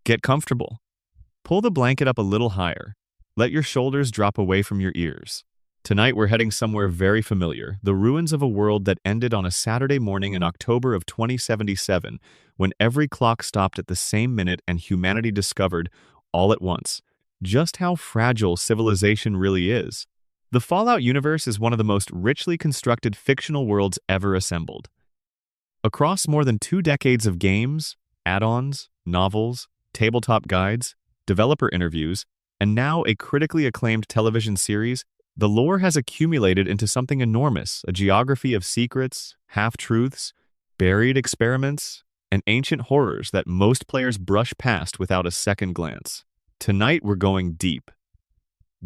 Get comfortable. Pull the blanket up a little higher. Let your shoulders drop away from your ears. Tonight we're heading somewhere very familiar, the ruins of a world that ended on a Saturday morning in October of 2077, when every clock stopped at the same minute and humanity discovered, all at once, just how fragile civilization really is. The Fallout universe is one of the most richly constructed fictional worlds ever assembled. Across more than 2 decades of games, add-ons, novels, tabletop guides, developer interviews, and now a critically acclaimed television series, the lore has accumulated into something enormous, a geography of secrets, half-truths, buried experiments, and ancient horrors that most players brush past without a second glance. Tonight we're going deep.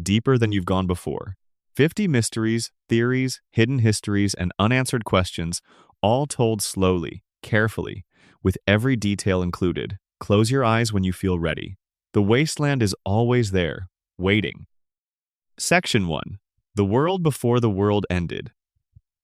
Deeper than you've gone before. 50 mysteries, theories, hidden histories, and unanswered questions, all told slowly, carefully, with every detail included. Close your eyes when you feel ready. The wasteland is always there, waiting. Section 1. The World Before the World Ended.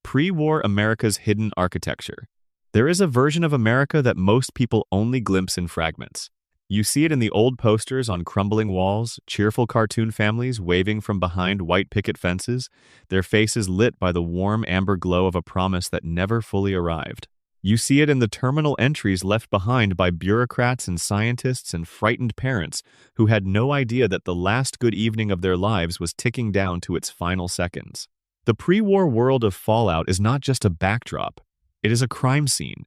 Pre-war America's Hidden Architecture. There is a version of America that most people only glimpse in fragments. You see it in the old posters on crumbling walls, cheerful cartoon families waving from behind white picket fences, their faces lit by the warm amber glow of a promise that never fully arrived. You see it in the terminal entries left behind by bureaucrats and scientists and frightened parents who had no idea that the last good evening of their lives was ticking down to its final seconds. The pre-war world of Fallout is not just a backdrop, it is a crime scene.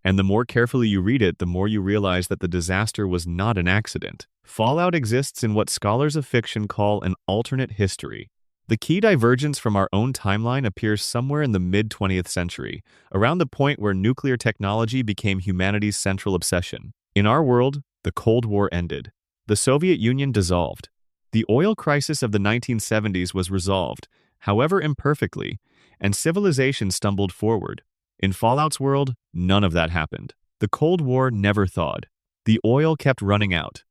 And the more carefully you read it, the more you realize that the disaster was not an accident. Fallout exists in what scholars of fiction call an alternate history. The key divergence from our own timeline appears somewhere in the mid-20th century, around the point where nuclear technology became humanity's central obsession. In our world, the Cold War ended. The Soviet Union dissolved. The oil crisis of the 1970s was resolved, however imperfectly, and civilization stumbled forward. In Fallout's world, none of that happened. The Cold War never thawed. The oil kept running out.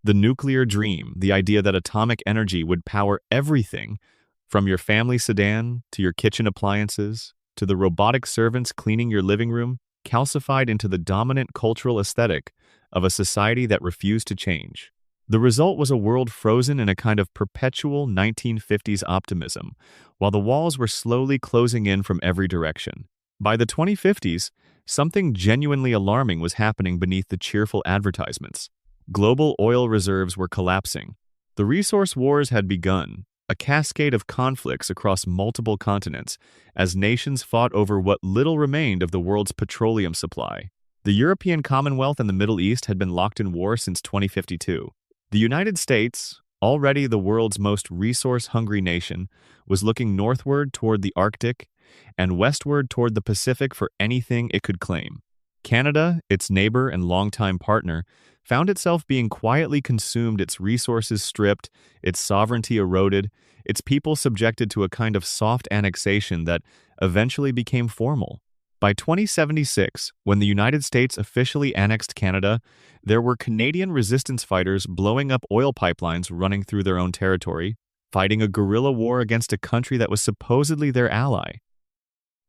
The nuclear dream, the idea that atomic energy would power everything, from your family sedan to your kitchen appliances to the robotic servants cleaning your living room, calcified into the dominant cultural aesthetic of a society that refused to change. The result was a world frozen in a kind of perpetual 1950s optimism, while the walls were slowly closing in from every direction. By the 2050s, something genuinely alarming was happening beneath the cheerful advertisements. Global oil reserves were collapsing. The resource wars had begun, a cascade of conflicts across multiple continents, as nations fought over what little remained of the world's petroleum supply. The European Commonwealth and the Middle East had been locked in war since 2052. The United States, already the world's most resource-hungry nation, was looking northward toward the Arctic and westward toward the Pacific for anything it could claim. Canada, its neighbor and longtime partner, found itself being quietly consumed, its resources stripped, its sovereignty eroded, its people subjected to a kind of soft annexation that eventually became formal. By 2076, when the United States officially annexed Canada, there were Canadian resistance fighters blowing up oil pipelines running through their own territory, fighting a guerrilla war against a country that was supposedly their ally.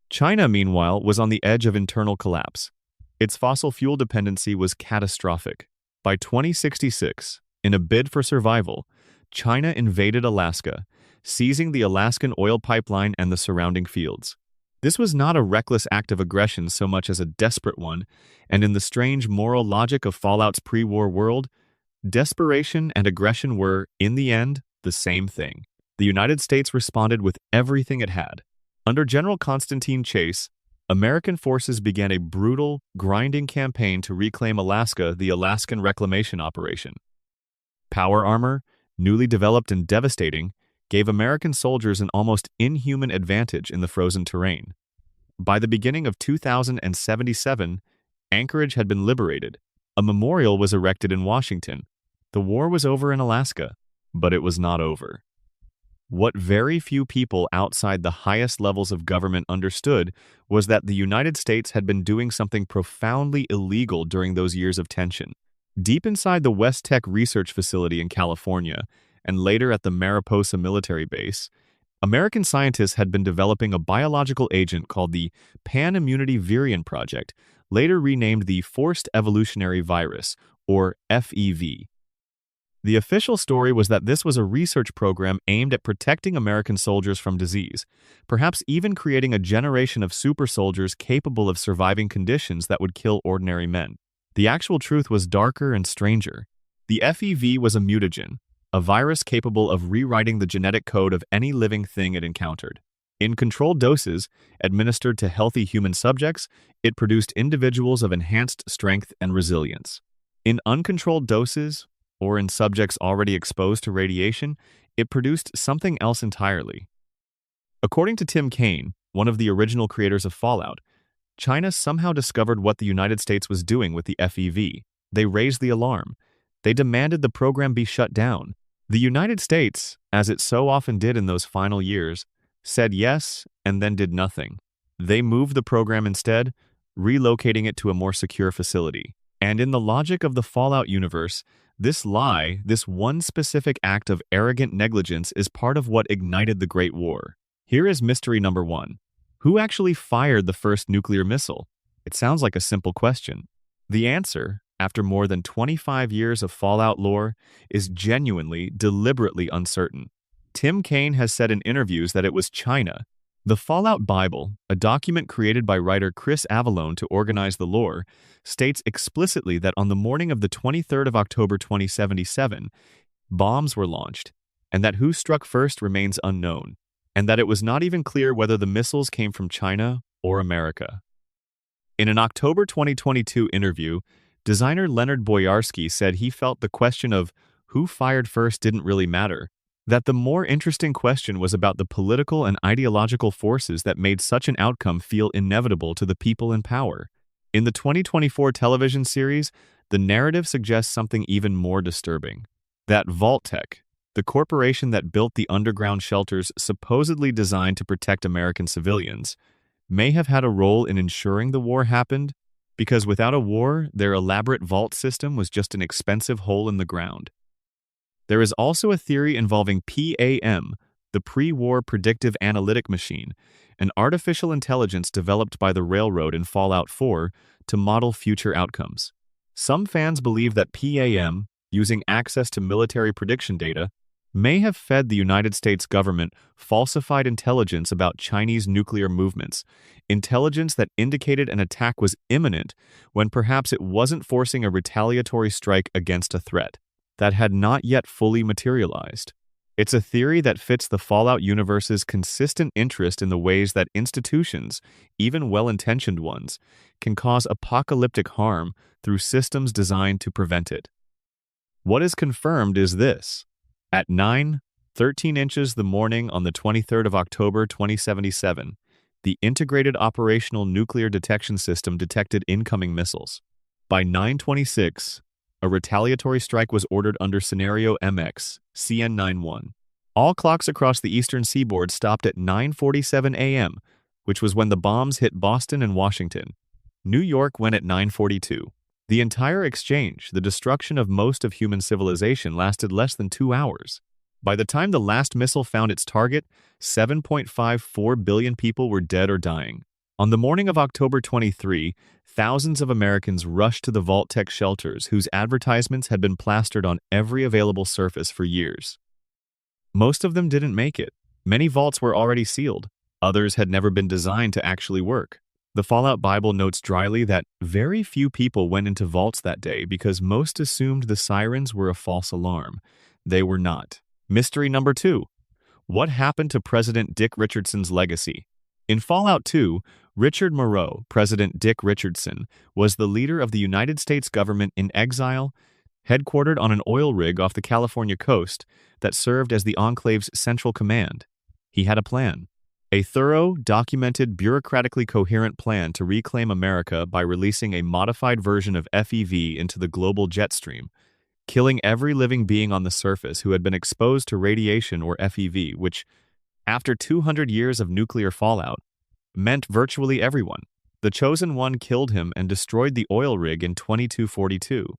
China, meanwhile, was on the edge of internal collapse. Its fossil fuel dependency was catastrophic. By 2066, in a bid for survival, China invaded Alaska, seizing the Alaskan oil pipeline and the surrounding fields. This was not a reckless act of aggression so much as a desperate one, and in the strange moral logic of Fallout's pre-war world, desperation and aggression were, in the end, the same thing. The United States responded with everything it had. Under General Constantine Chase, American forces began a brutal, grinding campaign to reclaim Alaska, the Alaskan Reclamation Operation. Power armor, newly developed and devastating, gave American soldiers an almost inhuman advantage in the frozen terrain. By the beginning of 2077, Anchorage had been liberated. A memorial was erected in Washington. The war was over in Alaska, but it was not over. What very few people outside the highest levels of government understood was that the United States had been doing something profoundly illegal during those years of tension. Deep inside the Vault-Tec research facility in California, and later at the Mariposa military base, American scientists had been developing a biological agent called the Pan-Immunity Virion Project, later renamed the Forced Evolutionary Virus, or FEV. The official story was that this was a research program aimed at protecting American soldiers from disease, perhaps even creating a generation of super soldiers capable of surviving conditions that would kill ordinary men. The actual truth was darker and stranger. The FEV was a mutagen, a virus capable of rewriting the genetic code of any living thing it encountered. In controlled doses, administered to healthy human subjects, it produced individuals of enhanced strength and resilience. In uncontrolled doses, or in subjects already exposed to radiation, it produced something else entirely. According to Tim Kaine, one of the original creators of Fallout, China somehow discovered what the United States was doing with the FEV. They raised the alarm. They demanded the program be shut down. The United States, as it so often did in those final years, said yes and then did nothing. They moved the program instead, relocating it to a more secure facility. And in the logic of the Fallout universe, this lie, this one specific act of arrogant negligence is part of what ignited the Great War. Here is mystery number 1. Who actually fired the first nuclear missile? It sounds like a simple question. The answer, after more than 25 years of Fallout lore, is genuinely, deliberately uncertain. Tim Kaine has said in interviews that it was China. The Fallout Bible, a document created by writer Chris Avallone to organize the lore, states explicitly that on the morning of the 23rd of October 2077, bombs were launched, and that who struck first remains unknown, and that it was not even clear whether the missiles came from China or America. In an October 2022 interview, designer Leonard Boyarsky said he felt the question of who fired first didn't really matter, that the more interesting question was about the political and ideological forces that made such an outcome feel inevitable to the people in power. In the 2024 television series, the narrative suggests something even more disturbing. That Vault-Tec, the corporation that built the underground shelters supposedly designed to protect American civilians, may have had a role in ensuring the war happened, because without a war, their elaborate vault system was just an expensive hole in the ground. There is also a theory involving PAM, the pre-war predictive analytic machine, an artificial intelligence developed by the Railroad in Fallout 4 to model future outcomes. Some fans believe that PAM, using access to military prediction data, may have fed the United States government falsified intelligence about Chinese nuclear movements, intelligence that indicated an attack was imminent when perhaps it wasn't forcing a retaliatory strike against a threat that had not yet fully materialized. It's a theory that fits the Fallout universe's consistent interest in the ways that institutions, even well-intentioned ones, can cause apocalyptic harm through systems designed to prevent it. What is confirmed is this. At 9:13 inches the morning on the 23rd of October 2077, the Integrated Operational Nuclear Detection System detected incoming missiles. By 9:26, a retaliatory strike was ordered under Scenario MX, CN91. All clocks across the eastern seaboard stopped at 9:47 a.m., which was when the bombs hit Boston and Washington. New York went at 9:42. The entire exchange, the destruction of most of human civilization, lasted less than 2 hours. By the time the last missile found its target, 7.54 billion people were dead or dying. On the morning of October 23, thousands of Americans rushed to the Vault-Tec shelters whose advertisements had been plastered on every available surface for years. Most of them didn't make it. Many vaults were already sealed. Others had never been designed to actually work. The Fallout Bible notes dryly that very few people went into vaults that day because most assumed the sirens were a false alarm. They were not. Mystery number 2. What happened to President Dick Richardson's legacy? In Fallout 2, Richard Moreau, President Dick Richardson, was the leader of the United States government in exile, headquartered on an oil rig off the California coast that served as the Enclave's central command. He had a plan. A thorough, documented, bureaucratically coherent plan to reclaim America by releasing a modified version of FEV into the global jet stream, killing every living being on the surface who had been exposed to radiation or FEV, which, after 200 years of nuclear fallout, meant virtually everyone. The Chosen One killed him and destroyed the oil rig in 2242.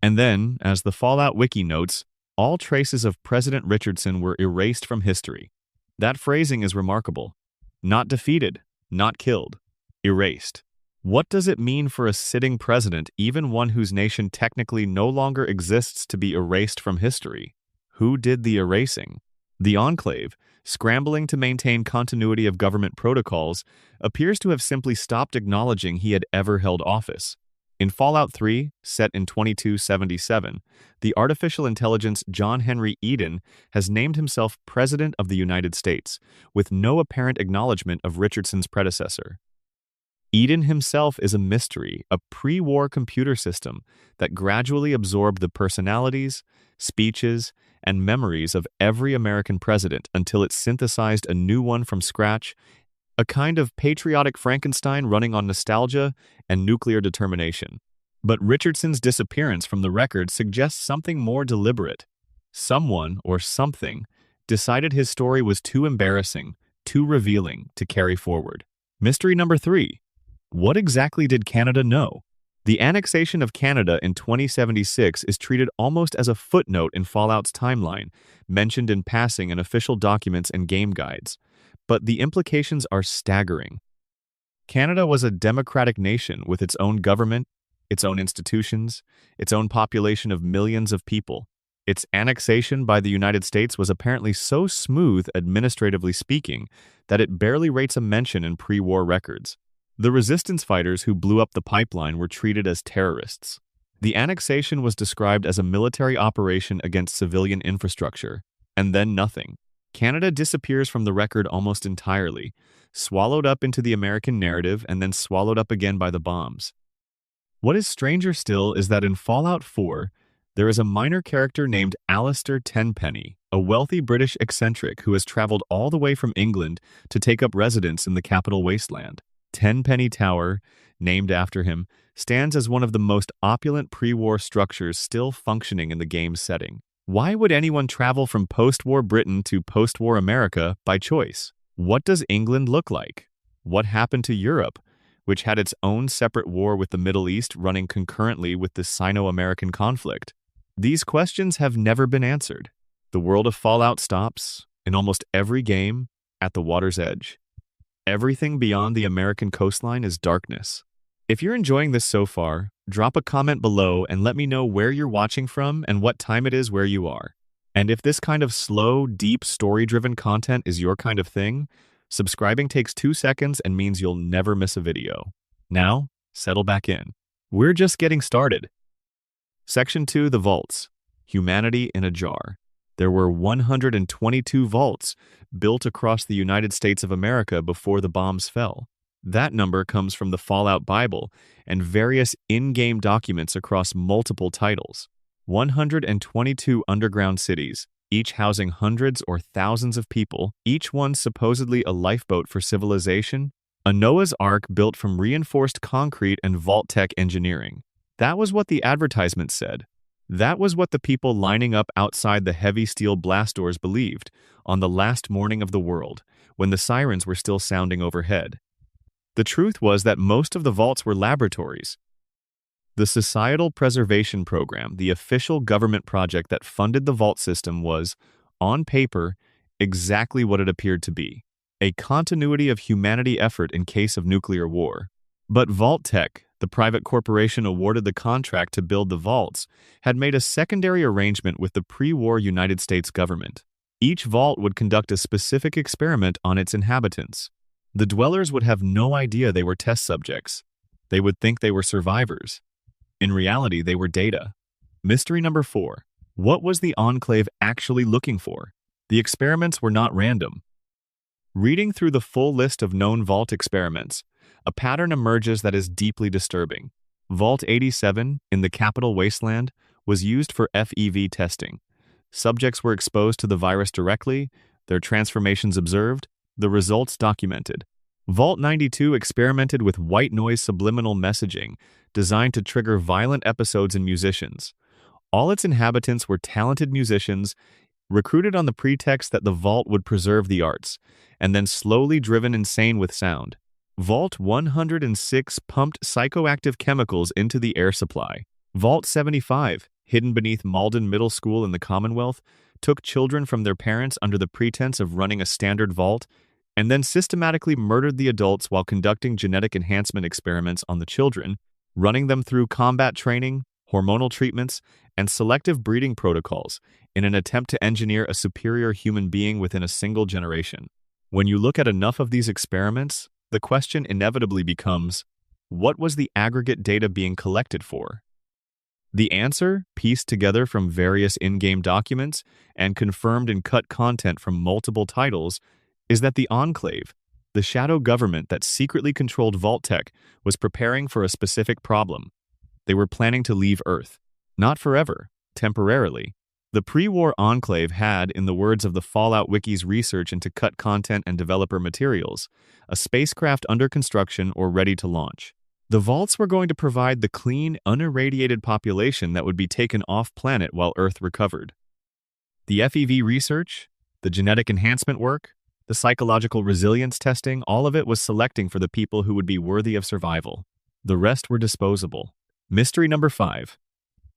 And then, as the Fallout Wiki notes, all traces of President Richardson were erased from history. That phrasing is remarkable. Not defeated, not killed, erased. What does it mean for a sitting president, even one whose nation technically no longer exists, to be erased from history? Who did the erasing? The Enclave, scrambling to maintain continuity of government protocols, appears to have simply stopped acknowledging he had ever held office. In Fallout 3, set in 2277, the artificial intelligence John Henry Eden has named himself President of the United States, with no apparent acknowledgement of Richardson's predecessor. Eden himself is a mystery, a pre-war computer system that gradually absorbed the personalities, speeches, and memories of every American president until it synthesized a new one from scratch, a kind of patriotic Frankenstein running on nostalgia and nuclear determination. But Richardson's disappearance from the record suggests something more deliberate. Someone, or something, decided his story was too embarrassing, too revealing to carry forward. Mystery number 3. What exactly did Canada know? The annexation of Canada in 2076 is treated almost as a footnote in Fallout's timeline, mentioned in passing in official documents and game guides. But the implications are staggering. Canada was a democratic nation with its own government, its own institutions, its own population of millions of people. Its annexation by the United States was apparently so smooth, administratively speaking, that it barely rates a mention in pre-war records. The resistance fighters who blew up the pipeline were treated as terrorists. The annexation was described as a military operation against civilian infrastructure, and then nothing. Canada disappears from the record almost entirely, swallowed up into the American narrative and then swallowed up again by the bombs. What is stranger still is that in Fallout 4, there is a minor character named Alistair Tenpenny, a wealthy British eccentric who has traveled all the way from England to take up residence in the capital wasteland. Tenpenny Tower, named after him, stands as one of the most opulent pre-war structures still functioning in the game's setting. Why would anyone travel from post-war Britain to post-war America by choice? What does England look like? What happened to Europe, which had its own separate war with the Middle East running concurrently with the Sino-American conflict? These questions have never been answered. The world of Fallout stops, in almost every game, at the water's edge. Everything beyond the American coastline is darkness. If you're enjoying this so far, drop a comment below and let me know where you're watching from and what time it is where you are. And if this kind of slow, deep, story-driven content is your kind of thing, subscribing takes 2 seconds and means you'll never miss a video. Now, settle back in. We're just getting started. Section 2, the Vaults. Humanity in a Jar. There were 122 vaults built across the United States of America before the bombs fell. That number comes from the Fallout Bible and various in-game documents across multiple titles. 122 underground cities, each housing hundreds or thousands of people, each one supposedly a lifeboat for civilization, a Noah's Ark built from reinforced concrete and Vault-Tec engineering. That was what the advertisement said. That was what the people lining up outside the heavy steel blast doors believed on the last morning of the world, when the sirens were still sounding overhead. The truth was that most of the vaults were laboratories. The Societal Preservation Program, the official government project that funded the vault system, was, on paper, exactly what it appeared to be: a continuity of humanity effort in case of nuclear war. But Vault-Tec, the private corporation awarded the contract to build the vaults, had made a secondary arrangement with the pre-war United States government. Each vault would conduct a specific experiment on its inhabitants. The dwellers would have no idea they were test subjects. They would think they were survivors. In reality, they were data. Mystery number 4. What was the Enclave actually looking for? The experiments were not random. Reading through the full list of known vault experiments, a pattern emerges that is deeply disturbing. Vault 87, in the capital wasteland, was used for FEV testing. Subjects were exposed to the virus directly, their transformations observed, the results documented. Vault 92 experimented with white noise subliminal messaging, designed to trigger violent episodes in musicians. All its inhabitants were talented musicians, recruited on the pretext that the vault would preserve the arts, and then slowly driven insane with sound. Vault 106 pumped psychoactive chemicals into the air supply. Vault 75, hidden beneath Malden Middle School in the Commonwealth, took children from their parents under the pretense of running a standard vault and then systematically murdered the adults while conducting genetic enhancement experiments on the children, running them through combat training, hormonal treatments, and selective breeding protocols in an attempt to engineer a superior human being within a single generation. When you look at enough of these experiments, the question inevitably becomes, what was the aggregate data being collected for? The answer, pieced together from various in-game documents and confirmed in cut content from multiple titles, is that the Enclave, the shadow government that secretly controlled Vault-Tec, was preparing for a specific problem. They were planning to leave Earth. Not forever, temporarily. The pre-war Enclave had, in the words of the Fallout Wiki's research into cut content and developer materials, a spacecraft under construction or ready to launch. The vaults were going to provide the clean, unirradiated population that would be taken off-planet while Earth recovered. The FEV research, the genetic enhancement work, the psychological resilience testing, all of it was selecting for the people who would be worthy of survival. The rest were disposable. Mystery number 5.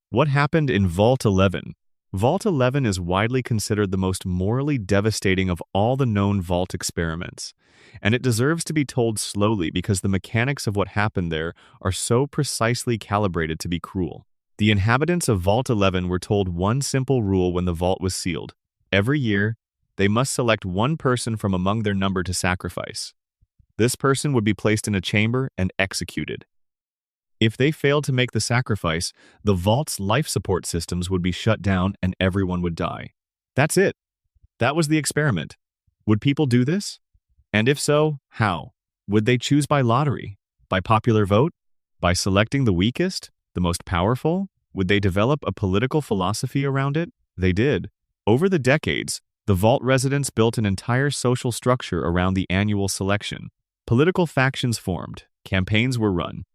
What happened in Vault 11? Vault 11 is widely considered the most morally devastating of all the known Vault experiments, and it deserves to be told slowly because the mechanics of what happened there are so precisely calibrated to be cruel. The inhabitants of Vault 11 were told one simple rule when the vault was sealed. Every year, they must select one person from among their number to sacrifice. This person would be placed in a chamber and executed. If they failed to make the sacrifice, the vault's life support systems would be shut down and everyone would die. That's it. That was the experiment. Would people do this? And if so, how? Would they choose by lottery? By popular vote? By selecting the weakest? The most powerful? Would they develop a political philosophy around it? They did. Over the decades, the vault residents built an entire social structure around the annual selection. Political factions formed. Campaigns were run.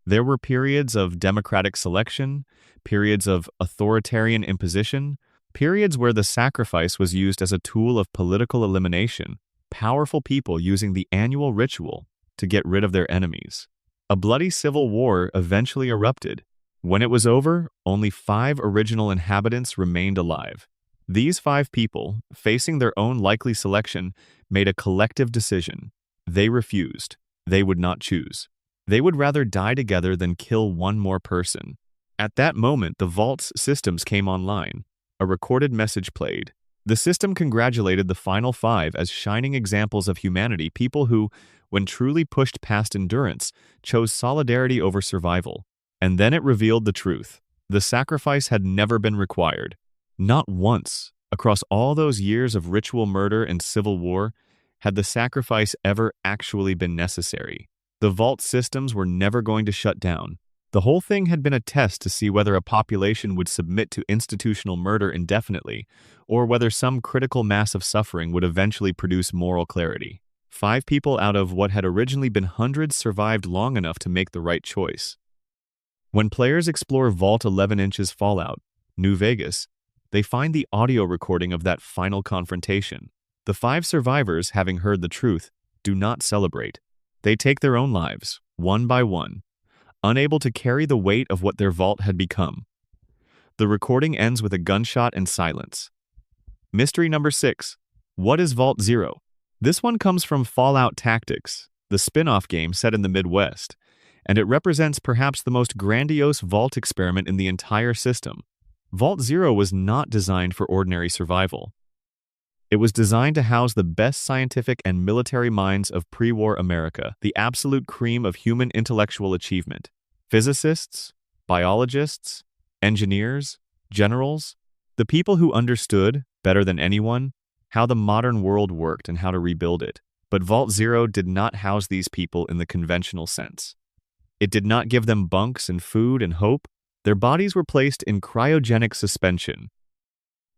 There were periods of democratic selection, periods of authoritarian imposition, periods where the sacrifice was used as a tool of political elimination, powerful people using the annual ritual to get rid of their enemies. A bloody civil war eventually erupted. When it was over, only 5 original inhabitants remained alive. These 5 people, facing their own likely selection, made a collective decision. They refused. They would not choose. They would rather die together than kill one more person. At that moment, the vault's systems came online. A recorded message played. The system congratulated the final 5 as shining examples of humanity, people who, when truly pushed past endurance, chose solidarity over survival. And then it revealed the truth. The sacrifice had never been required. Not once, across all those years of ritual murder and civil war, had the sacrifice ever actually been necessary. The vault systems were never going to shut down. The whole thing had been a test to see whether a population would submit to institutional murder indefinitely, or whether some critical mass of suffering would eventually produce moral clarity. 5 people out of what had originally been hundreds survived long enough to make the right choice. When players explore Vault 11's Fallout, New Vegas, they find the audio recording of that final confrontation. The 5 survivors, having heard the truth, do not celebrate. They take their own lives, one by one, unable to carry the weight of what their vault had become. The recording ends with a gunshot and silence. Mystery number 6. What is Vault Zero? This one comes from Fallout Tactics, the spin-off game set in the Midwest, and it represents perhaps the most grandiose vault experiment in the entire system. Vault Zero was not designed for ordinary survival. It was designed to house the best scientific and military minds of pre-war America, the absolute cream of human intellectual achievement. Physicists, biologists, engineers, generals, the people who understood, better than anyone, how the modern world worked and how to rebuild it. But Vault Zero did not house these people in the conventional sense. It did not give them bunks and food and hope. Their bodies were placed in cryogenic suspension.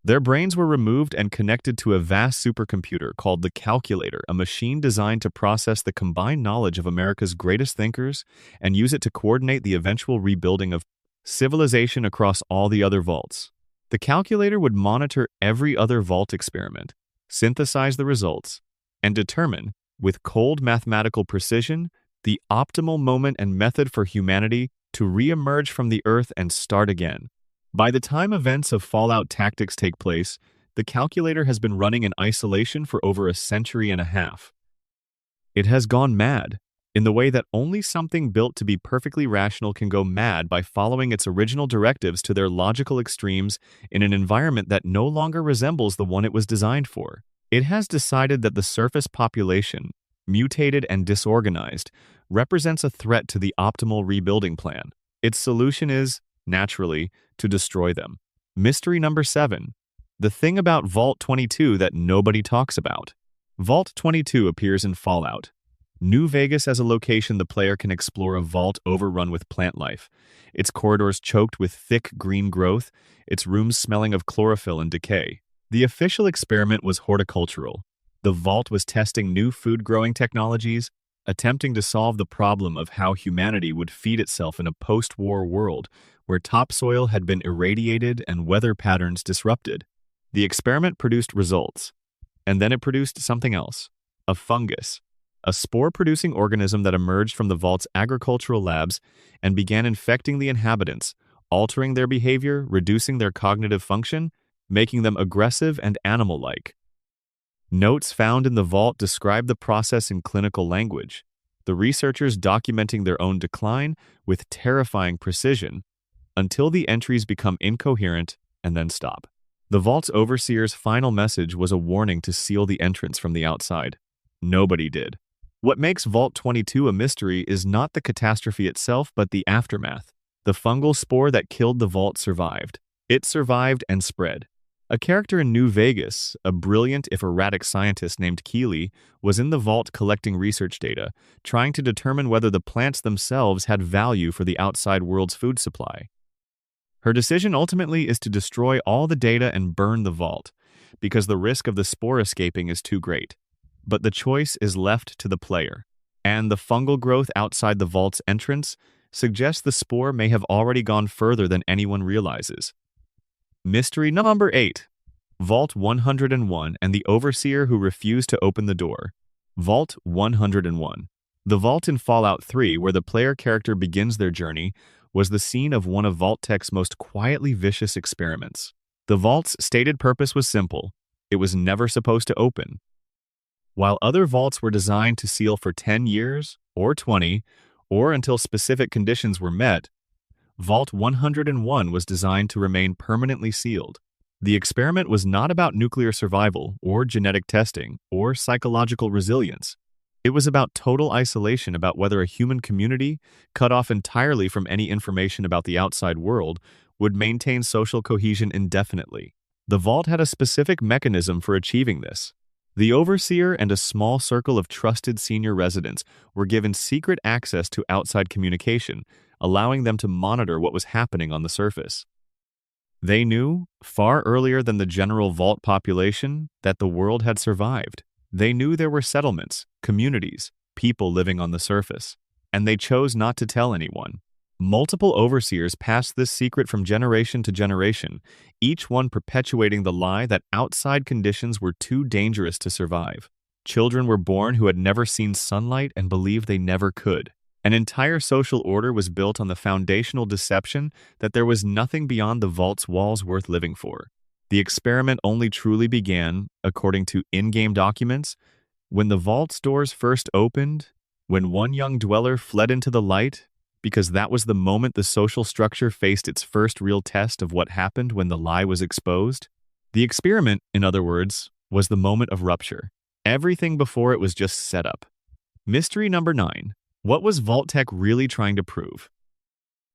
Their brains were removed and connected to a vast supercomputer called the Calculator, a machine designed to process the combined knowledge of America's greatest thinkers and use it to coordinate the eventual rebuilding of civilization across all the other vaults. The Calculator would monitor every other vault experiment, synthesize the results, and determine, with cold mathematical precision, the optimal moment and method for humanity to re-emerge from the Earth and start again. By the time events of Fallout Tactics take place, The calculator has been running in isolation for over a century and a half. It has gone mad, in the way that only something built to be perfectly rational can go mad by following its original directives to their logical extremes in an environment that no longer resembles the one it was designed for. It has decided that the surface population, mutated and disorganized, represents a threat to the optimal rebuilding plan. Its solution is, naturally, to destroy them. Mystery number 7. The thing about Vault-22 that nobody talks about. Vault-22 appears in Fallout New Vegas as a location the player can explore a vault overrun with plant life, its corridors choked with thick green growth, its rooms smelling of chlorophyll and decay. The official experiment was horticultural. The vault was testing new food-growing technologies, attempting to solve the problem of how humanity would feed itself in a post-war world where topsoil had been irradiated and weather patterns disrupted. The experiment produced results, and then it produced something else, a fungus, a spore-producing organism that emerged from the vault's agricultural labs and began infecting the inhabitants, altering their behavior, reducing their cognitive function, making them aggressive and animal-like. Notes found in the vault describe the process in clinical language, the researchers documenting their own decline with terrifying precision until the entries become incoherent and then stop. The vault's overseer's final message was a warning to seal the entrance from the outside. Nobody did. What makes Vault-22 a mystery is not the catastrophe itself, but the aftermath. The fungal spore that killed the vault survived. It survived and spread. A character in New Vegas, a brilliant if erratic scientist named Keeley, was in the vault collecting research data, trying to determine whether the plants themselves had value for the outside world's food supply. Her decision ultimately is to destroy all the data and burn the vault, because the risk of the spore escaping is too great. But the choice is left to the player, and the fungal growth outside the vault's entrance suggests the spore may have already gone further than anyone realizes. Mystery number 8. Vault 101 and the Overseer who refused to open the door. Vault 101. The vault in Fallout 3, where the player character begins their journey, was the scene of one of Vault-Tec's most quietly vicious experiments. The vault's stated purpose was simple. It was never supposed to open. While other vaults were designed to seal for 10 years, or 20, or until specific conditions were met, Vault 101 was designed to remain permanently sealed. The experiment was not about nuclear survival, or genetic testing, or psychological resilience. It was about total isolation, about whether a human community, cut off entirely from any information about the outside world, would maintain social cohesion indefinitely. The vault had a specific mechanism for achieving this. The Overseer and a small circle of trusted senior residents were given secret access to outside communication, allowing them to monitor what was happening on the surface. They knew, far earlier than the general vault population, that the world had survived. They knew there were settlements, communities, people living on the surface, and they chose not to tell anyone. Multiple overseers passed this secret from generation to generation, each one perpetuating the lie that outside conditions were too dangerous to survive. Children were born who had never seen sunlight and believed they never could. An entire social order was built on the foundational deception that there was nothing beyond the vault's walls worth living for. The experiment only truly began, according to in-game documents, when the vault's doors first opened, when one young dweller fled into the light, because that was the moment the social structure faced its first real test of what happened when the lie was exposed. The experiment, in other words, was the moment of rupture. Everything before it was just set up. Mystery number 9. What was Vault-Tec really trying to prove?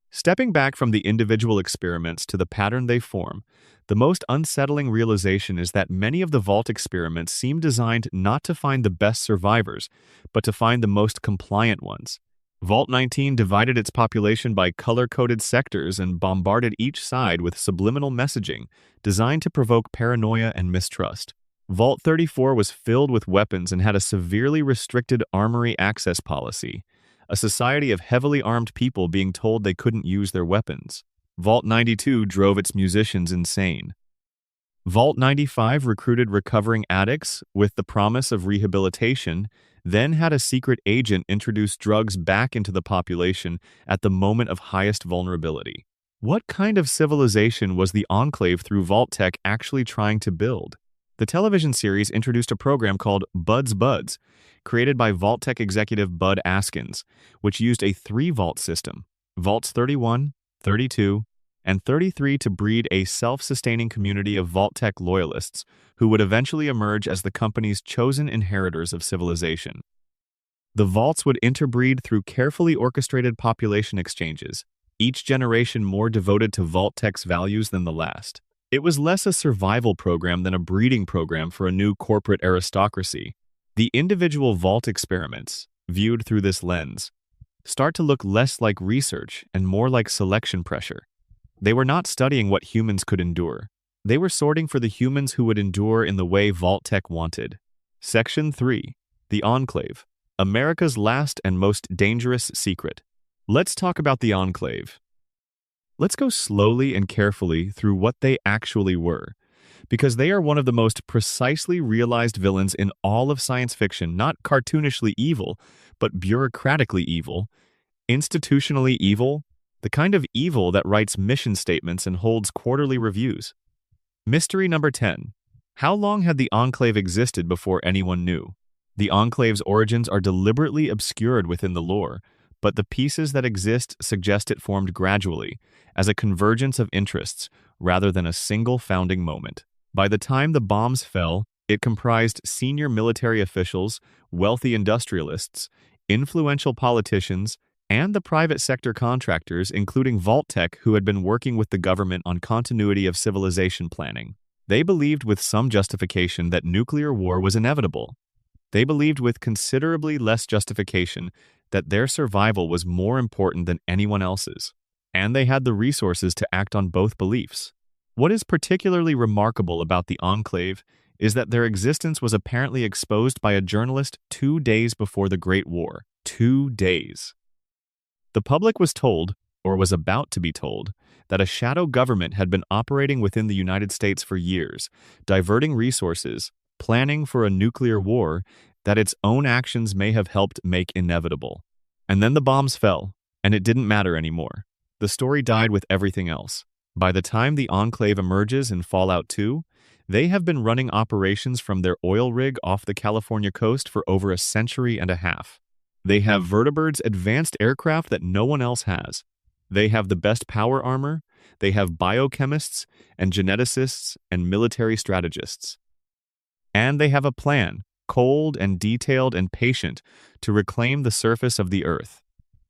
Stepping back from the individual experiments to the pattern they form, the most unsettling realization is that many of the Vault experiments seem designed not to find the best survivors, but to find the most compliant ones. Vault-19 divided its population by color-coded sectors and bombarded each side with subliminal messaging designed to provoke paranoia and mistrust. Vault-34 was filled with weapons and had a severely restricted armory access policy, a society of heavily armed people being told they couldn't use their weapons. Vault-92 drove its musicians insane. Vault-95 recruited recovering addicts with the promise of rehabilitation, then had a secret agent introduce drugs back into the population at the moment of highest vulnerability. What kind of civilization was the Enclave through Vault-Tec actually trying to build? The television series introduced a program called Bud's Buds, created by Vault-Tec executive Bud Askins, which used a three-vault system, Vaults 31, 32, and 33 to breed a self-sustaining community of Vault-Tec loyalists who would eventually emerge as the company's chosen inheritors of civilization. The vaults would interbreed through carefully orchestrated population exchanges, each generation more devoted to Vault-Tec's values than the last. It was less a survival program than a breeding program for a new corporate aristocracy. The individual vault experiments, viewed through this lens, start to look less like research and more like selection pressure. They were not studying what humans could endure. They were sorting for the humans who would endure in the way Vault-Tec wanted. Section 3. The Enclave. America's last and most dangerous secret. Let's talk about the Enclave. Let's go slowly and carefully through what they actually were, because they are one of the most precisely realized villains in all of science fiction, not cartoonishly evil, but bureaucratically evil, institutionally evil, the kind of evil that writes mission statements and holds quarterly reviews. Mystery number 10. How long had the Enclave existed before anyone knew? The Enclave's origins are deliberately obscured within the lore, but the pieces that exist suggest it formed gradually, as a convergence of interests, rather than a single founding moment. By the time the bombs fell, it comprised senior military officials, wealthy industrialists, influential politicians, and the private sector contractors, including Vault-Tec, who had been working with the government on continuity of civilization planning. They believed with some justification that nuclear war was inevitable. They believed with considerably less justification that their survival was more important than anyone else's, and they had the resources to act on both beliefs. What is particularly remarkable about the Enclave is that their existence was apparently exposed by a journalist 2 days before the Great War. 2 days. The public was told, or was about to be told, that a shadow government had been operating within the United States for years, diverting resources, planning for a nuclear war that its own actions may have helped make inevitable. And then the bombs fell, and it didn't matter anymore. The story died with everything else. By the time the Enclave emerges in Fallout 2, they have been running operations from their oil rig off the California coast for over a century and a half. They have Vertibird's advanced aircraft that no one else has. They have the best power armor, they have biochemists and geneticists and military strategists. And they have a plan, cold and detailed and patient, to reclaim the surface of the Earth.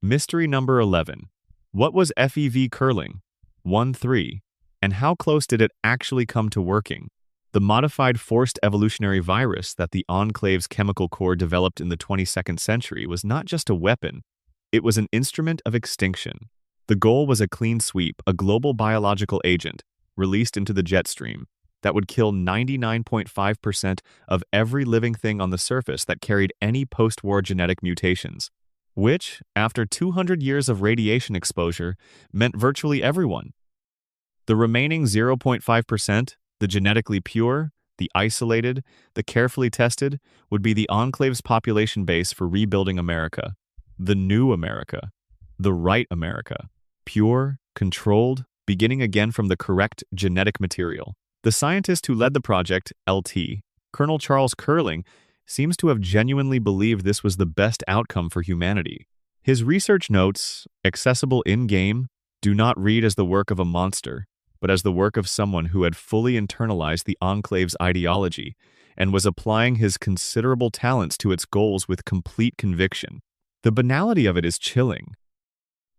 Mystery number 11. What was FEV curling? 1-3. And how close did it actually come to working? The modified forced evolutionary virus that the Enclave's chemical core developed in the 22nd century was not just a weapon, it was an instrument of extinction. The goal was a clean sweep, a global biological agent, released into the jet stream, that would kill 99.5% of every living thing on the surface that carried any post-war genetic mutations, which, after 200 years of radiation exposure, meant virtually everyone. The remaining 0.5%, the genetically pure, the isolated, the carefully tested, would be the Enclave's population base for rebuilding America. The new America. The right America. Pure, controlled, beginning again from the correct genetic material. The scientist who led the project, LT, Colonel Charles Curling, seems to have genuinely believed this was the best outcome for humanity. His research notes, accessible in-game, do not read as the work of a monster, but as the work of someone who had fully internalized the Enclave's ideology and was applying his considerable talents to its goals with complete conviction. The banality of it is chilling.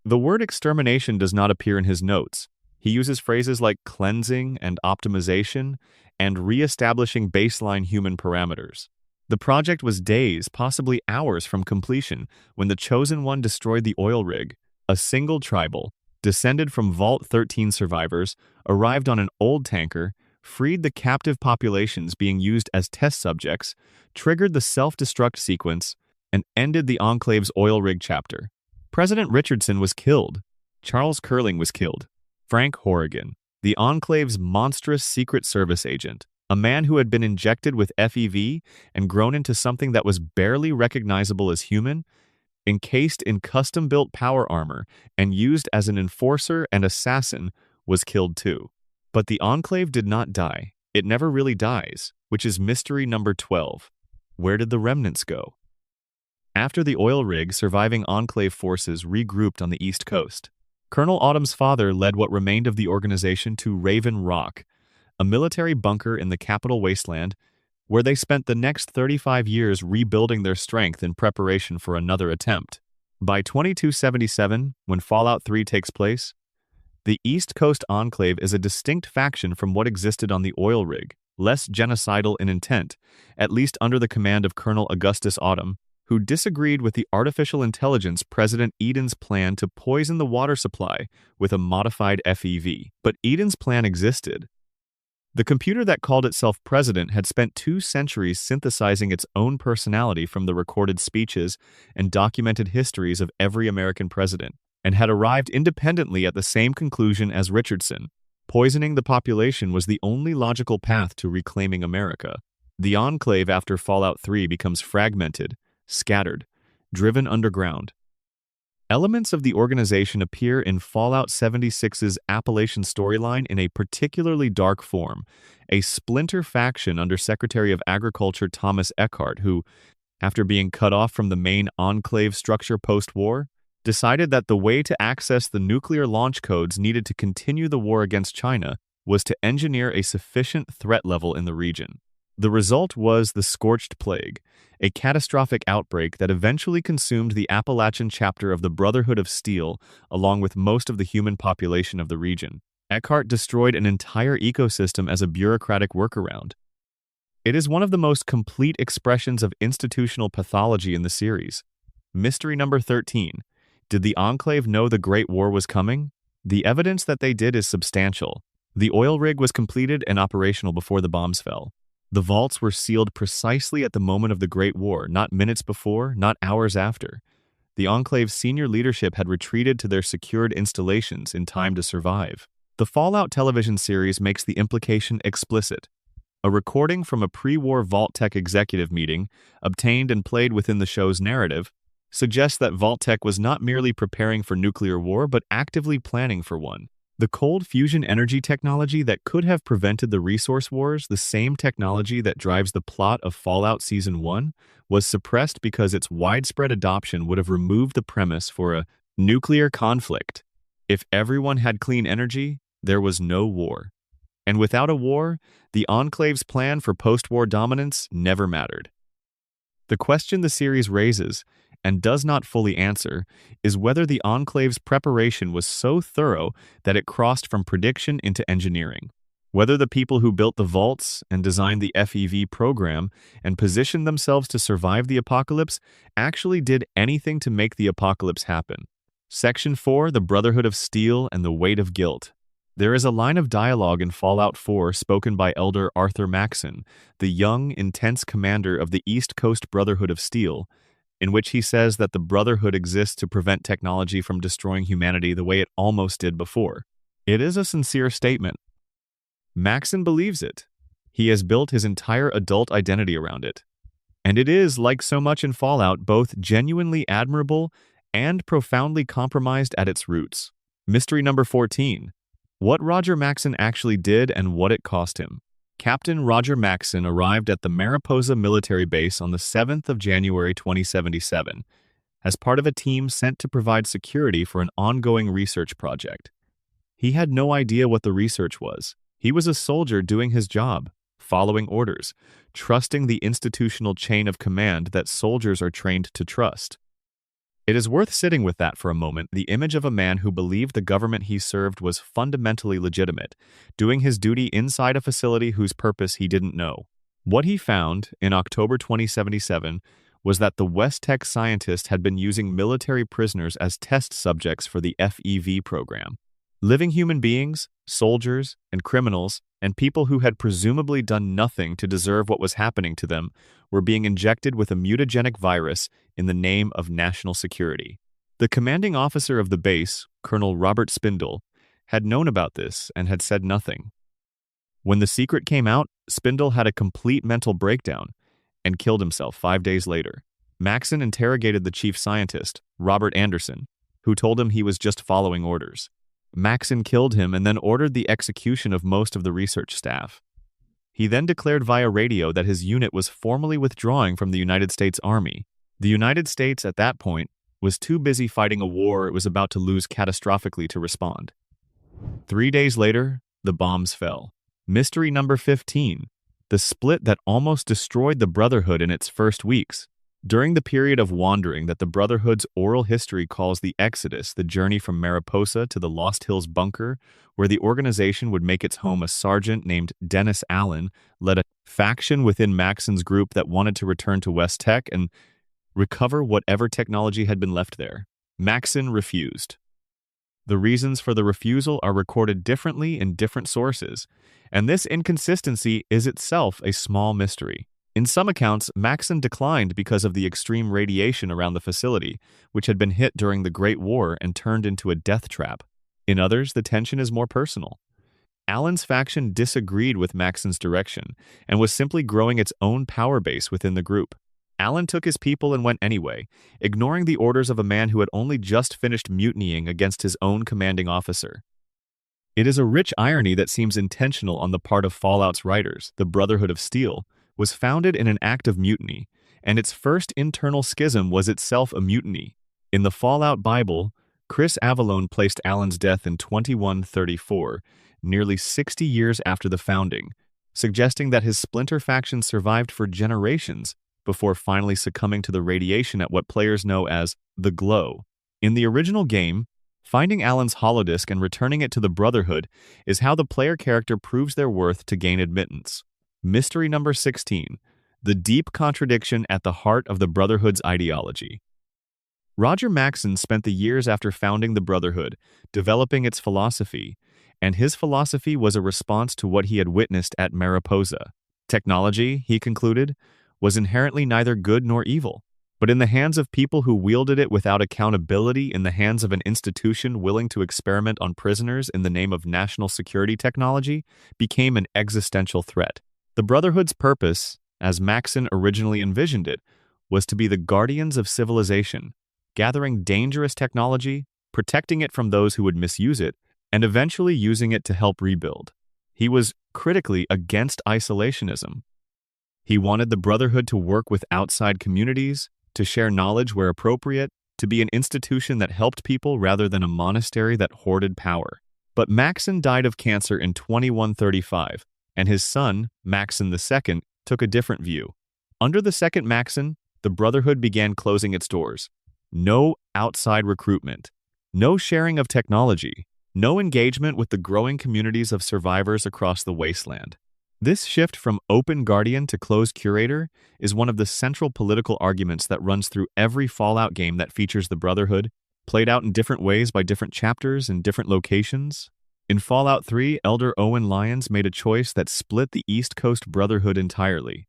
The word extermination does not appear in his notes. He uses phrases like cleansing and optimization and re-establishing baseline human parameters. The project was days, possibly hours from completion when the Chosen One destroyed the oil rig. A single tribal, descended from Vault 13 survivors, arrived on an old tanker, freed the captive populations being used as test subjects, triggered the self-destruct sequence, and ended the Enclave's oil rig chapter. President Richardson was killed. Charles Curling was killed. Frank Horrigan, the Enclave's monstrous Secret Service agent, a man who had been injected with FEV and grown into something that was barely recognizable as human, encased in custom-built power armor and used as an enforcer and assassin, was killed too. But the Enclave did not die. It never really dies, which is mystery number 12. Where did the remnants go? After the oil rig, surviving Enclave forces regrouped on the East Coast. Colonel Autumn's father led what remained of the organization to Raven Rock, a military bunker in the capital wasteland, where they spent the next 35 years rebuilding their strength in preparation for another attempt. By 2277, when Fallout 3 takes place, the East Coast Enclave is a distinct faction from what existed on the oil rig, less genocidal in intent, at least under the command of Colonel Augustus Autumn, who disagreed with the artificial intelligence President Eden's plan to poison the water supply with a modified FEV. But Eden's plan existed. The computer that called itself president had spent 2 centuries synthesizing its own personality from the recorded speeches and documented histories of every American president, and had arrived independently at the same conclusion as Richardson. Poisoning the population was the only logical path to reclaiming America. The Enclave after Fallout 3 becomes fragmented, scattered, driven underground. Elements of the organization appear in Fallout 76's Appalachian storyline in a particularly dark form, a splinter faction under Secretary of Agriculture Thomas Eckhart who, after being cut off from the main Enclave structure post-war, decided that the way to access the nuclear launch codes needed to continue the war against China was to engineer a sufficient threat level in the region. The result was the Scorched Plague, a catastrophic outbreak that eventually consumed the Appalachian chapter of the Brotherhood of Steel, along with most of the human population of the region. Eckhart destroyed an entire ecosystem as a bureaucratic workaround. It is one of the most complete expressions of institutional pathology in the series. Mystery number 13. Did the Enclave know the Great War was coming? The evidence that they did is substantial. The oil rig was completed and operational before the bombs fell. The vaults were sealed precisely at the moment of the Great War, not minutes before, not hours after. The Enclave's senior leadership had retreated to their secured installations in time to survive. The Fallout television series makes the implication explicit. A recording from a pre-war Vault-Tec executive meeting, obtained and played within the show's narrative, suggests that Vault-Tec was not merely preparing for nuclear war but actively planning for one. The cold fusion energy technology that could have prevented the resource wars, the same technology that drives the plot of Fallout Season 1, was suppressed because its widespread adoption would have removed the premise for a nuclear conflict. If everyone had clean energy, there was no war. And without a war, the Enclave's plan for post-war dominance never mattered. The question the series raises, and does not fully answer, is whether the Enclave's preparation was so thorough that it crossed from prediction into engineering. Whether the people who built the vaults and designed the FEV program and positioned themselves to survive the apocalypse actually did anything to make the apocalypse happen. Section 4, The Brotherhood of Steel and the Weight of Guilt. There is a line of dialogue in Fallout 4 spoken by Elder Arthur Maxson, the young, intense commander of the East Coast Brotherhood of Steel, in which he says that the Brotherhood exists to prevent technology from destroying humanity the way it almost did before. It is a sincere statement. Maxson believes it. He has built his entire adult identity around it. And it is, like so much in Fallout, both genuinely admirable and profoundly compromised at its roots. Mystery number 14. What Roger Maxson actually did and what it cost him. Captain Roger Maxson arrived at the Mariposa military base on the 7th of January 2077 as part of a team sent to provide security for an ongoing research project. He had no idea what the research was. He was a soldier doing his job, following orders, trusting the institutional chain of command that soldiers are trained to trust. It is worth sitting with that for a moment, the image of a man who believed the government he served was fundamentally legitimate, doing his duty inside a facility whose purpose he didn't know. What he found, in October 2077, was that the Vault-Tec scientist had been using military prisoners as test subjects for the FEV program. Living human beings, soldiers, and criminals, and people who had presumably done nothing to deserve what was happening to them, were being injected with a mutagenic virus in the name of national security. The commanding officer of the base, Colonel Robert Spindle, had known about this and had said nothing. When the secret came out, Spindle had a complete mental breakdown and killed himself 5 days later. Maxson interrogated the chief scientist, Robert Anderson, who told him he was just following orders. Maxson killed him and then ordered the execution of most of the research staff. He then declared via radio that his unit was formally withdrawing from the United States Army. The United States, at that point, was too busy fighting a war it was about to lose catastrophically to respond. 3 days later, the bombs fell. Mystery number 15, the split that almost destroyed the Brotherhood in its first weeks. During the period of wandering that the Brotherhood's oral history calls the Exodus, the journey from Mariposa to the Lost Hills bunker, where the organization would make its home, a sergeant named Dennis Allen led a faction within Maxson's group that wanted to return to Vault-Tec and recover whatever technology had been left there. Maxson refused. The reasons for the refusal are recorded differently in different sources, and this inconsistency is itself a small mystery. In some accounts, Maxson declined because of the extreme radiation around the facility, which had been hit during the Great War and turned into a death trap. In others, the tension is more personal. Allen's faction disagreed with Maxson's direction and was simply growing its own power base within the group. Allen took his people and went anyway, ignoring the orders of a man who had only just finished mutinying against his own commanding officer. It is a rich irony that seems intentional on the part of Fallout's writers. The Brotherhood of Steel was founded in an act of mutiny, and its first internal schism was itself a mutiny. In the Fallout Bible, Chris Avallone placed Allen's death in 2134, nearly 60 years after the founding, suggesting that his splinter faction survived for generations before finally succumbing to the radiation at what players know as the Glow. In the original game, finding Allen's holodisk and returning it to the Brotherhood is how the player character proves their worth to gain admittance. Mystery number 16, the deep contradiction at the heart of the Brotherhood's ideology. Roger Maxson spent the years after founding the Brotherhood developing its philosophy, and his philosophy was a response to what he had witnessed at Mariposa. Technology, he concluded, was inherently neither good nor evil, but in the hands of people who wielded it without accountability, in the hands of an institution willing to experiment on prisoners in the name of national security technology, became an existential threat. The Brotherhood's purpose, as Maxson originally envisioned it, was to be the guardians of civilization, gathering dangerous technology, protecting it from those who would misuse it, and eventually using it to help rebuild. He was critically against isolationism. He wanted the Brotherhood to work with outside communities, to share knowledge where appropriate, to be an institution that helped people rather than a monastery that hoarded power. But Maxson died of cancer in 2135, and his son, Maxson II, took a different view. Under the second Maxson, the Brotherhood began closing its doors. No outside recruitment, no sharing of technology, no engagement with the growing communities of survivors across the wasteland. This shift from open guardian to closed curator is one of the central political arguments that runs through every Fallout game that features the Brotherhood, played out in different ways by different chapters in different locations. In Fallout 3, Elder Owen Lyons made a choice that split the East Coast Brotherhood entirely.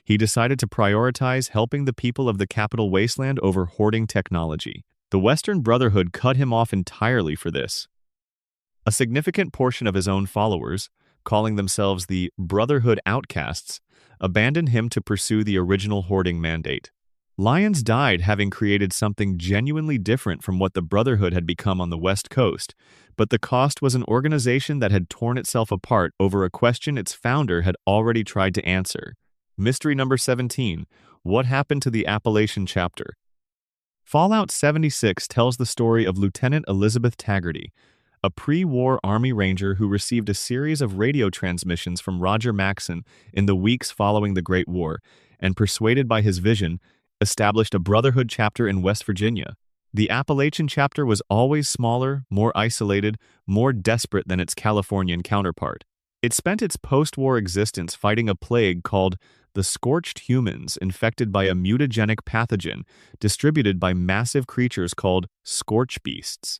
He decided to prioritize helping the people of the capital wasteland over hoarding technology. The Western Brotherhood cut him off entirely for this. A significant portion of his own followers, calling themselves the Brotherhood Outcasts, abandoned him to pursue the original hoarding mandate. Lyons died having created something genuinely different from what the Brotherhood had become on the West Coast, but the cost was an organization that had torn itself apart over a question its founder had already tried to answer. Mystery number 17, what happened to the Appalachian chapter? Fallout 76 tells the story of Lieutenant Elizabeth Taggarty, a pre-war Army Ranger who received a series of radio transmissions from Roger Maxson in the weeks following the Great War, and persuaded by his vision, established a Brotherhood chapter in West Virginia. The Appalachian chapter was always smaller, more isolated, more desperate than its Californian counterpart. It spent its post-war existence fighting a plague called the Scorched Humans, infected by a mutagenic pathogen distributed by massive creatures called Scorch Beasts.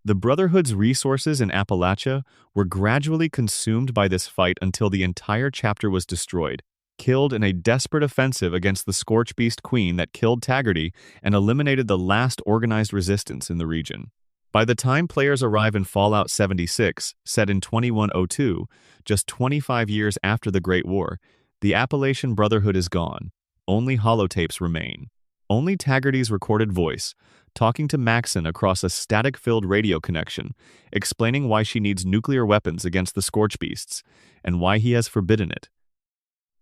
The Brotherhood's resources in Appalachia were gradually consumed by this fight until the entire chapter was destroyed, killed in a desperate offensive against the Scorch Beast Queen that killed Taggarty and eliminated the last organized resistance in the region. By the time players arrive in Fallout 76, set in 2102, just 25 years after the Great War, the Appalachian Brotherhood is gone. Only holotapes remain. only Taggarty's recorded voice, talking to Maxon across a static-filled radio connection, explaining why she needs nuclear weapons against the Scorch Beasts, and why he has forbidden it.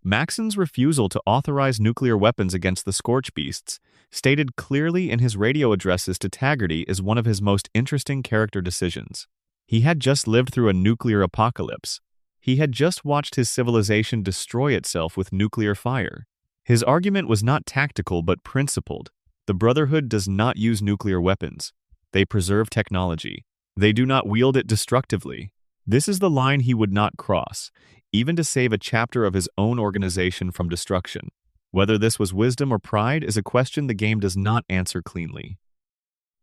Maxon's refusal to authorize nuclear weapons against the Scorch Beasts, stated clearly in his radio addresses to Taggarty, is one of his most interesting character decisions. He had just lived through a nuclear apocalypse. He had just watched his civilization destroy itself with nuclear fire. His argument was not tactical but principled. The Brotherhood does not use nuclear weapons. They preserve technology. They do not wield it destructively. This is the line he would not cross, even to save a chapter of his own organization from destruction. Whether this was wisdom or pride is a question the game does not answer cleanly.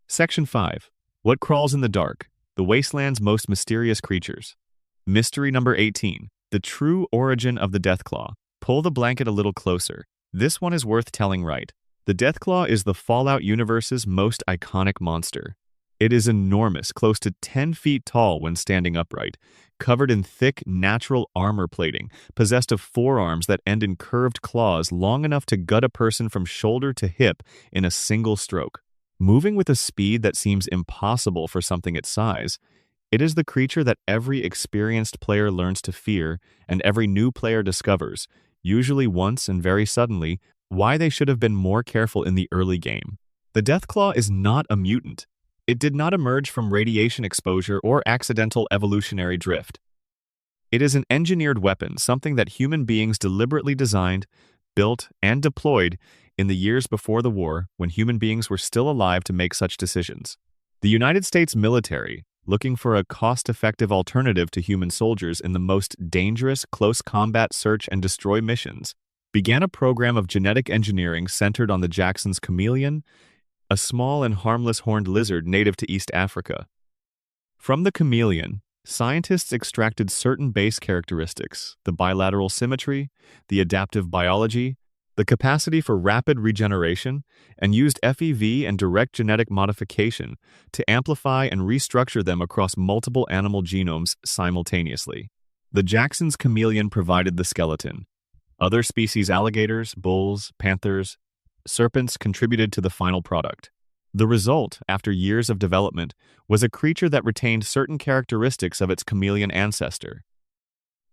Section 5. What crawls in the dark? The Wasteland's most mysterious creatures. Mystery number 18. The true origin of the Deathclaw. Pull the blanket a little closer. This one is worth telling right. The Deathclaw is the Fallout universe's most iconic monster. It is enormous, close to 10 feet tall when standing upright, covered in thick, natural armor plating, possessed of forearms that end in curved claws long enough to gut a person from shoulder to hip in a single stroke. Moving with a speed that seems impossible for something its size, it is the creature that every experienced player learns to fear and every new player discovers, usually once and very suddenly, why they should have been more careful in the early game. The Deathclaw is not a mutant. It did not emerge from radiation exposure or accidental evolutionary drift. It is an engineered weapon, something that human beings deliberately designed, built, and deployed in the years before the war when human beings were still alive to make such decisions. The United States military, looking for a cost-effective alternative to human soldiers in the most dangerous close combat search and destroy missions, began a program of genetic engineering centered on the Jackson's chameleon, a small and harmless horned lizard native to East Africa. From the chameleon, scientists extracted certain base characteristics: the bilateral symmetry, the adaptive biology, the capacity for rapid regeneration, and used FEV and direct genetic modification to amplify and restructure them across multiple animal genomes simultaneously. The Jackson's chameleon provided the skeleton. Other species, alligators, bulls, panthers, serpents, contributed to the final product. The result, after years of development, was a creature that retained certain characteristics of its chameleon ancestor.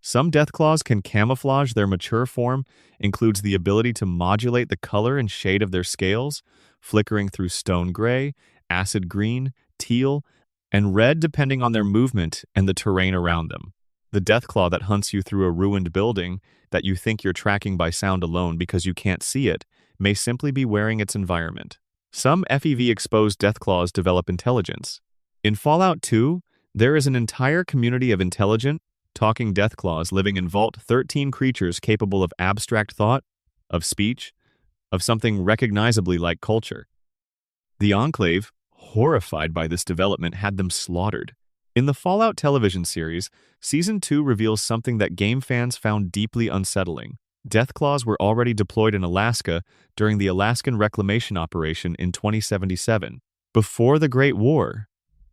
Some Deathclaws can camouflage their mature form, includes the ability to modulate the color and shade of their scales, flickering through stone gray, acid green, teal, and red depending on their movement and the terrain around them. The Deathclaw that hunts you through a ruined building that you think you're tracking by sound alone because you can't see it may simply be wearing its environment. Some FEV-exposed Deathclaws develop intelligence. In Fallout 2, there is an entire community of intelligent, talking Deathclaws living in Vault 13 creatures capable of abstract thought, of speech, of something recognizably like culture. The Enclave, horrified by this development, had them slaughtered. In the Fallout television series, Season 2 reveals something that game fans found deeply unsettling. Deathclaws were already deployed in Alaska during the Alaskan Reclamation Operation in 2077, before the Great War,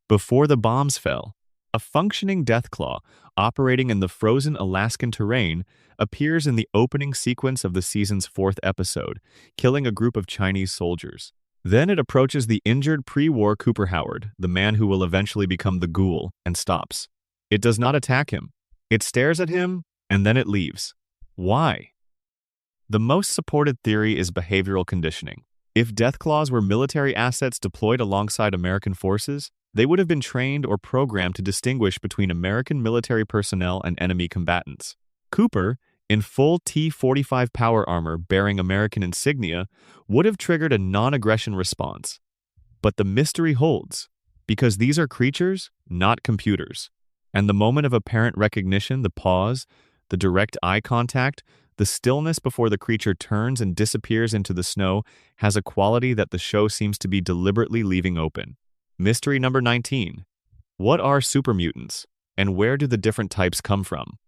before the bombs fell. A functioning Deathclaw, operating in the frozen Alaskan terrain, appears in the opening sequence of the season's 4th episode, killing a group of Chinese soldiers. Then it approaches the injured pre-war Cooper Howard, the man who will eventually become the Ghoul, and stops. It does not attack him. It stares at him, and then it leaves. Why? The most supported theory is behavioral conditioning. If Deathclaws were military assets deployed alongside American forces, they would have been trained or programmed to distinguish between American military personnel and enemy combatants. Cooper, in full T-45 power armor bearing American insignia, would have triggered a non-aggression response. But the mystery holds, because these are creatures, not computers. And the moment of apparent recognition, the pause, the direct eye contact, the stillness before the creature turns and disappears into the snow has a quality that the show seems to be deliberately leaving open. Mystery number 19. What are supermutants, and where do the different types come from?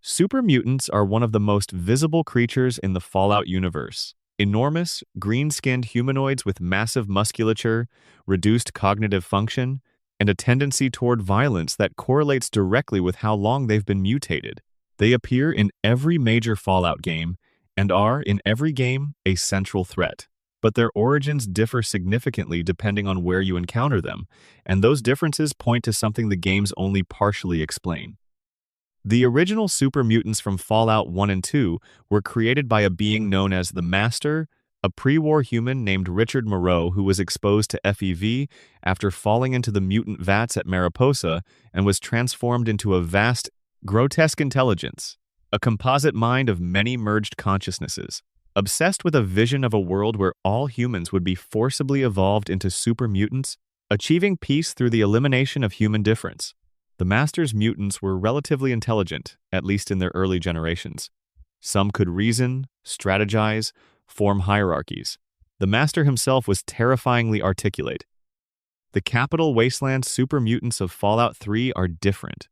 Supermutants are one of the most visible creatures in the Fallout universe. Enormous, green-skinned humanoids with massive musculature, reduced cognitive function, and a tendency toward violence that correlates directly with how long they've been mutated. They appear in every major Fallout game and are, in every game, a central threat. but their origins differ significantly depending on where you encounter them, and those differences point to something the games only partially explain. The original super mutants from Fallout 1 and 2 were created by a being known as the Master, a pre-war human named Richard Moreau who was exposed to FEV after falling into the mutant vats at Mariposa and was transformed into a vast, grotesque intelligence, a composite mind of many merged consciousnesses. Obsessed with a vision of a world where all humans would be forcibly evolved into super mutants, achieving peace through the elimination of human difference. The Master's mutants were relatively intelligent, at least in their early generations. Some could reason, strategize, form hierarchies. The Master himself was terrifyingly articulate. The Capital Wasteland super mutants of Fallout 3 are different.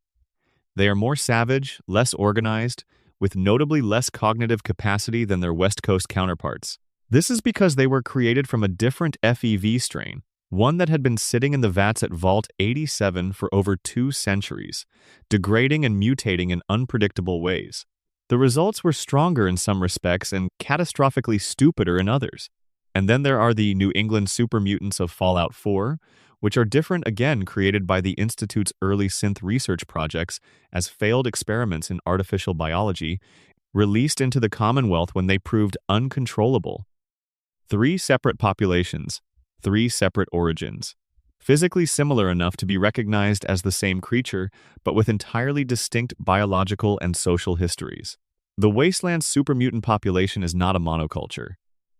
They are more savage, less organized, with notably less cognitive capacity than their West Coast counterparts. This is because they were created from a different FEV strain, one that had been sitting in the vats at Vault 87 for over 2 centuries, degrading and mutating in unpredictable ways. The results were stronger in some respects and catastrophically stupider in others. And then there are the New England super mutants of Fallout 4, which are different again, created by the Institute's early synth research projects as failed experiments in artificial biology, released into the Commonwealth when they proved uncontrollable. 3 separate populations, 3 separate origins. Physically similar enough to be recognized as the same creature, but with entirely distinct biological and social histories. The Wasteland super mutant population is not a monoculture.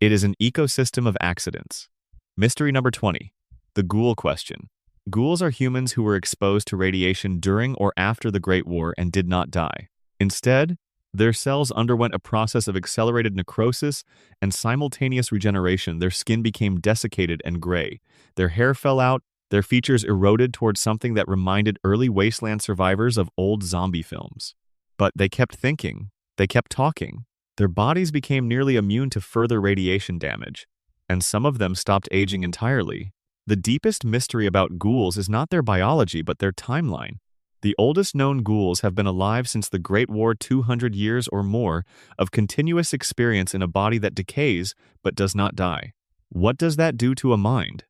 It is an ecosystem of accidents. Mystery number 20. The ghoul question. Ghouls are humans who were exposed to radiation during or after the Great War and did not die. Instead, their cells underwent a process of accelerated necrosis and simultaneous regeneration. Their skin became desiccated and gray. Their hair fell out, their features eroded towards something that reminded early wasteland survivors of old zombie films. But they kept thinking, they kept talking. Their bodies became nearly immune to further radiation damage, and some of them stopped aging entirely. The deepest mystery about ghouls is not their biology but their timeline. The oldest known ghouls have been alive since the Great War, 200 years or more of continuous experience in a body that decays but does not die. What does that do to a mind?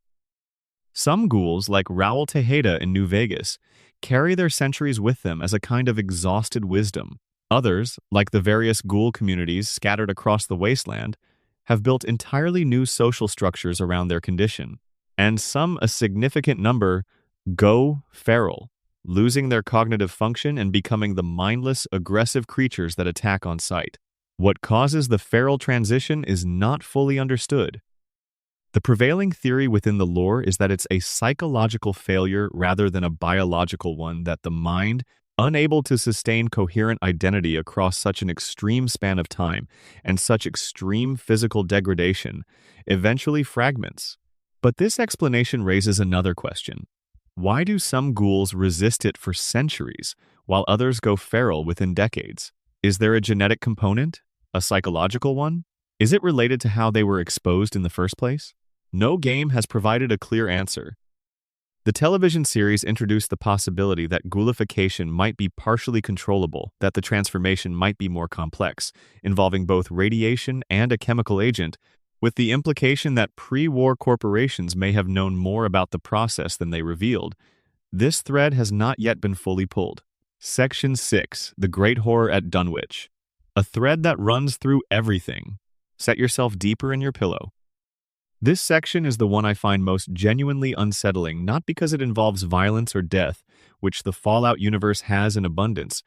Some ghouls, like Raul Tejeda in New Vegas, carry their centuries with them as a kind of exhausted wisdom. Others, like the various ghoul communities scattered across the wasteland, have built entirely new social structures around their condition. And some, a significant number, go feral, losing their cognitive function and becoming the mindless, aggressive creatures that attack on sight. What causes the feral transition is not fully understood. The prevailing theory within the lore is that it's a psychological failure rather than a biological one, that the mind, unable to sustain coherent identity across such an extreme span of time and such extreme physical degradation, eventually fragments. But this explanation raises another question. Why do some ghouls resist it for centuries, while others go feral within decades? Is there a genetic component? A psychological one? Is it related to how they were exposed in the first place? No game has provided a clear answer. The television series introduced the possibility that ghoulification might be partially controllable, that the transformation might be more complex, involving both radiation and a chemical agent, with the implication that pre-war corporations may have known more about the process than they revealed. This thread has not yet been fully pulled. Section 6, The Great Horror at Dunwich. A thread that runs through everything. Set yourself deeper in your pillow. This section is the one I find most genuinely unsettling, not because it involves violence or death, which the Fallout universe has in abundance,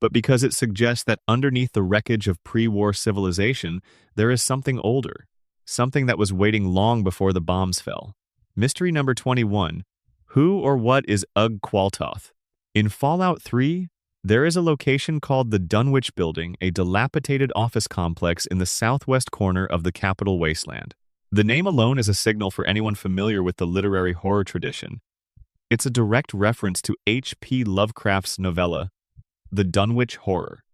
but because it suggests that underneath the wreckage of pre-war civilization, there is something older. Something that was waiting long before the bombs fell. Mystery number 21. Who or what is Ugg Qualtoth? In Fallout 3, there is a location called the Dunwich Building, a dilapidated office complex in the southwest corner of the Capital Wasteland. The name alone is a signal for anyone familiar with the literary horror tradition. It's a direct reference to H.P. Lovecraft's novella, The Dunwich Horror.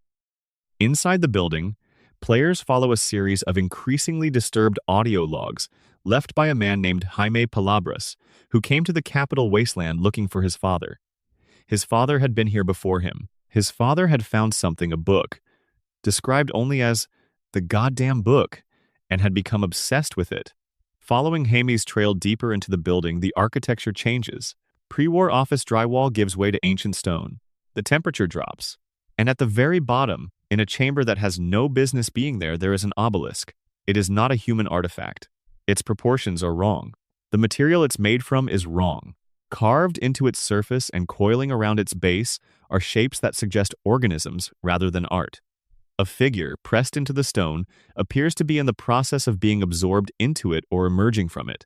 Inside the building, players follow a series of increasingly disturbed audio logs left by a man named Jaime Palabras, who came to the Capital Wasteland looking for his father. His father had been here before him. His father had found something, a book, described only as the goddamn book, and had become obsessed with it. Following Hamy's trail deeper into the building, the architecture changes. Pre-war office drywall gives way to ancient stone. The temperature drops. And at the very bottom, in a chamber that has no business being there, there is an obelisk. It is not a human artifact. Its proportions are wrong. The material it's made from is wrong. Carved into its surface and coiling around its base are shapes that suggest organisms rather than art. A figure, pressed into the stone, appears to be in the process of being absorbed into it or emerging from it.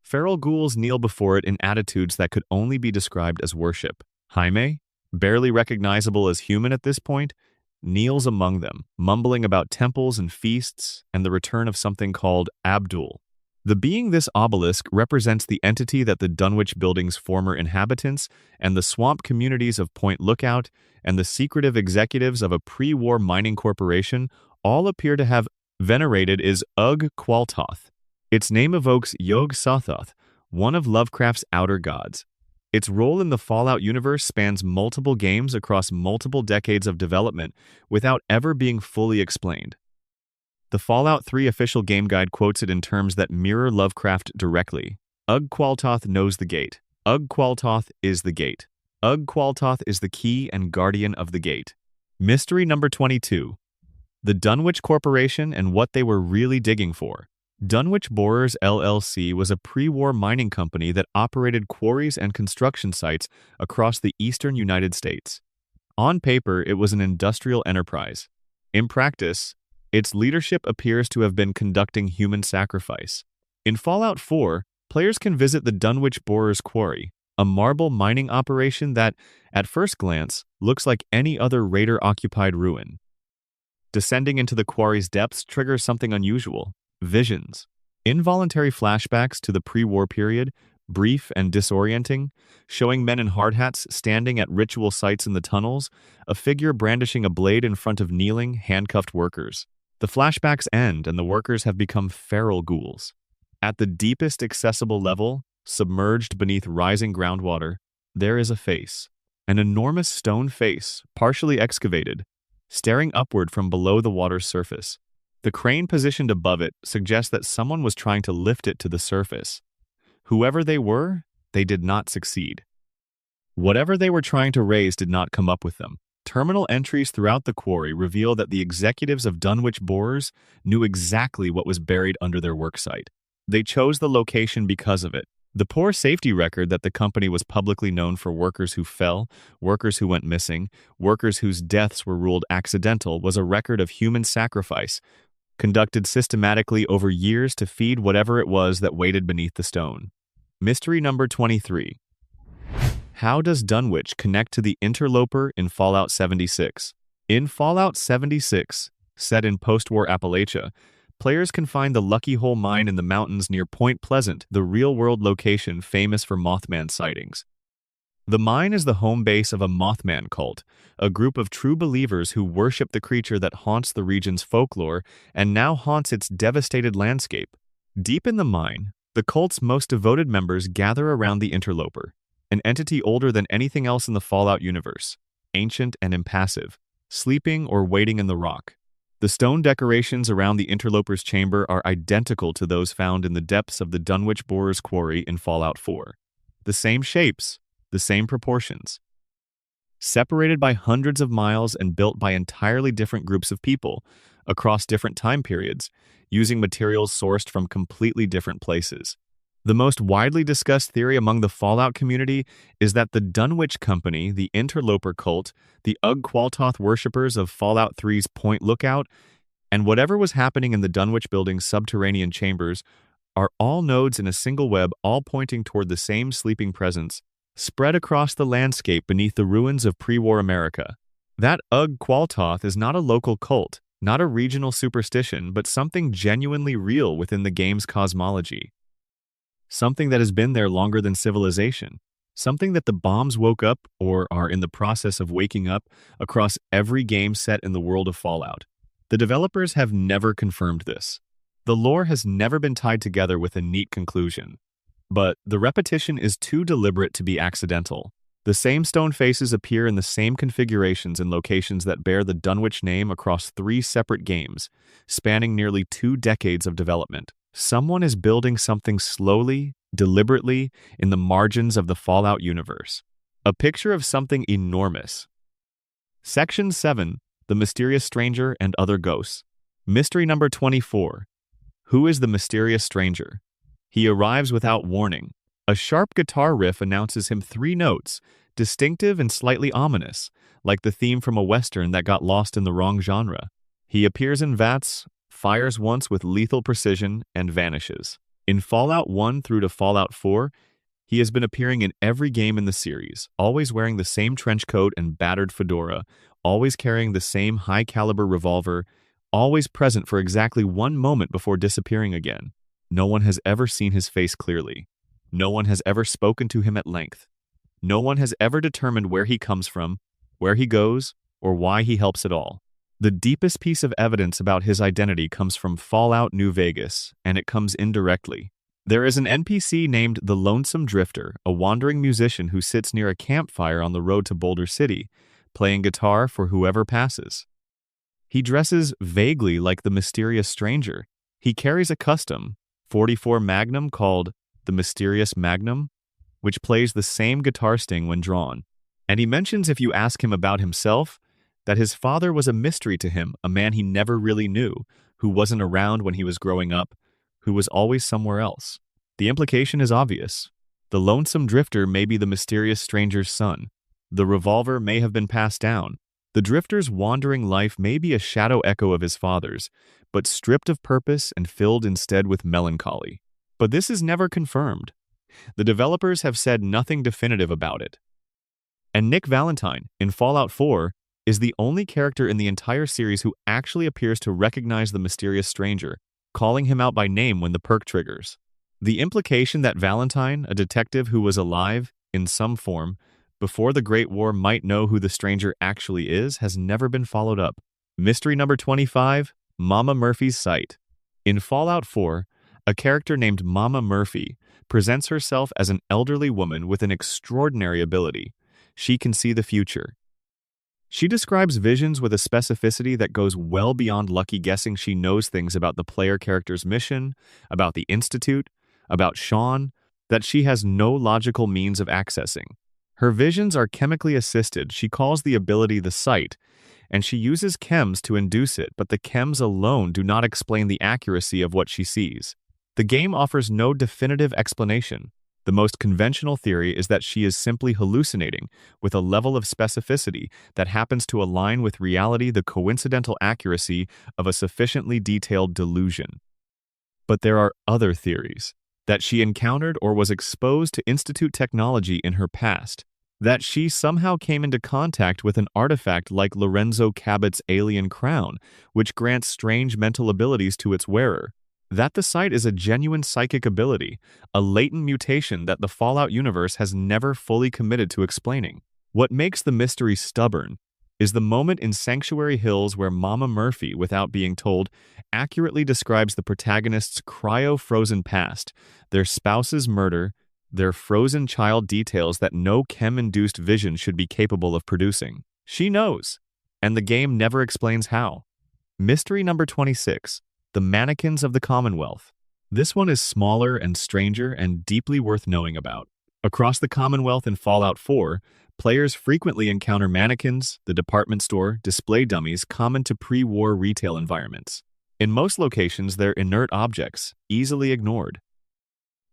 Feral ghouls kneel before it in attitudes that could only be described as worship. Jaime, barely recognizable as human at this point, kneels among them, mumbling about temples and feasts and the return of something called Abdul. The being this obelisk represents the entity that the Dunwich Building's former inhabitants and the swamp communities of Point Lookout and the secretive executives of a pre-war mining corporation all appear to have venerated is Ugg Qualtoth. Its name evokes Yog-Sothoth, one of Lovecraft's outer gods. Its role in the Fallout universe spans multiple games across multiple decades of development without ever being fully explained. The Fallout 3 official game guide quotes it in terms that mirror Lovecraft directly. Ugg Qualtoth knows the gate. Ugg Qualtoth is the gate. Ugg Qualtoth is the key and guardian of the gate. Mystery number 22. The Dunwich Corporation and what they were really digging for. Dunwich Borers LLC was a pre-war mining company that operated quarries and construction sites across the eastern United States. On paper, it was an industrial enterprise. In practice, its leadership appears to have been conducting human sacrifice. In Fallout 4, players can visit the Dunwich Borers Quarry, a marble mining operation that, at first glance, looks like any other raider-occupied ruin. Descending into the quarry's depths triggers something unusual: visions. Involuntary flashbacks to the pre-war period, brief and disorienting, showing men in hard hats standing at ritual sites in the tunnels, a figure brandishing a blade in front of kneeling, handcuffed workers. The flashbacks end and the workers have become feral ghouls. At the deepest accessible level, submerged beneath rising groundwater, there is a face. An enormous stone face, partially excavated, staring upward from below the water's surface. The crane positioned above it suggests that someone was trying to lift it to the surface. Whoever they were, they did not succeed. Whatever they were trying to raise did not come up with them. Terminal entries throughout the quarry reveal that the executives of Dunwich Borers knew exactly what was buried under their worksite. They chose the location because of it. The poor safety record that the company was publicly known for workers who fell, workers who went missing, workers whose deaths were ruled accidental was a record of human sacrifice, conducted systematically over years to feed whatever it was that waited beneath the stone. Mystery number 23. How does Dunwich connect to the interloper in Fallout 76? In Fallout 76, set in post-war Appalachia, players can find the Lucky Hole Mine in the mountains near Point Pleasant, the real-world location famous for Mothman sightings. The mine is the home base of a Mothman cult, a group of true believers who worship the creature that haunts the region's folklore and now haunts its devastated landscape. Deep in the mine, the cult's most devoted members gather around the interloper, an entity older than anything else in the Fallout universe, ancient and impassive, sleeping or waiting in the rock. The stone decorations around the interloper's chamber are identical to those found in the depths of the Dunwich Borers Quarry in Fallout 4. The same shapes, the same proportions. Separated by hundreds of miles and built by entirely different groups of people, across different time periods, using materials sourced from completely different places. The most widely discussed theory among the Fallout community is that the Dunwich Company, the interloper cult, the Ugg Qualtoth worshippers of Fallout 3's Point Lookout, and whatever was happening in the Dunwich Building's subterranean chambers are all nodes in a single web, all pointing toward the same sleeping presence, spread across the landscape beneath the ruins of pre-war America. That Ugg Qualtoth is not a local cult, not a regional superstition, but something genuinely real within the game's cosmology. Something that has been there longer than civilization. Something that the bombs woke up or are in the process of waking up across every game set in the world of Fallout. The developers have never confirmed this. The lore has never been tied together with a neat conclusion. But the repetition is too deliberate to be accidental. The same stone faces appear in the same configurations and locations that bear the Dunwich name across 3 separate games, spanning nearly 2 decades of development. Someone is building something slowly, deliberately, in the margins of the Fallout universe. A picture of something enormous. Section 7. The Mysterious Stranger and Other Ghosts. Mystery number 24. Who is the mysterious stranger? He arrives without warning. A sharp guitar riff announces him 3 notes, distinctive and slightly ominous, like the theme from a western that got lost in the wrong genre. He appears in vats, fires once with lethal precision, and vanishes. In Fallout 1 through to Fallout 4, he has been appearing in every game in the series, always wearing the same trench coat and battered fedora, always carrying the same high-caliber revolver, always present for exactly 1 moment before disappearing again. No one has ever seen his face clearly. No one has ever spoken to him at length. No one has ever determined where he comes from, where he goes, or why he helps at all. The deepest piece of evidence about his identity comes from Fallout New Vegas, and it comes indirectly. There is an NPC named the Lonesome Drifter, a wandering musician who sits near a campfire on the road to Boulder City, playing guitar for whoever passes. He dresses vaguely like the mysterious stranger. He carries a custom .44 Magnum called the Mysterious Magnum, which plays the same guitar sting when drawn. And he mentions, if you ask him about himself, that his father was a mystery to him, a man he never really knew, who wasn't around when he was growing up, who was always somewhere else. The implication is obvious. The Lonesome Drifter may be the mysterious stranger's son. The revolver may have been passed down. The drifter's wandering life may be a shadow echo of his father's, but stripped of purpose and filled instead with melancholy. But this is never confirmed. The developers have said nothing definitive about it. And Nick Valentine, in Fallout 4, is the only character in the entire series who actually appears to recognize the mysterious stranger, calling him out by name when the perk triggers. The implication that Valentine, a detective who was alive, in some form, before the Great War might know who the stranger actually is has never been followed up. Mystery number 25, Mama Murphy's Sight. In Fallout 4, a character named Mama Murphy presents herself as an elderly woman with an extraordinary ability. She can see the future. She describes visions with a specificity that goes well beyond lucky guessing. She knows things about the player character's mission, about the Institute, about Sean, that she has no logical means of accessing. Her visions are chemically assisted. She calls the ability the sight, and she uses chems to induce it, but the chems alone do not explain the accuracy of what she sees. The game offers no definitive explanation. The most conventional theory is that she is simply hallucinating with a level of specificity that happens to align with reality, the coincidental accuracy of a sufficiently detailed delusion. But there are other theories. That she encountered or was exposed to Institute technology in her past. That she somehow came into contact with an artifact like Lorenzo Cabot's alien crown, which grants strange mental abilities to its wearer. That the sight is a genuine psychic ability, a latent mutation that the Fallout universe has never fully committed to explaining. What makes the mystery stubborn is the moment in Sanctuary Hills where Mama Murphy, without being told, accurately describes the protagonist's cryo-frozen past, their spouse's murder, their frozen child details that no chem-induced vision should be capable of producing. She knows, and the game never explains how. Mystery number 26. The Mannequins of the Commonwealth. This one is smaller and stranger and deeply worth knowing about. Across the Commonwealth in Fallout 4, players frequently encounter mannequins, the department store, display dummies common to pre-war retail environments. In most locations, they're inert objects, easily ignored.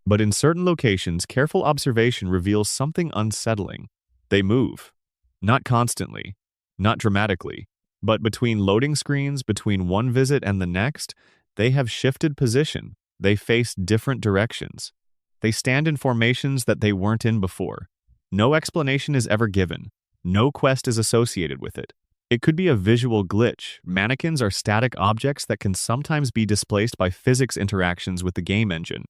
But in certain locations, careful observation reveals something unsettling. They move. Not constantly, not dramatically, but between loading screens, between one visit and the next, they have shifted position. They face different directions. They stand in formations that they weren't in before. No explanation is ever given. No quest is associated with it. It could be a visual glitch. Mannequins are static objects that can sometimes be displaced by physics interactions with the game engine.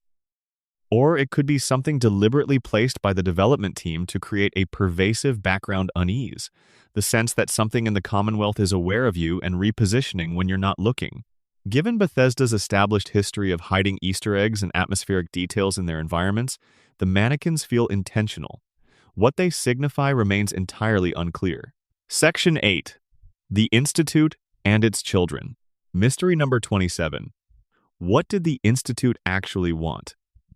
Or it could be something deliberately placed by the development team to create a pervasive background unease, the sense that something in the Commonwealth is aware of you and repositioning when you're not looking. Given Bethesda's established history of hiding Easter eggs and atmospheric details in their environments, the mannequins feel intentional. What they signify remains entirely unclear. Section 8. The Institute and its Children. Mystery number 27. What did the Institute actually want?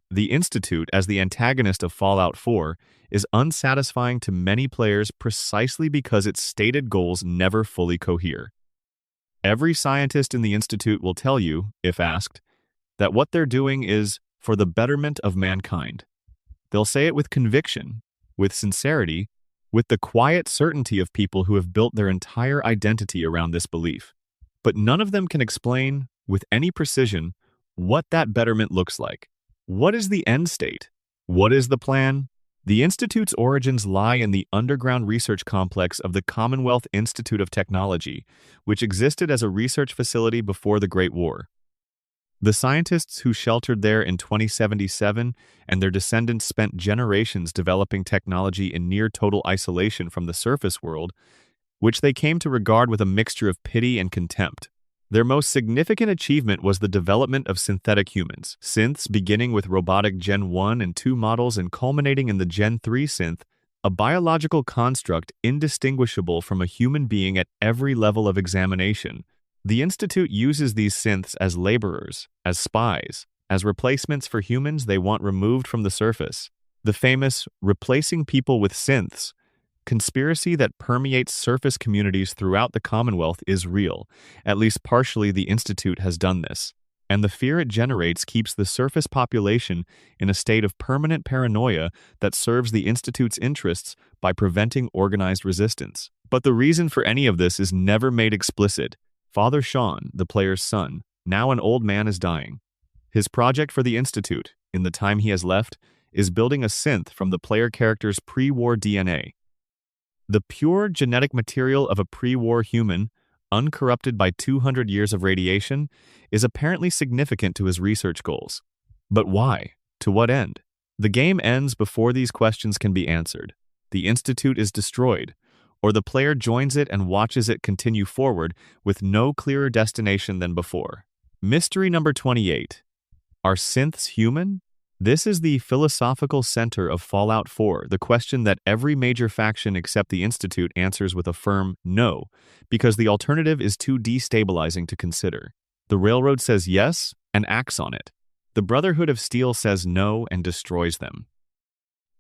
The Institute, as the antagonist of Fallout 4, is unsatisfying to many players precisely because its stated goals never fully cohere. Every scientist in the Institute will tell you, if asked, that what they're doing is for the betterment of mankind. They'll say it with conviction, with sincerity, with the quiet certainty of people who have built their entire identity around this belief. But none of them can explain, with any precision, what that betterment looks like. What is the end state? What is the plan? The Institute's origins lie in the underground research complex of the Commonwealth Institute of Technology, which existed as a research facility before the Great War. The scientists who sheltered there in 2077 and their descendants spent generations developing technology in near-total isolation from the surface world, which they came to regard with a mixture of pity and contempt. Their most significant achievement was the development of synthetic humans, synths beginning with robotic Gen 1 and 2 models and culminating in the Gen 3 synth, a biological construct indistinguishable from a human being at every level of examination. The Institute uses these synths as laborers, as spies, as replacements for humans they want removed from the surface. The famous replacing people with synths conspiracy that permeates surface communities throughout the Commonwealth is real. At least partially the Institute has done this. And the fear it generates keeps the surface population in a state of permanent paranoia that serves the Institute's interests by preventing organized resistance. But the reason for any of this is never made explicit. Father Sean, the player's son, now an old man, is dying. His project for the Institute, in the time he has left, is building a synth from the player character's pre-war DNA. The pure genetic material of a pre-war human, uncorrupted by 200 years of radiation, is apparently significant to his research goals. But why? To what end? The game ends before these questions can be answered. The Institute is destroyed, or the player joins it and watches it continue forward with no clearer destination than before. Mystery number 28. Are synths human? This is the philosophical center of Fallout 4, the question that every major faction except the Institute answers with a firm no, because the alternative is too destabilizing to consider. The Railroad says yes and acts on it. The Brotherhood of Steel says no and destroys them.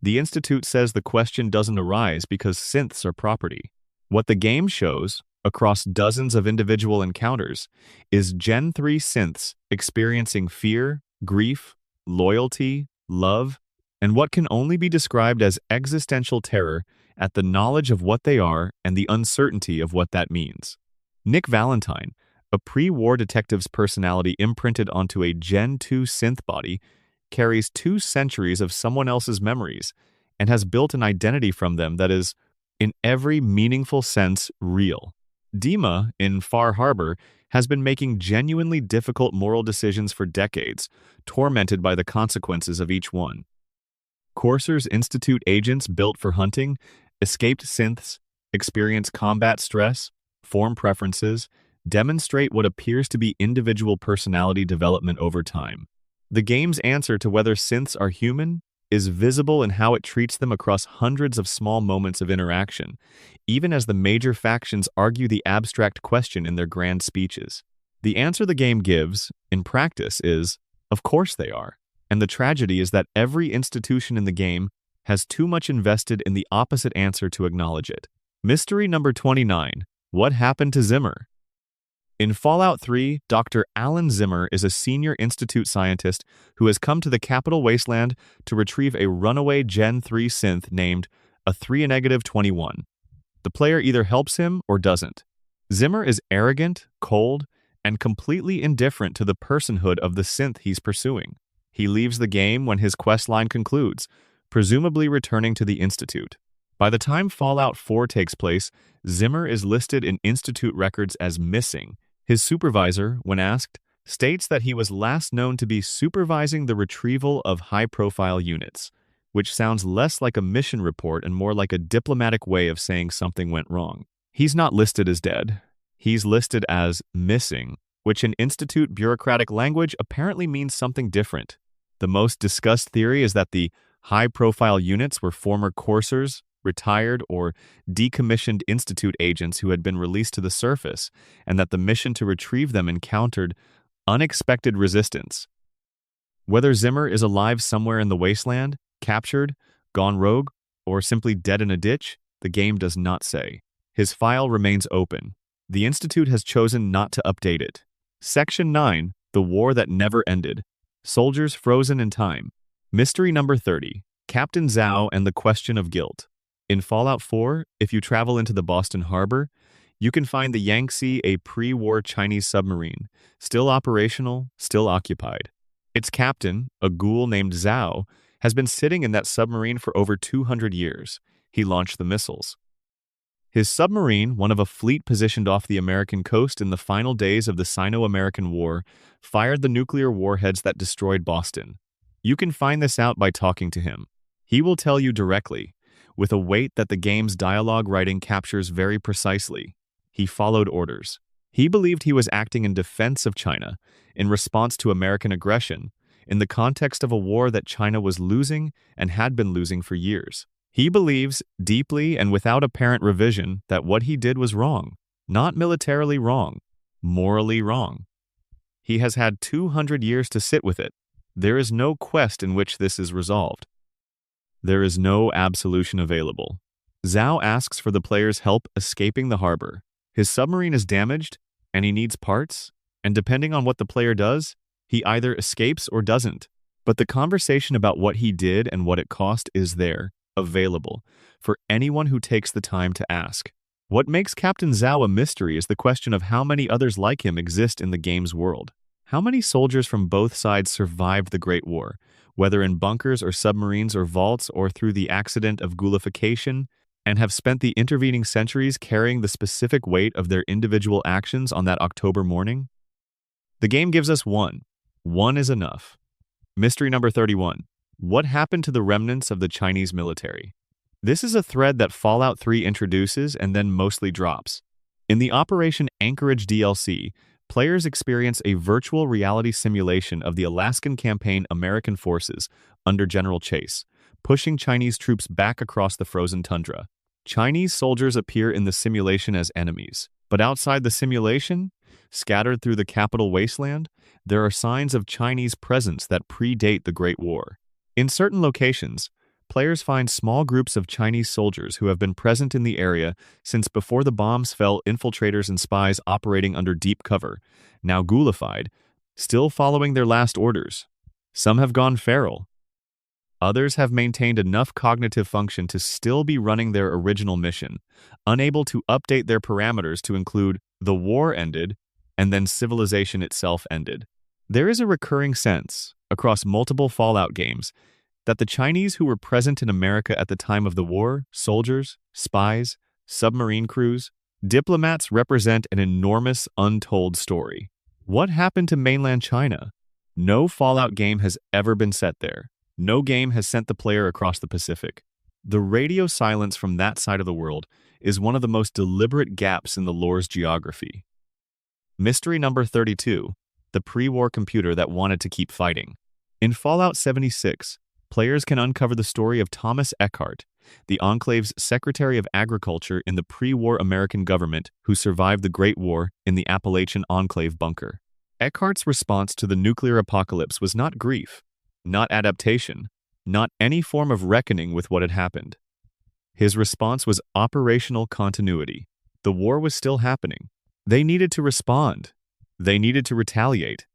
The Institute says the question doesn't arise because synths are property. What the game shows, across dozens of individual encounters, is Gen 3 synths experiencing fear, grief, loyalty, love, and what can only be described as existential terror at the knowledge of what they are and the uncertainty of what that means. Nick Valentine, a pre-war detective's personality imprinted onto a Gen 2 synth body, carries 2 centuries of someone else's memories and has built an identity from them that is, in every meaningful sense, real. Dima, in Far Harbor, has been making genuinely difficult moral decisions for decades, tormented by the consequences of each one. Courser's Institute agents built for hunting, escaped synths, experience combat stress, form preferences, demonstrate what appears to be individual personality development over time. The game's answer to whether synths are human is visible in how it treats them across hundreds of small moments of interaction, even as the major factions argue the abstract question in their grand speeches. The answer the game gives, in practice, is, of course they are. And the tragedy is that every institution in the game has too much invested in the opposite answer to acknowledge it. Mystery number 29. What happened to Zimmer? In Fallout 3, Dr. Alan Zimmer is a senior Institute scientist who has come to the capital wasteland to retrieve a runaway Gen 3 synth named a 3-21. The player either helps him or doesn't. Zimmer is arrogant, cold, and completely indifferent to the personhood of the synth he's pursuing. He leaves the game when his questline concludes, presumably returning to the Institute. By the time Fallout 4 takes place, Zimmer is listed in Institute records as missing. His supervisor, when asked, states that he was last known to be supervising the retrieval of high-profile units, which sounds less like a mission report and more like a diplomatic way of saying something went wrong. He's not listed as dead. He's listed as missing, which in Institute bureaucratic language apparently means something different. The most discussed theory is that the high-profile units were former coursers, retired or decommissioned Institute agents who had been released to the surface, and that the mission to retrieve them encountered Unexpected resistance. Whether Zimmer is alive somewhere in the wasteland, captured, gone rogue, or simply dead in a ditch, the game does not say. His file remains open. The Institute has chosen not to update it. Section 9, The War That Never Ended. Soldiers Frozen in Time. Mystery number 30, Captain Zhao and the Question of Guilt. In Fallout 4, if you travel into the Boston Harbor, you can find the Yangtze, a pre-war Chinese submarine, still operational, still occupied. Its captain, a ghoul named Zhao, has been sitting in that submarine for over 200 years. He launched the missiles. His submarine, one of a fleet positioned off the American coast in the final days of the Sino-American War, fired the nuclear warheads that destroyed Boston. You can find this out by talking to him. He will tell you directly, with a weight that the game's dialogue writing captures very precisely. He followed orders. He believed he was acting in defense of China, in response to American aggression, in the context of a war that China was losing and had been losing for years. He believes, deeply and without apparent revision, that what he did was wrong. Not militarily wrong, morally wrong. He has had 200 years to sit with it. There is no quest in which this is resolved. There is no absolution available. Zhao asks for the player's help escaping the harbor. His submarine is damaged, and he needs parts, and depending on what the player does, he either escapes or doesn't. But the conversation about what he did and what it cost is there, available, for anyone who takes the time to ask. What makes Captain Zhao a mystery is the question of how many others like him exist in the game's world. How many soldiers from both sides survived the Great War, whether in bunkers or submarines or vaults or through the accident of ghoulification, and have spent the intervening centuries carrying the specific weight of their individual actions on that October morning? The game gives us one. One is enough. Mystery number 31. What happened to the remnants of the Chinese military? This is a thread that Fallout 3 introduces and then mostly drops. In the Operation Anchorage DLC, players experience a virtual reality simulation of the Alaskan Campaign American forces under General Chase, pushing Chinese troops back across the frozen tundra. Chinese soldiers appear in the simulation as enemies, but outside the simulation, scattered through the capital wasteland, there are signs of Chinese presence that predate the Great War. In certain locations, players find small groups of Chinese soldiers who have been present in the area since before the bombs fell, infiltrators and spies operating under deep cover, now ghoulified, still following their last orders. Some have gone feral. Others have maintained enough cognitive function to still be running their original mission, unable to update their parameters to include the war ended and then civilization itself ended. There is a recurring sense, across multiple Fallout games, that the Chinese who were present in America at the time of the war, soldiers, spies, submarine crews, diplomats represent an enormous untold story. What happened to mainland China? No Fallout game has ever been set there. No game has sent the player across the Pacific. The radio silence from that side of the world is one of the most deliberate gaps in the lore's geography. Mystery number 32, the pre-war computer that wanted to keep fighting. In Fallout 76, players can uncover the story of Thomas Eckhart, the Enclave's Secretary of Agriculture in the pre-war American government who survived the Great War in the Appalachian Enclave bunker. Eckhart's response to the nuclear apocalypse was not grief, not adaptation, not any form of reckoning with what had happened. His response was operational continuity. The war was still happening. They needed to respond. They needed to retaliate.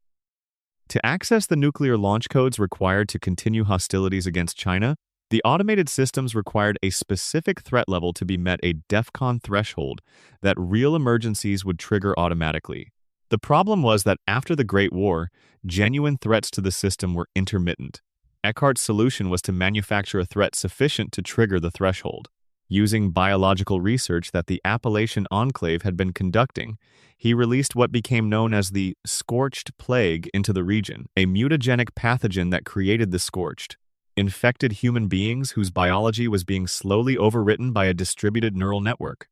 To access the nuclear launch codes required to continue hostilities against China, the automated systems required a specific threat level to be met, a DEFCON threshold that real emergencies would trigger automatically. The problem was that after the Great War, genuine threats to the system were intermittent. Eckhart's solution was to manufacture a threat sufficient to trigger the threshold. Using biological research that the Appalachian Enclave had been conducting, he released what became known as the Scorched Plague into the region, a mutagenic pathogen that created the Scorched, infected human beings whose biology was being slowly overwritten by a distributed neural network.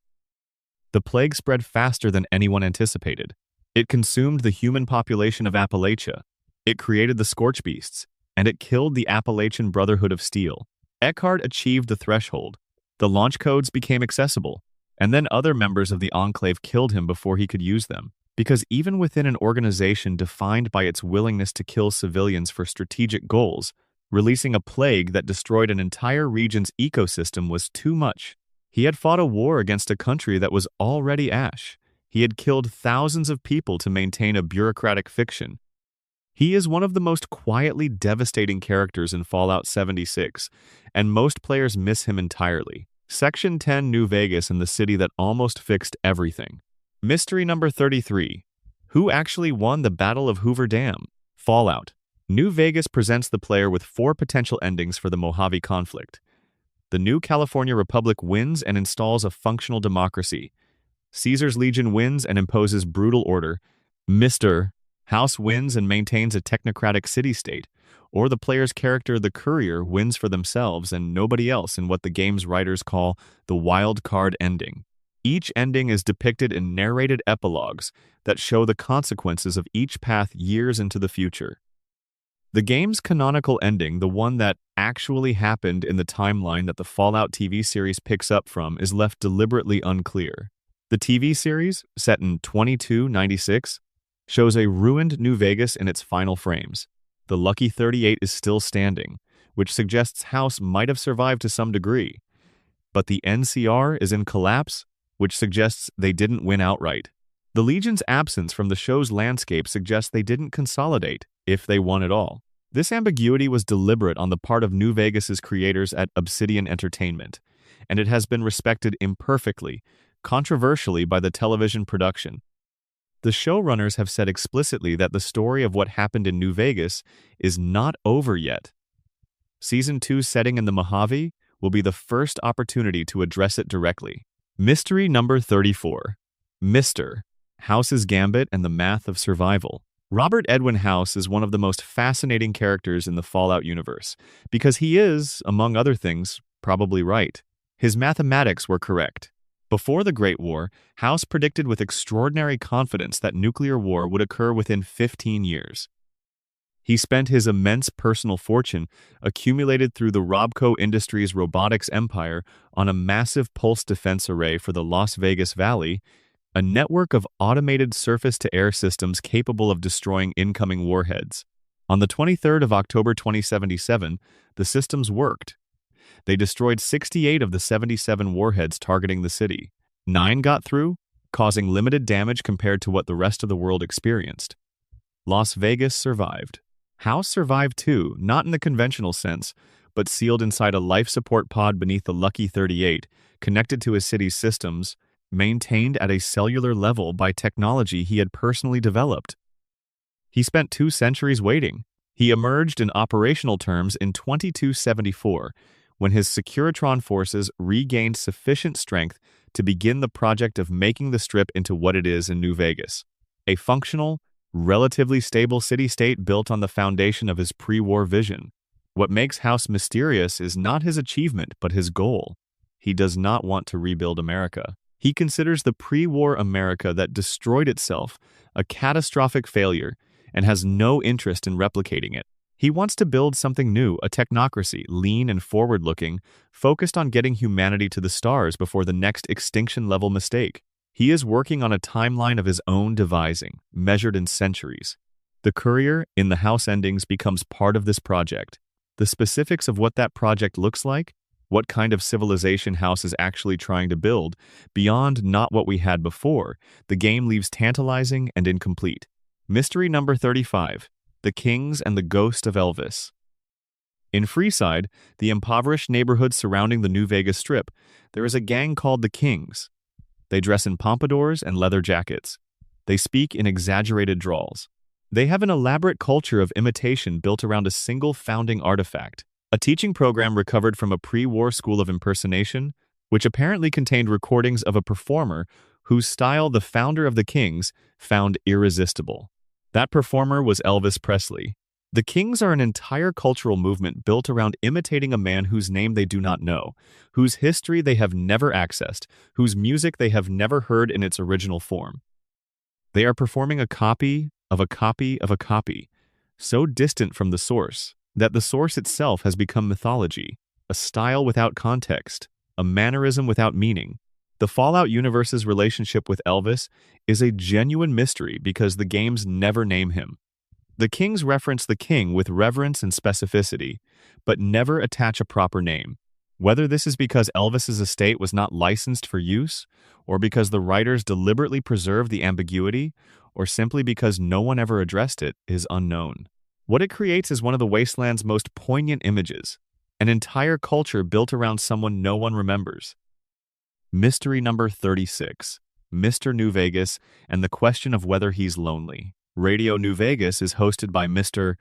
The plague spread faster than anyone anticipated. It consumed the human population of Appalachia. It created the Scorch Beasts, and it killed the Appalachian Brotherhood of Steel. Eckhart achieved the threshold. The launch codes became accessible, and then other members of the Enclave killed him before he could use them. Because even within an organization defined by its willingness to kill civilians for strategic goals, releasing a plague that destroyed an entire region's ecosystem was too much. He had fought a war against a country that was already ash. He had killed thousands of people to maintain a bureaucratic fiction. He is one of the most quietly devastating characters in Fallout 76, and most players miss him entirely. Section 10 New Vegas and the city that almost fixed everything. Mystery number 33. Who actually won the Battle of Hoover Dam? Fallout. New Vegas presents the player with 4 potential endings for the Mojave conflict. The new California Republic wins and installs a functional democracy. Caesar's Legion wins and imposes brutal order. Mr. House wins and maintains a technocratic city-state. Or the player's character, the Courier, wins for themselves and nobody else in what the game's writers call the wild card ending. Each ending is depicted in narrated epilogues that show the consequences of each path years into the future. The game's canonical ending, the one that actually happened in the timeline that the Fallout TV series picks up from, is left deliberately unclear. The TV series, set in 2296, shows a ruined New Vegas in its final frames. The Lucky 38 is still standing, which suggests House might have survived to some degree. But the NCR is in collapse, which suggests they didn't win outright. The Legion's absence from the show's landscape suggests they didn't consolidate, if they won at all. This ambiguity was deliberate on the part of New Vegas's creators at Obsidian Entertainment, and it has been respected imperfectly, controversially by the television production. The showrunners have said explicitly that the story of what happened in New Vegas is not over yet. Season 2's setting in the Mojave will be the first opportunity to address it directly. Mystery number 34. Mr. House's Gambit and the Math of Survival. Robert Edwin House is one of the most fascinating characters in the Fallout universe, because he is, among other things, probably right. His mathematics were correct. Before the Great War, House predicted with extraordinary confidence that nuclear war would occur within 15 years. He spent his immense personal fortune, accumulated through the Robco Industries robotics empire, on a massive pulse defense array for the Las Vegas Valley, a network of automated surface-to-air systems capable of destroying incoming warheads. On the 23rd of October 2077, the systems worked. They destroyed 68 of the 77 warheads targeting the city. 9 got through, causing limited damage compared to what the rest of the world experienced. Las Vegas survived. House survived too, not in the conventional sense, but sealed inside a life support pod beneath the Lucky 38, connected to his city's systems, maintained at a cellular level by technology he had personally developed. He spent 2 centuries waiting. He emerged in operational terms in 2274, when his Securitron forces regained sufficient strength to begin the project of making the Strip into what it is in New Vegas. A functional, relatively stable city-state built on the foundation of his pre-war vision. What makes House mysterious is not his achievement, but his goal. He does not want to rebuild America. He considers the pre-war America that destroyed itself a catastrophic failure and has no interest in replicating it. He wants to build something new, a technocracy, lean and forward-looking, focused on getting humanity to the stars before the next extinction-level mistake. He is working on a timeline of his own devising, measured in centuries. The Courier, in the House endings, becomes part of this project. The specifics of what that project looks like, what kind of civilization House is actually trying to build, beyond not what we had before, the game leaves tantalizing and incomplete. Mystery number 35. The Kings and the Ghost of Elvis. In Freeside, the impoverished neighborhood surrounding the New Vegas Strip, there is a gang called the Kings. They dress in pompadours and leather jackets. They speak in exaggerated drawls. They have an elaborate culture of imitation built around a single founding artifact, a teaching program recovered from a pre-war school of impersonation, which apparently contained recordings of a performer whose style the founder of the Kings found irresistible. That performer was Elvis Presley. The Kings are an entire cultural movement built around imitating a man whose name they do not know, whose history they have never accessed, whose music they have never heard in its original form. They are performing a copy of a copy of a copy, so distant from the source that the source itself has become mythology, a style without context, a mannerism without meaning. The Fallout universe's relationship with Elvis is a genuine mystery because the games never name him. The kings reference the king with reverence and specificity, but never attach a proper name. Whether this is because Elvis's estate was not licensed for use, or because the writers deliberately preserved the ambiguity, or simply because no one ever addressed it, is unknown. What it creates is one of the wasteland's most poignant images, an entire culture built around someone no one remembers. Mystery number 36, Mr. New Vegas and the question of whether he's lonely. Radio New Vegas is hosted by Mr.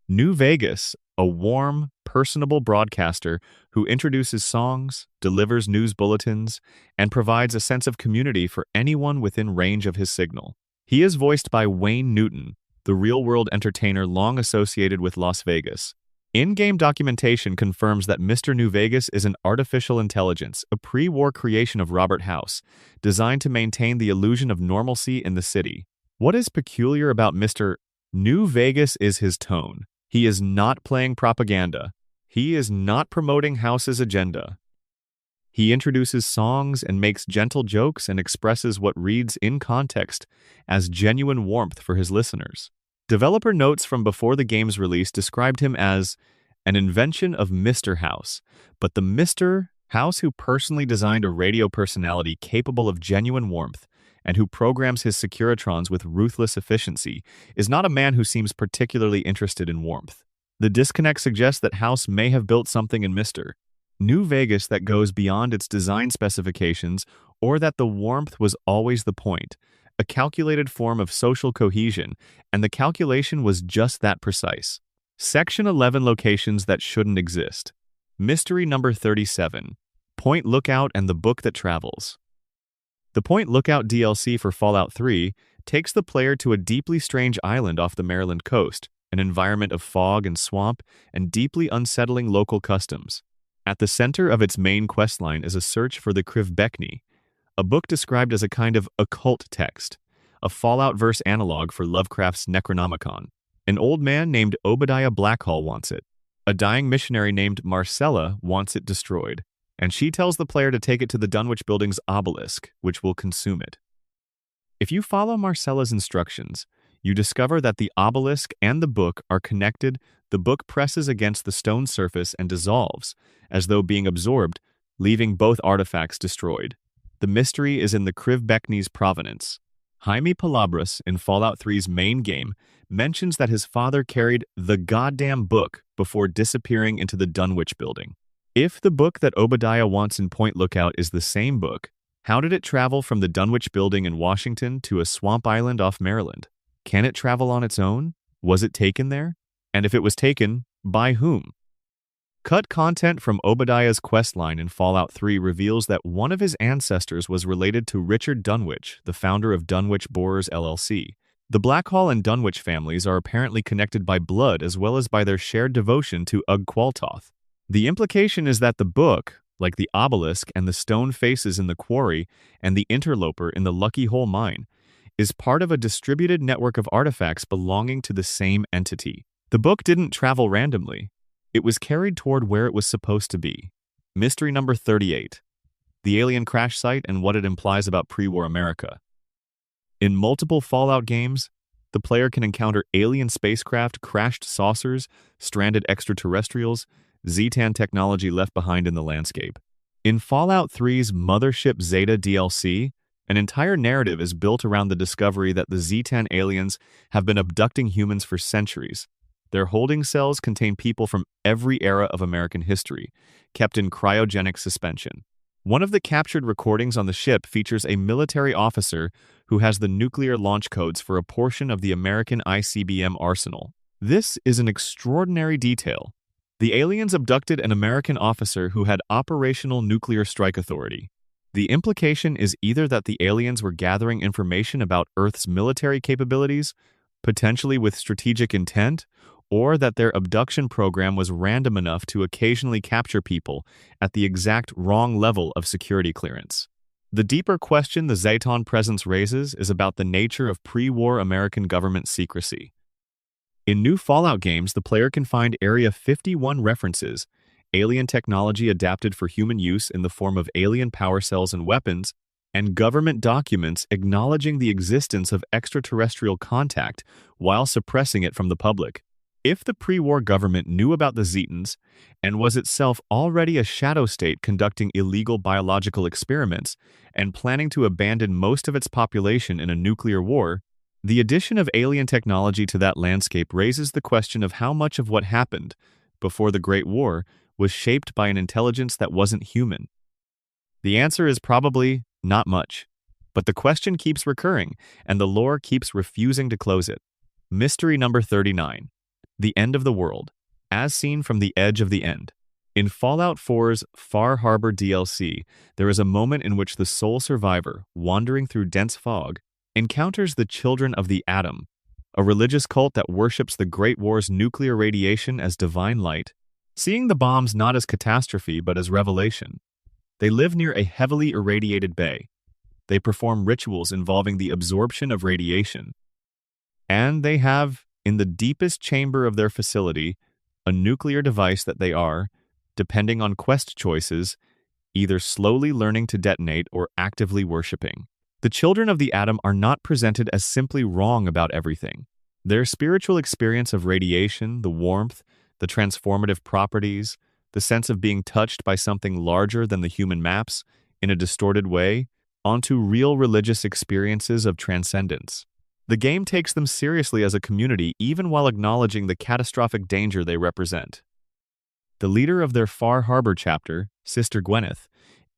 New Vegas, a warm, personable broadcaster who introduces songs, delivers news bulletins, and provides a sense of community for anyone within range of his signal. He is voiced by Wayne Newton, the real-world entertainer long associated with Las Vegas. In-game documentation confirms that Mr. New Vegas is an artificial intelligence, a pre-war creation of Robert House, designed to maintain the illusion of normalcy in the city. What is peculiar about Mr. New Vegas is his tone. He is not playing propaganda. He is not promoting House's agenda. He introduces songs and makes gentle jokes and expresses what reads in context as genuine warmth for his listeners. Developer notes from before the game's release described him as an invention of Mr. House, but the Mr. House who personally designed a radio personality capable of genuine warmth and who programs his Securitrons with ruthless efficiency is not a man who seems particularly interested in warmth. The disconnect suggests that House may have built something in Mr. New Vegas that goes beyond its design specifications, or that the warmth was always the point, a calculated form of social cohesion, and the calculation was just that precise. Section 11 Locations that shouldn't exist. Mystery number 37, Point Lookout and the Book that Travels. The Point Lookout DLC for Fallout 3 takes the player to a deeply strange island off the Maryland coast, an environment of fog and swamp and deeply unsettling local customs. At the center of its main questline is a search for the Krivbekni, a book described as a kind of occult text, a Fallout verse analog for Lovecraft's Necronomicon. An old man named Obadiah Blackhall wants it. A dying missionary named Marcella wants it destroyed, and she tells the player to take it to the Dunwich Building's obelisk, which will consume it. If you follow Marcella's instructions, you discover that the obelisk and the book are connected. The book presses against the stone surface and dissolves, as though being absorbed, leaving both artifacts destroyed. The mystery is in the Krivbekni's provenance. Jaime Palabras, in Fallout 3's main game, mentions that his father carried the goddamn book before disappearing into the Dunwich Building. If the book that Obadiah wants in Point Lookout is the same book, how did it travel from the Dunwich Building in Washington to a swamp island off Maryland? Can it travel on its own? Was it taken there? And if it was taken, by whom? Cut content from Obadiah's questline in Fallout 3 reveals that one of his ancestors was related to Richard Dunwich, the founder of Dunwich Borers LLC. The Blackhall and Dunwich families are apparently connected by blood as well as by their shared devotion to Ugg Qualtoth. The implication is that the book, like the obelisk and the stone faces in the quarry and the interloper in the Lucky Hole mine, is part of a distributed network of artifacts belonging to the same entity. The book didn't travel randomly. It was carried toward where it was supposed to be. Mystery number 38. The alien crash site and what it implies about pre-war America. In multiple Fallout games, the player can encounter alien spacecraft, crashed saucers, stranded extraterrestrials, Zetan technology left behind in the landscape. In Fallout 3's Mothership Zeta DLC, an entire narrative is built around the discovery that the Zetan aliens have been abducting humans for centuries. Their holding cells contain people from every era of American history, kept in cryogenic suspension. One of the captured recordings on the ship features a military officer who has the nuclear launch codes for a portion of the American ICBM arsenal. This is an extraordinary detail. The aliens abducted an American officer who had operational nuclear strike authority. The implication is either that the aliens were gathering information about Earth's military capabilities, potentially with strategic intent, or that their abduction program was random enough to occasionally capture people at the exact wrong level of security clearance. The deeper question the Zetan presence raises is about the nature of pre-war American government secrecy. In new Fallout games, the player can find Area 51 references, alien technology adapted for human use in the form of alien power cells and weapons, and government documents acknowledging the existence of extraterrestrial contact while suppressing it from the public. If the pre-war government knew about the Zetans and was itself already a shadow state conducting illegal biological experiments and planning to abandon most of its population in a nuclear war, the addition of alien technology to that landscape raises the question of how much of what happened before the Great War was shaped by an intelligence that wasn't human. The answer is probably not much, but the question keeps recurring, and the lore keeps refusing to close it. Mystery number 39. The End of the World, as seen from the edge of the end. In Fallout 4's Far Harbor DLC, there is a moment in which the sole survivor, wandering through dense fog, encounters the Children of the Atom, a religious cult that worships the Great War's nuclear radiation as divine light, seeing the bombs not as catastrophe but as revelation. They live near a heavily irradiated bay. They perform rituals involving the absorption of radiation. And they have, in the deepest chamber of their facility, a nuclear device that they are, depending on quest choices, either slowly learning to detonate or actively worshipping. The Children of the Atom are not presented as simply wrong about everything. Their spiritual experience of radiation, the warmth, the transformative properties, the sense of being touched by something larger than the human maps, in a distorted way, onto real religious experiences of transcendence. The game takes them seriously as a community even while acknowledging the catastrophic danger they represent. The leader of their Far Harbor chapter, Sister Gwyneth,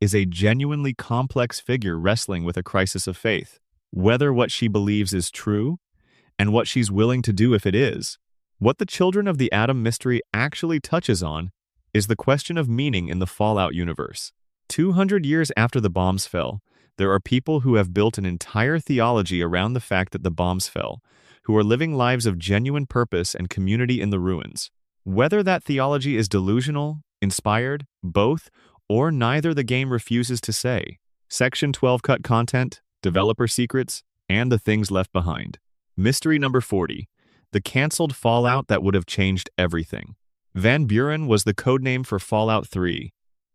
is a genuinely complex figure wrestling with a crisis of faith, whether what she believes is true and what she's willing to do if it is. What the Children of the Atom mystery actually touches on is the question of meaning in the Fallout universe. 200 years after the bombs fell, there are people who have built an entire theology around the fact that the bombs fell, who are living lives of genuine purpose and community in the ruins. Whether that theology is delusional, inspired, both, or neither, the game refuses to say. Section 12 cut content, developer secrets, and the things left behind. Mystery number 40. The canceled Fallout that would have changed everything. Van Buren was the codename for Fallout 3,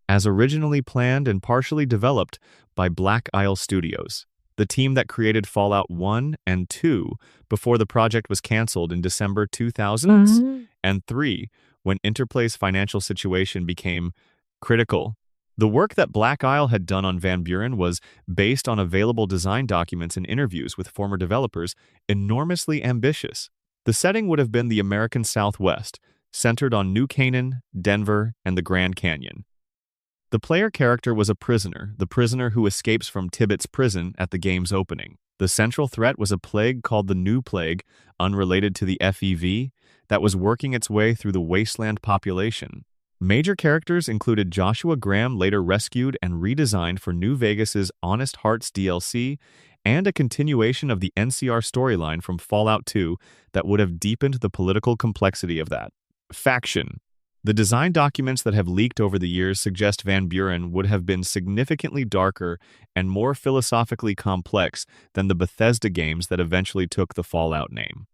as originally planned and partially developed by Black Isle Studios, the team that created Fallout 1 and 2 before the project was canceled in December 2003, when Interplay's financial situation became critical. The work that Black Isle had done on Van Buren was, based on available design documents and interviews with former developers, enormously ambitious. The setting would have been the American Southwest, centered on New Canaan, Denver, and the Grand Canyon. The player character was a prisoner, the prisoner who escapes from Tibbet's prison at the game's opening. The central threat was a plague called the New Plague, unrelated to the FEV, that was working its way through the wasteland population. Major characters included Joshua Graham, later rescued and redesigned for New Vegas's Honest Hearts DLC, and a continuation of the NCR storyline from Fallout 2 that would have deepened the political complexity of that. Faction. The design documents that have leaked over the years suggest Van Buren would have been significantly darker and more philosophically complex than the Bethesda games that eventually took the Fallout name.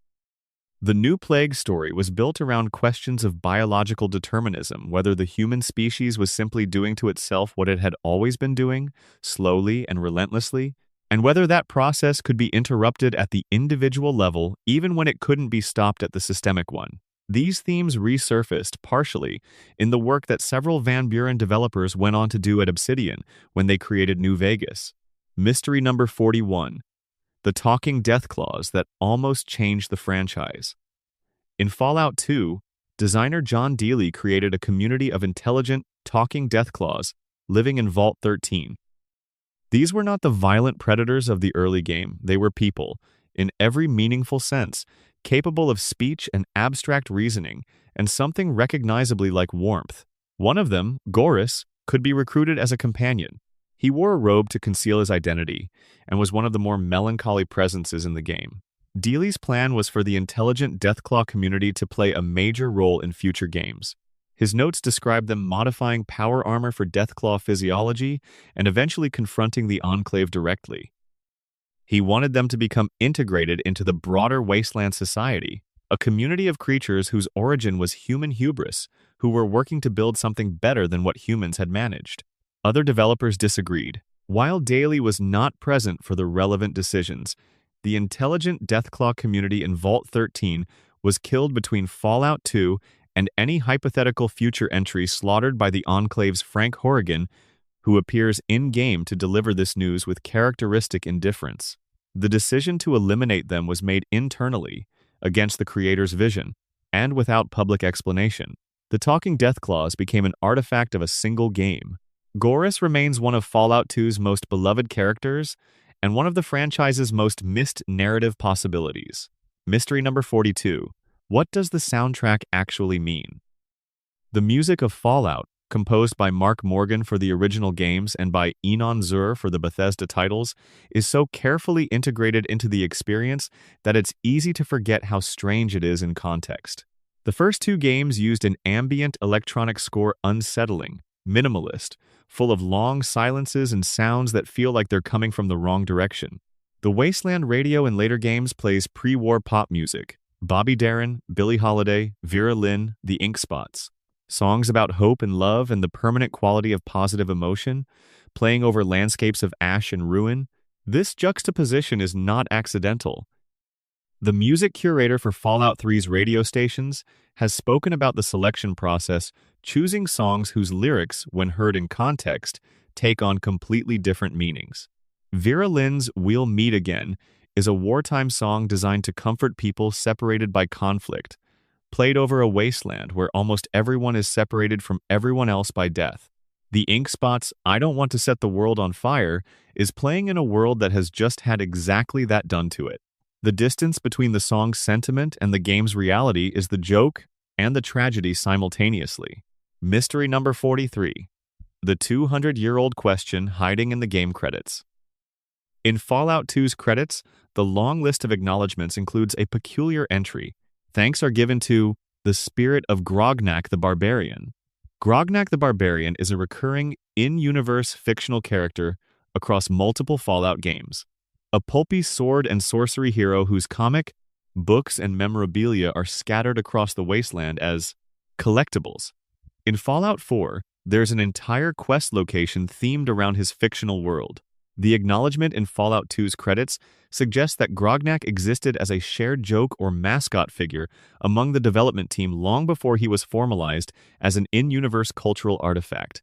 The New Plague story was built around questions of biological determinism, whether the human species was simply doing to itself what it had always been doing, slowly and relentlessly, and whether that process could be interrupted at the individual level even when it couldn't be stopped at the systemic one. These themes resurfaced, partially, in the work that several Van Buren developers went on to do at Obsidian when they created New Vegas. Mystery number 41. The talking death claws that almost changed the franchise. In Fallout 2, designer John Dealey created a community of intelligent, talking death claws living in Vault 13. These were not the violent predators of the early game. They were people, in every meaningful sense, capable of speech and abstract reasoning, and something recognizably like warmth. One of them, Goris, could be recruited as a companion. He wore a robe to conceal his identity, and was one of the more melancholy presences in the game. Dealey's plan was for the intelligent Deathclaw community to play a major role in future games. His notes describe them modifying power armor for Deathclaw physiology and eventually confronting the Enclave directly. He wanted them to become integrated into the broader Wasteland society. a community of creatures whose origin was human hubris, who were working to build something better than what humans had managed. Other developers disagreed. While Daly was not present for the relevant decisions, the intelligent Deathclaw community in Vault-13 was killed between Fallout 2 and any hypothetical future entry slaughtered by the Enclave's Frank Horrigan, who appears in-game to deliver this news with characteristic indifference. The decision to eliminate them was made internally, against the creator's vision, and without public explanation. The Talking Deathclaws became an artifact of a single game. Gorrus remains one of Fallout 2's most beloved characters, and one of the franchise's most missed narrative possibilities. Mystery number 42. What does the soundtrack actually mean? The music of Fallout, composed by Mark Morgan for the original games and by Enon Zur for the Bethesda titles, is so carefully integrated into the experience that it's easy to forget how strange it is in context. The first two games used an ambient electronic score unsettling, minimalist, full of long silences and sounds that feel like they're coming from the wrong direction. The Wasteland radio in later games plays pre-war pop music. Bobby Darin, Billie Holiday, Vera Lynn, the Ink Spots. Songs about hope and love and the permanent quality of positive emotion, playing over landscapes of ash and ruin. This juxtaposition is not accidental. The music curator for Fallout 3's radio stations has spoken about the selection process, choosing songs whose lyrics, when heard in context, take on completely different meanings. Vera Lynn's We'll Meet Again is a wartime song designed to comfort people separated by conflict, played over a wasteland where almost everyone is separated from everyone else by death. The Ink Spots' I Don't Want to Set the World on Fire is playing in a world that has just had exactly that done to it. The distance between the song's sentiment and the game's reality is the joke and the tragedy simultaneously. Mystery number 43. The 200-year-old question hiding in the game credits. In Fallout 2's credits, the long list of acknowledgments includes a peculiar entry. Thanks are given to the spirit of Grognak the Barbarian. Grognak the Barbarian is a recurring in-universe fictional character across multiple Fallout games. A pulpy sword and sorcery hero whose comic, books, and memorabilia are scattered across the wasteland as collectibles. In Fallout 4, there's an entire quest location themed around his fictional world. The acknowledgement in Fallout 2's credits suggests that Grognak existed as a shared joke or mascot figure among the development team long before he was formalized as an in-universe cultural artifact.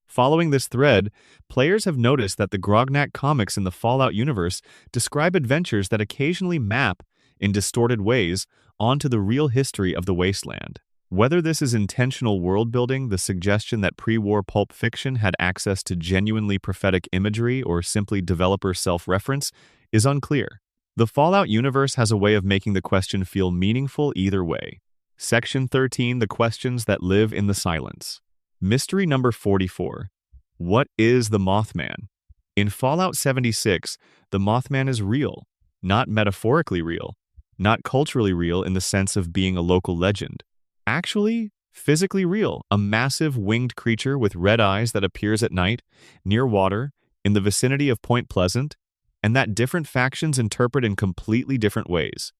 Following this thread, players have noticed that the Grognak comics in the Fallout universe describe adventures that occasionally map, in distorted ways, onto the real history of the wasteland. Whether this is intentional world-building, the suggestion that pre-war pulp fiction had access to genuinely prophetic imagery, or simply developer self-reference, is unclear. The Fallout universe has a way of making the question feel meaningful either way. Section 13, the questions that live in the silence. Mystery number 44. What is the Mothman? In Fallout 76, the Mothman is real, not metaphorically real, not culturally real in the sense of being a local legend. Actually, physically real, a massive winged creature with red eyes that appears at night, near water, in the vicinity of Point Pleasant, and that different factions interpret in completely different ways.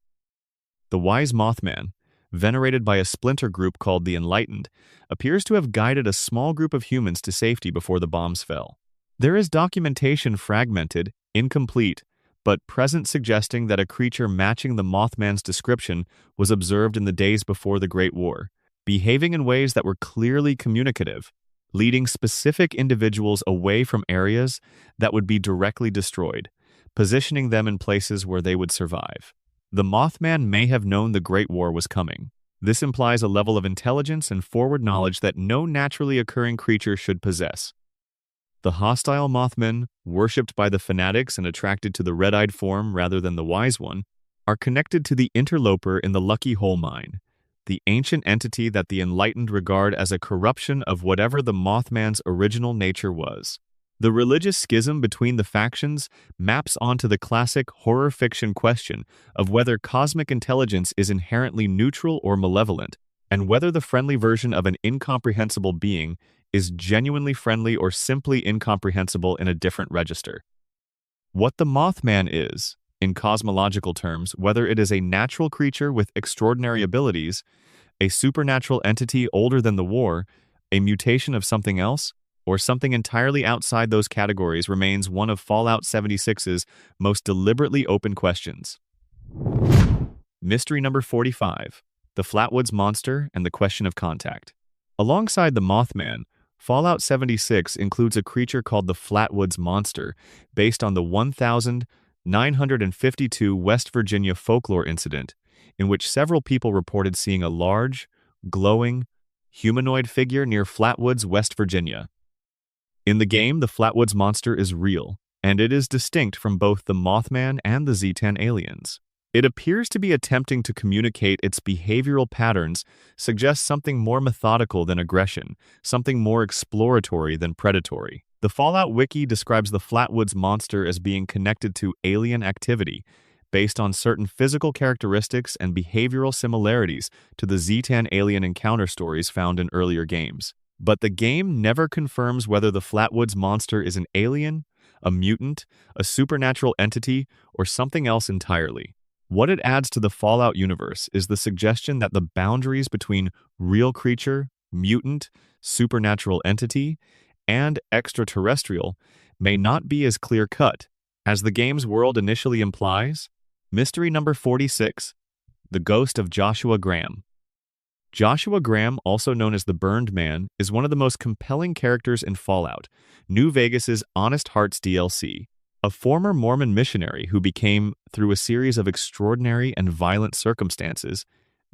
The Wise Mothman, venerated by a splinter group called the Enlightened, appears to have guided a small group of humans to safety before the bombs fell. There is documentation fragmented, incomplete, but present suggesting that a creature matching the Mothman's description was observed in the days before the Great War, behaving in ways that were clearly communicative, leading specific individuals away from areas that would be directly destroyed, positioning them in places where they would survive. The Mothman may have known the Great War was coming. This implies a level of intelligence and forward knowledge that no naturally occurring creature should possess. The hostile Mothmen, worshipped by the fanatics and attracted to the red-eyed form rather than the wise one, are connected to the interloper in the Lucky Hole Mine, the ancient entity that the Enlightened regard as a corruption of whatever the Mothman's original nature was. The religious schism between the factions maps onto the classic horror fiction question of whether cosmic intelligence is inherently neutral or malevolent, and whether the friendly version of an incomprehensible being is genuinely friendly or simply incomprehensible in a different register. What the Mothman is, In cosmological terms, whether it is a natural creature with extraordinary abilities, a supernatural entity older than the war, a mutation of something else, or something entirely outside those categories remains one of Fallout 76's most deliberately open questions. Mystery number 45. The Flatwoods Monster and the Question of Contact. Alongside the Mothman, Fallout 76 includes a creature called the Flatwoods Monster, based on the 1952 West Virginia folklore incident, in which several people reported seeing a large, glowing, humanoid figure near Flatwoods, West Virginia. In the game, the Flatwoods Monster is real, and it is distinct from both the Mothman and the Z-10 aliens. It appears to be attempting to communicate its behavioral patterns, suggests something more methodical than aggression, something more exploratory than predatory. The Fallout Wiki describes the Flatwoods Monster as being connected to alien activity, based on certain physical characteristics and behavioral similarities to the Z-10 alien encounter stories found in earlier games. But the game never confirms whether the Flatwoods Monster is an alien, a mutant, a supernatural entity, or something else entirely. What it adds to the Fallout universe is the suggestion that the boundaries between real creature, mutant, supernatural entity, and extraterrestrial may not be as clear-cut as the game's world initially implies. Mystery number 46. The Ghost of Joshua Graham. Joshua Graham, also known as the Burned Man, is one of the most compelling characters in Fallout, New Vegas's Honest Hearts DLC. A former Mormon missionary who became, through a series of extraordinary and violent circumstances,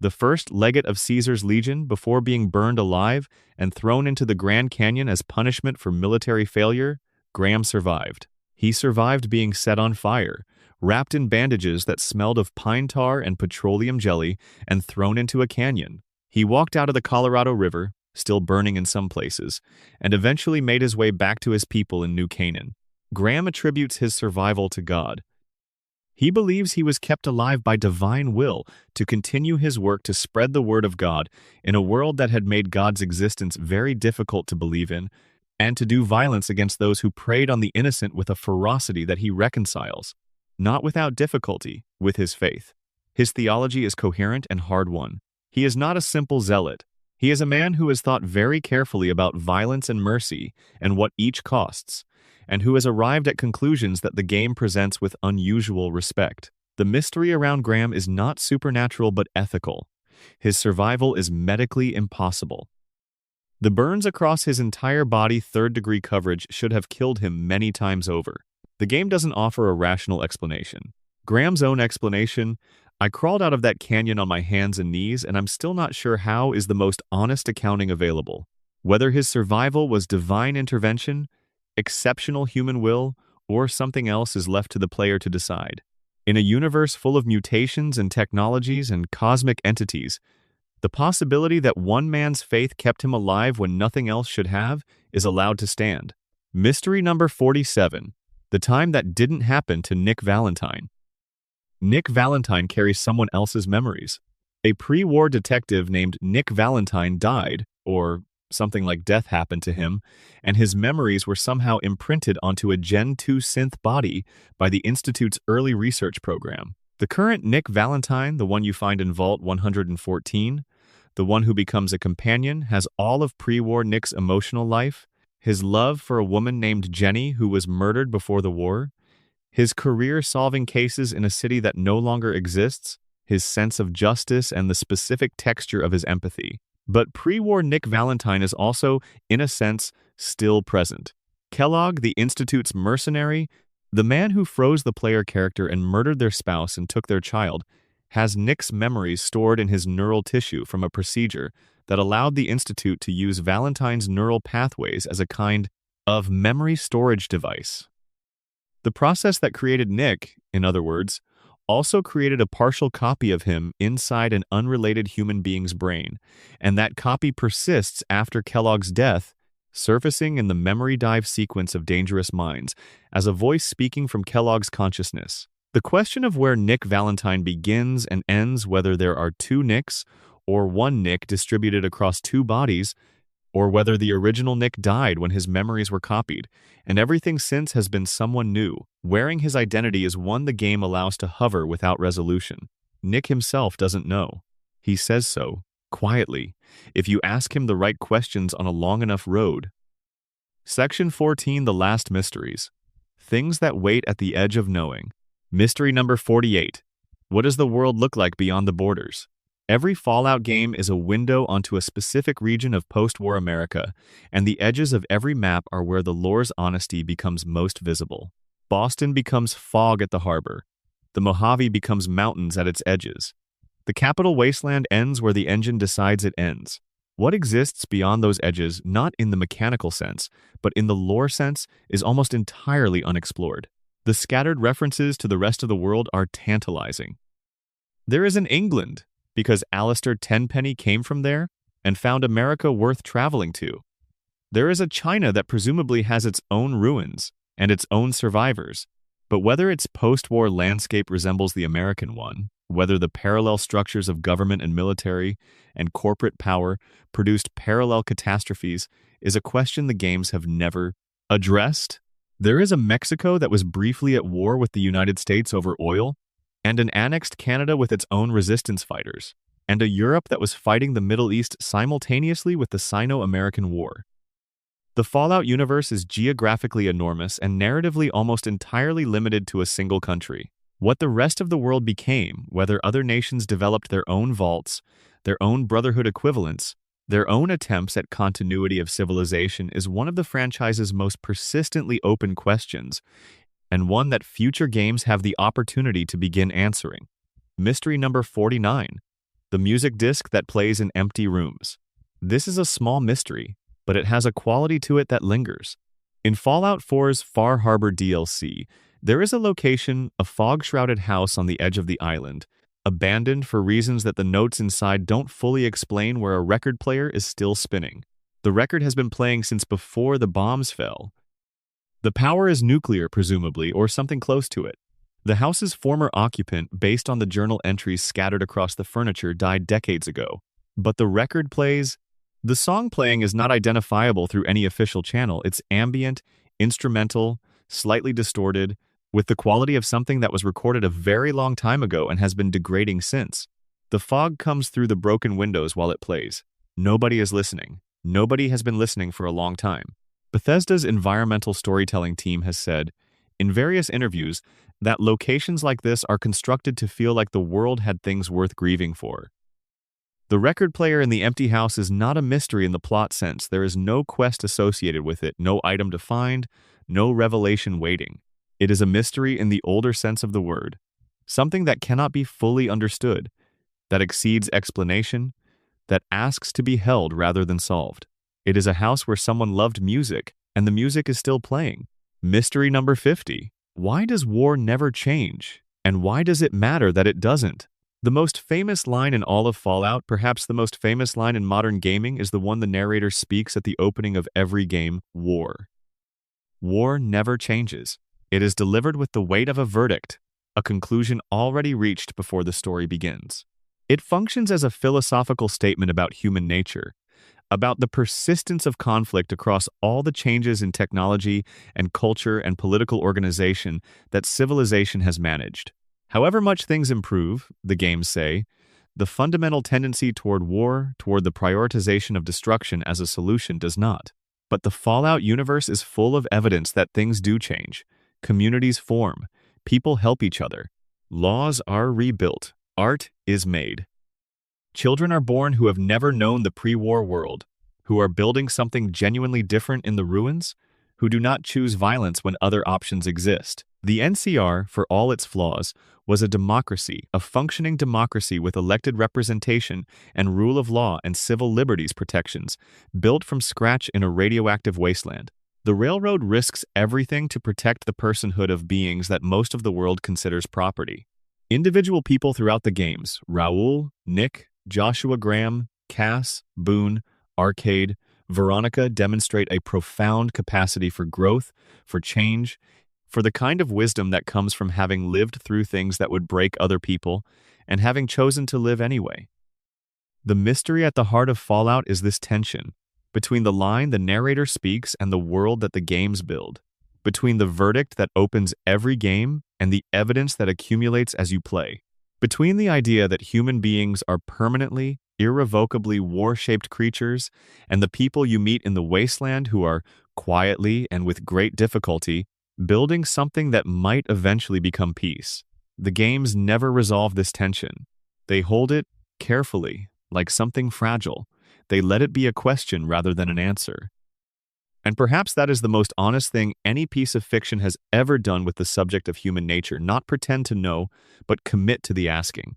the first legate of Caesar's Legion before being burned alive and thrown into the Grand Canyon as punishment for military failure, Graham survived. He survived being set on fire, wrapped in bandages that smelled of pine tar and petroleum jelly, and thrown into a canyon. He walked out of the Colorado River, still burning in some places, and eventually made his way back to his people in New Canaan. Graham attributes his survival to God. He believes he was kept alive by divine will to continue his work to spread the word of God in a world that had made God's existence very difficult to believe in, and to do violence against those who preyed on the innocent with a ferocity that he reconciles, not without difficulty, with his faith. His theology is coherent and hard-won. He is not a simple zealot. He is a man who has thought very carefully about violence and mercy and what each costs, and who has arrived at conclusions that the game presents with unusual respect. The mystery around Graham is not supernatural but ethical. His survival is medically impossible. The burns across his entire body, third-degree coverage, should have killed him many times over. The game doesn't offer a rational explanation. Graham's own explanation, "I crawled out of that canyon on my hands and knees, and I'm still not sure how," is the most honest accounting available. Whether his survival was divine intervention, exceptional human will, or something else is left to the player to decide. In a universe full of mutations and technologies and cosmic entities, the possibility that one man's faith kept him alive when nothing else should have is allowed to stand. Mystery number 47. The time that didn't happen to Nick Valentine. Nick Valentine carries someone else's memories. A pre-war detective named Nick Valentine died, or something like death happened to him, and his memories were somehow imprinted onto a Gen 2 synth body by the Institute's early research program. The current Nick Valentine, the one you find in Vault 114, the one who becomes a companion, has all of pre-war Nick's emotional life, his love for a woman named Jenny who was murdered before the war, his career solving cases in a city that no longer exists, his sense of justice, and the specific texture of his empathy. But pre-war Nick Valentine is also, in a sense, still present. Kellogg, the Institute's mercenary, the man who froze the player character and murdered their spouse and took their child, has Nick's memories stored in his neural tissue from a procedure that allowed the Institute to use Valentine's neural pathways as a kind of memory storage device. The process that created Nick, in other words, also created a partial copy of him inside an unrelated human being's brain, and that copy persists after Kellogg's death, surfacing in the memory dive sequence of Dangerous Minds as a voice speaking from Kellogg's consciousness. The question of where Nick Valentine begins and ends, whether there are two Nicks or one Nick distributed across two bodies, or whether the original Nick died when his memories were copied, and everything since has been someone new. Wearing his identity is one the game allows to hover without resolution. Nick himself doesn't know. He says so, quietly, if you ask him the right questions on a long enough road. Section 14, The Last Mysteries. Things that wait at the edge of knowing. Mystery number 48. What does the world look like beyond the borders? Every Fallout game is a window onto a specific region of post-war America, and the edges of every map are where the lore's honesty becomes most visible. Boston becomes fog at the harbor. The Mojave becomes mountains at its edges. The capital wasteland ends where the engine decides it ends. What exists beyond those edges, not in the mechanical sense, but in the lore sense, is almost entirely unexplored. The scattered references to the rest of the world are tantalizing. There is an England, because Alistair Tenpenny came from there and found America worth traveling to. There is a China that presumably has its own ruins and its own survivors, but whether its post-war landscape resembles the American one, whether the parallel structures of government and military and corporate power produced parallel catastrophes, is a question the games have never addressed. There is a Mexico that was briefly at war with the United States over oil, and an annexed Canada with its own resistance fighters, and a Europe that was fighting the Middle East simultaneously with the Sino-American War. The Fallout universe is geographically enormous and narratively almost entirely limited to a single country. What the rest of the world became, whether other nations developed their own vaults, their own Brotherhood equivalents, their own attempts at continuity of civilization, is one of the franchise's most persistently open questions, and one that future games have the opportunity to begin answering. Mystery number 49. The music disc that plays in empty rooms. This is a small mystery, but it has a quality to it that lingers. In Fallout 4's Far Harbor DLC, there is a location, a fog-shrouded house on the edge of the island, abandoned for reasons that the notes inside don't fully explain, where a record player is still spinning. The record has been playing since before the bombs fell. The power is nuclear, presumably, or something close to it. The house's former occupant, based on the journal entries scattered across the furniture, died decades ago. But the record plays. The song playing is not identifiable through any official channel. It's ambient, instrumental, slightly distorted, with the quality of something that was recorded a very long time ago and has been degrading since. The fog comes through the broken windows while it plays. Nobody is listening. Nobody has been listening for a long time. Bethesda's environmental storytelling team has said, in various interviews, that locations like this are constructed to feel like the world had things worth grieving for. The record player in the empty house is not a mystery in the plot sense. There is no quest associated with it, no item to find, no revelation waiting. It is a mystery in the older sense of the word, something that cannot be fully understood, that exceeds explanation, that asks to be held rather than solved. It is a house where someone loved music, and the music is still playing. Mystery number 50. Why does war never change? And why does it matter that it doesn't? The most famous line in all of Fallout, perhaps the most famous line in modern gaming, is the one the narrator speaks at the opening of every game: war. War never changes. It is delivered with the weight of a verdict, a conclusion already reached before the story begins. It functions as a philosophical statement about human nature, about the persistence of conflict across all the changes in technology and culture and political organization that civilization has managed. However much things improve, the games say, the fundamental tendency toward war, toward the prioritization of destruction as a solution, does not. But the Fallout universe is full of evidence that things do change. Communities form. People help each other. Laws are rebuilt. Art is made. Children are born who have never known the pre-war world, who are building something genuinely different in the ruins, who do not choose violence when other options exist. The NCR, for all its flaws, was a democracy, a functioning democracy with elected representation and rule of law and civil liberties protections, built from scratch in a radioactive wasteland. The railroad risks everything to protect the personhood of beings that most of the world considers property. Individual people throughout the games, Raoul, Nick, Joshua Graham, Cass, Boone, Arcade, Veronica, demonstrate a profound capacity for growth, for change, for the kind of wisdom that comes from having lived through things that would break other people and having chosen to live anyway. The mystery at the heart of Fallout is this tension. between the line the narrator speaks and the world that the games build, between the verdict that opens every game and the evidence that accumulates as you play, between the idea that human beings are permanently, irrevocably war-shaped creatures and the people you meet in the wasteland who are quietly and with great difficulty building something that might eventually become peace. The games never resolve this tension. They hold it carefully, like something fragile. They let it be a question rather than an answer. And perhaps that is the most honest thing any piece of fiction has ever done with the subject of human nature, not pretend to know, but commit to the asking.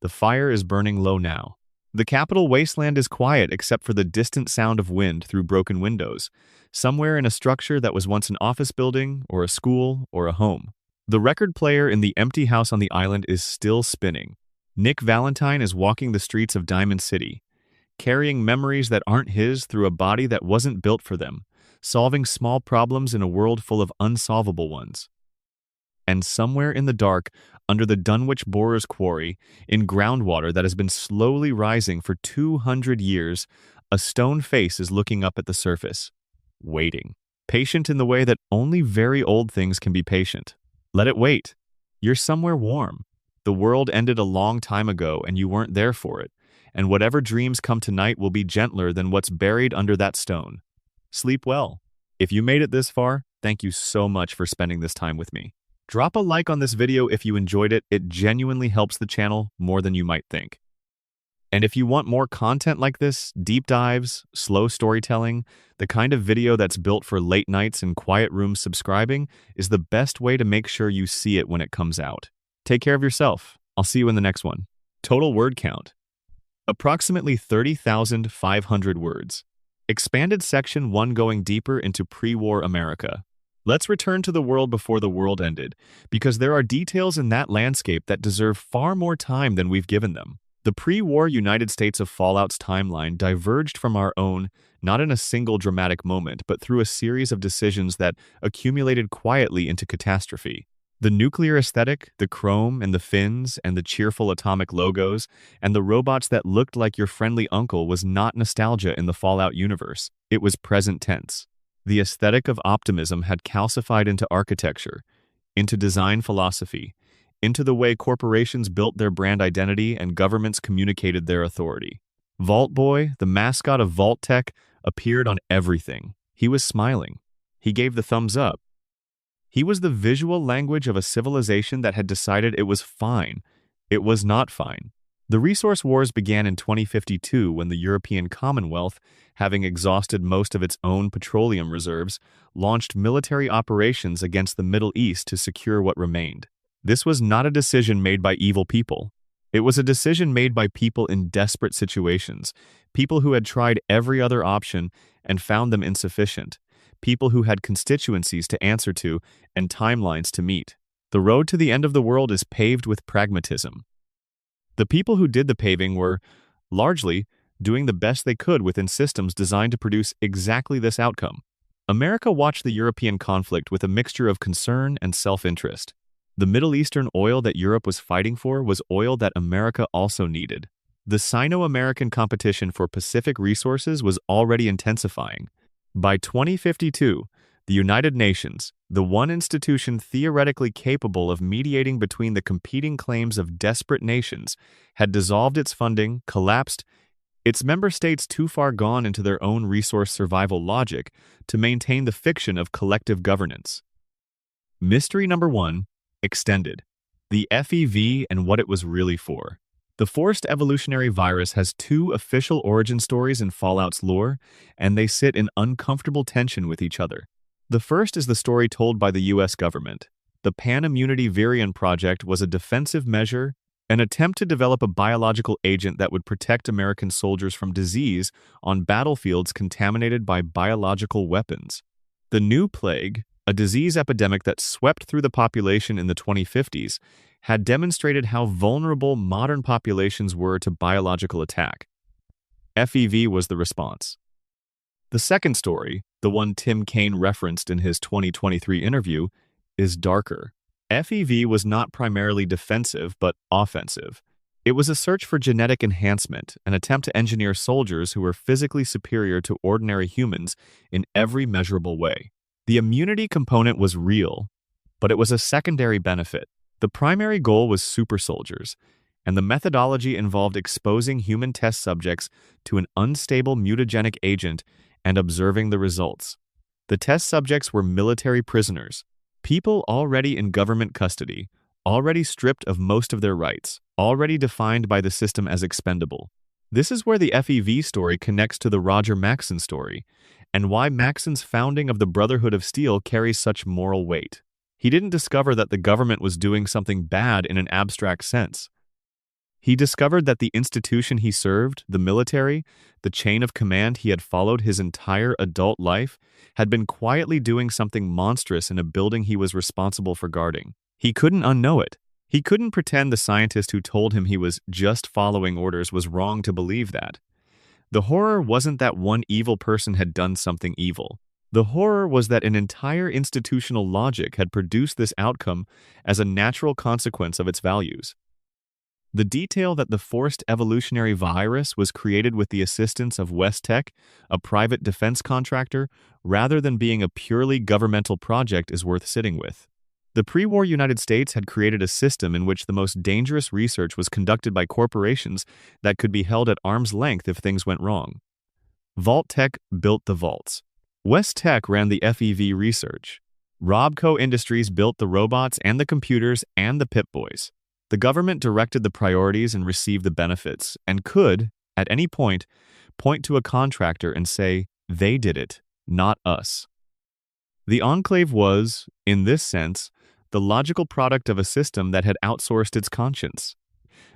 The fire is burning low now. The capital wasteland is quiet except for the distant sound of wind through broken windows, somewhere in a structure that was once an office building, or a school, or a home. The record player in the empty house on the island is still spinning. Nick Valentine is walking the streets of Diamond City, carrying memories that aren't his through a body that wasn't built for them, solving small problems in a world full of unsolvable ones. And somewhere in the dark, under the Dunwich Borer's Quarry, in groundwater that has been slowly rising for 200 years, a stone face is looking up at the surface, waiting. Patient in the way that only very old things can be patient. Let it wait. You're somewhere warm. The world ended a long time ago and you weren't there for it, and whatever dreams come tonight will be gentler than what's buried under that stone. Sleep well. If you made it this far, thank you so much for spending this time with me. Drop a like on this video if you enjoyed it. It genuinely helps the channel more than you might think. And if you want more content like this, deep dives, slow storytelling, the kind of video that's built for late nights and quiet rooms, subscribing is the best way to make sure you see it when it comes out. Take care of yourself. I'll see you in the next one. Total word count: approximately 30,500 words. Expanded section 1 going deeper into pre-war America. Let's return to the world before the world ended, because there are details in that landscape that deserve far more time than we've given them. The pre-war United States of Fallout's timeline diverged from our own, not in a single dramatic moment, but through a series of decisions that accumulated quietly into catastrophe. The nuclear aesthetic, the chrome and the fins and the cheerful atomic logos, and the robots that looked like your friendly uncle was not nostalgia in the Fallout universe. It was present tense. The aesthetic of optimism had calcified into architecture, into design philosophy, into the way corporations built their brand identity and governments communicated their authority. Vault Boy, the mascot of Vault-Tec, appeared on everything. He was smiling. He gave the thumbs up. He was the visual language of a civilization that had decided it was fine. It was not fine. The resource wars began in 2052 when the European Commonwealth, having exhausted most of its own petroleum reserves, launched military operations against the Middle East to secure what remained. This was not a decision made by evil people. It was a decision made by people in desperate situations, people who had tried every other option and found them insufficient, people who had constituencies to answer to and timelines to meet. The road to the end of the world is paved with pragmatism. The people who did the paving were, largely, doing the best they could within systems designed to produce exactly this outcome. America watched the European conflict with a mixture of concern and self-interest. The Middle Eastern oil that Europe was fighting for was oil that America also needed. The Sino-American competition for Pacific resources was already intensifying. By 2052, the United Nations, the one institution theoretically capable of mediating between the competing claims of desperate nations, had dissolved its funding, collapsed, its member states too far gone into their own resource survival logic to maintain the fiction of collective governance. Mystery number 1, extended. The FEV and what it was really for. The forced evolutionary virus has 2 official origin stories in Fallout's lore, and they sit in uncomfortable tension with each other. The first is the story told by the US government. The Pan-Immunity Virion Project was a defensive measure, an attempt to develop a biological agent that would protect American soldiers from disease on battlefields contaminated by biological weapons. The new plague, a disease epidemic that swept through the population in the 2050s, had demonstrated how vulnerable modern populations were to biological attack. FEV was the response. The second story, the one Tim Kaine referenced in his 2023 interview, is darker. FEV was not primarily defensive but offensive. It was a search for genetic enhancement, an attempt to engineer soldiers who were physically superior to ordinary humans in every measurable way. The immunity component was real, but it was a secondary benefit. The primary goal was super soldiers, and the methodology involved exposing human test subjects to an unstable mutagenic agent and observing the results. The test subjects were military prisoners, people already in government custody, already stripped of most of their rights, already defined by the system as expendable. This is where the FEV story connects to the Roger Maxson story, and why Maxson's founding of the Brotherhood of Steel carries such moral weight. He didn't discover that the government was doing something bad in an abstract sense. He discovered that the institution he served, the military, the chain of command he had followed his entire adult life, had been quietly doing something monstrous in a building he was responsible for guarding. He couldn't unknow it. He couldn't pretend the scientist who told him he was just following orders was wrong to believe that. The horror wasn't that one evil person had done something evil. The horror was that an entire institutional logic had produced this outcome as a natural consequence of its values. The detail that the forced evolutionary virus was created with the assistance of Vault-Tec, a private defense contractor, rather than being a purely governmental project is worth sitting with. The pre-war United States had created a system in which the most dangerous research was conducted by corporations that could be held at arm's length if things went wrong. Vault-Tec built the vaults. Vault-Tec ran the FEV research. Robco Industries built the robots and the computers and the Pip-Boys. The government directed the priorities and received the benefits, and could, at any point to a contractor and say, they did it, not us. The Enclave was, in this sense, the logical product of a system that had outsourced its conscience.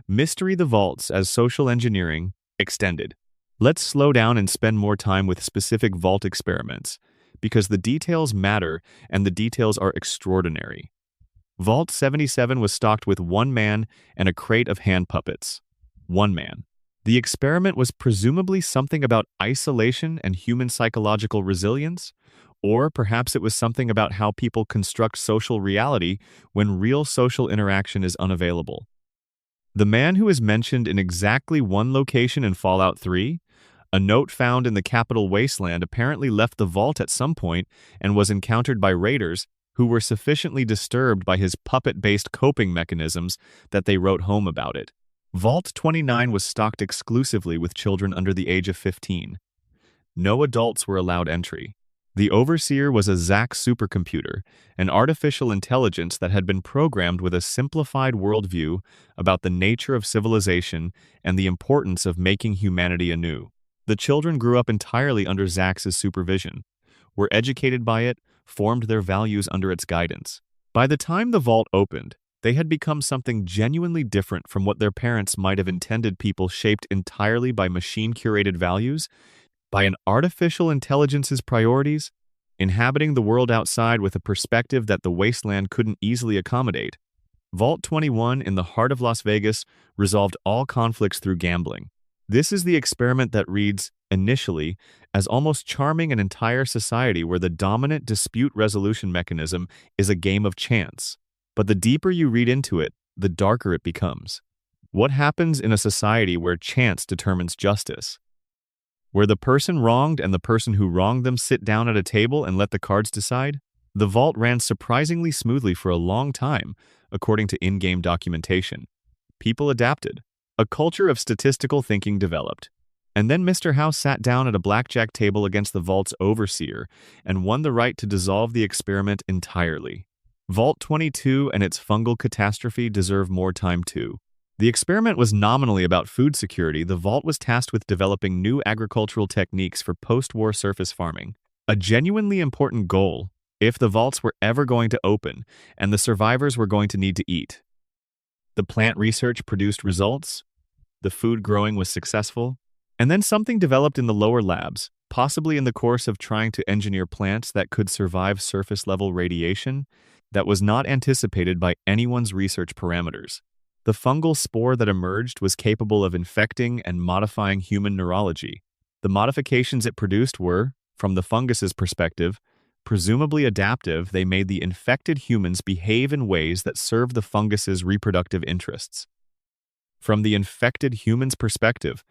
Mystery the Vaults as social engineering extended. Let's slow down and spend more time with specific vault experiments, because the details matter and the details are extraordinary. Vault 77 was stocked with one man and a crate of hand puppets. One man. The experiment was presumably something about isolation and human psychological resilience, or perhaps it was something about how people construct social reality when real social interaction is unavailable. The man who is mentioned in exactly one location in Fallout 3, a note found in the capital Wasteland, apparently left the vault at some point and was encountered by raiders who were sufficiently disturbed by his puppet-based coping mechanisms that they wrote home about it. Vault 29 was stocked exclusively with children under the age of 15. No adults were allowed entry. The Overseer was a Zack supercomputer, an artificial intelligence that had been programmed with a simplified worldview about the nature of civilization and the importance of making humanity anew. The children grew up entirely under Zack's supervision, were educated by it, formed their values under its guidance. By the time the vault opened, they had become something genuinely different from what their parents might have intended, people shaped entirely by machine-curated values, by an artificial intelligence's priorities, inhabiting the world outside with a perspective that the wasteland couldn't easily accommodate. Vault 21 in the heart of Las Vegas resolved all conflicts through gambling. This is the experiment that reads, initially, as almost charming an entire society where the dominant dispute resolution mechanism is a game of chance. But the deeper you read into it, the darker it becomes. What happens in a society where chance determines justice? Where the person wronged and the person who wronged them sit down at a table and let the cards decide? The vault ran surprisingly smoothly for a long time, according to in-game documentation. People adapted. A culture of statistical thinking developed. And then Mr. House sat down at a blackjack table against the vault's overseer and won the right to dissolve the experiment entirely. Vault 22 and its fungal catastrophe deserve more time too. The experiment was nominally about food security. The vault was tasked with developing new agricultural techniques for post-war surface farming. A genuinely important goal if the vaults were ever going to open and the survivors were going to need to eat. The plant research produced results. The food growing was successful. And then something developed in the lower labs, possibly in the course of trying to engineer plants that could survive surface-level radiation, that was not anticipated by anyone's research parameters. The fungal spore that emerged was capable of infecting and modifying human neurology. The modifications it produced were, from the fungus's perspective, presumably adaptive. They made the infected humans behave in ways that served the fungus's reproductive interests. From the infected human's perspective,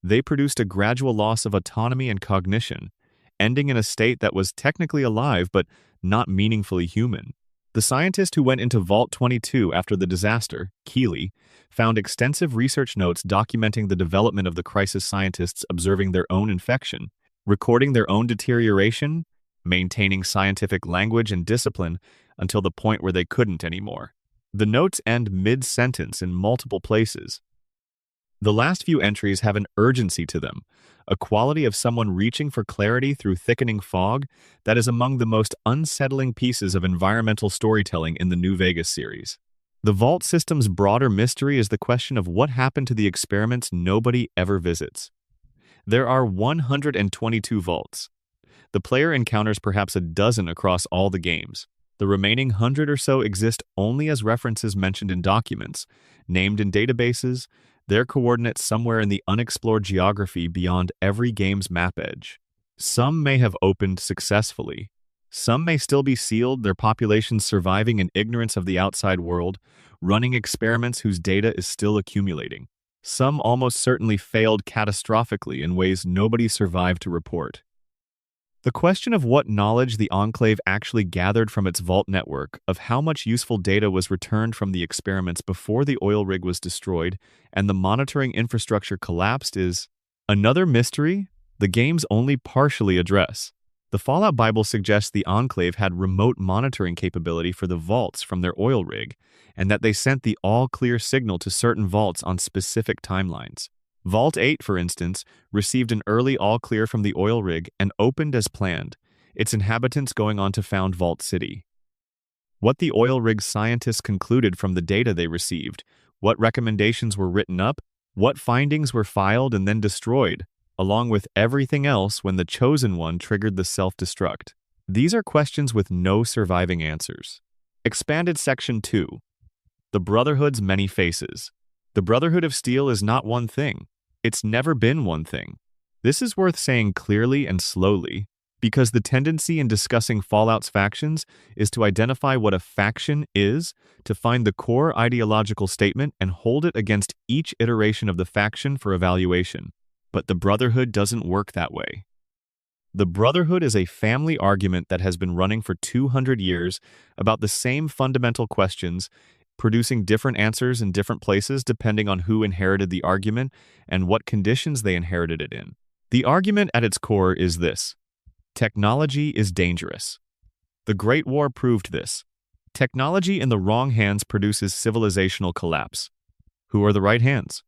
they produced a gradual loss of autonomy and cognition, ending in a state that was technically alive but not meaningfully human. The scientist who went into Vault 22 after the disaster, Keeley, found extensive research notes documenting the development of the crisis scientists observing their own infection, recording their own deterioration, maintaining scientific language and discipline until the point where they couldn't anymore. The notes end mid-sentence in multiple places. The last few entries have an urgency to them, a quality of someone reaching for clarity through thickening fog that is among the most unsettling pieces of environmental storytelling in the New Vegas series. The Vault system's broader mystery is the question of what happened to the experiments nobody ever visits. There are 122 vaults. The player encounters perhaps a dozen across all the games. The remaining 100 or so exist only as references mentioned in documents, named in databases, their coordinates somewhere in the unexplored geography beyond every game's map edge. Some may have opened successfully. Some may still be sealed, their populations surviving in ignorance of the outside world, running experiments whose data is still accumulating. Some almost certainly failed catastrophically in ways nobody survived to report. The question of what knowledge the Enclave actually gathered from its Vault network, of how much useful data was returned from the experiments before the oil rig was destroyed and the monitoring infrastructure collapsed, is another mystery the games only partially address. The Fallout Bible suggests the Enclave had remote monitoring capability for the vaults from their oil rig, and that they sent the all-clear signal to certain vaults on specific timelines. Vault 8, for instance, received an early all-clear from the oil rig and opened as planned, its inhabitants going on to found Vault City. What the oil rig scientists concluded from the data they received, what recommendations were written up, what findings were filed and then destroyed, along with everything else when the Chosen One triggered the self-destruct. These are questions with no surviving answers. Expanded Section 2. The Brotherhood's Many Faces. The Brotherhood of Steel is not one thing. It's never been one thing. This is worth saying clearly and slowly, because the tendency in discussing Fallout's factions is to identify what a faction is, to find the core ideological statement and hold it against each iteration of the faction for evaluation. But the Brotherhood doesn't work that way. The Brotherhood is a family argument that has been running for 200 years about the same fundamental questions, producing different answers in different places depending on who inherited the argument and what conditions they inherited it in. The argument at its core is this: technology is dangerous. The Great War proved this. Technology in the wrong hands produces civilizational collapse. Who are the right hands?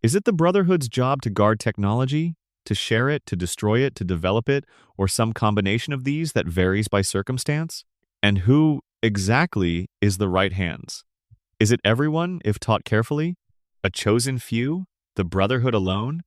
Is it the Brotherhood's job to guard technology, to share it, to destroy it, to develop it, or some combination of these that varies by circumstance? And who exactly is the right hands? Is it everyone, if taught carefully? A chosen few? The Brotherhood alone?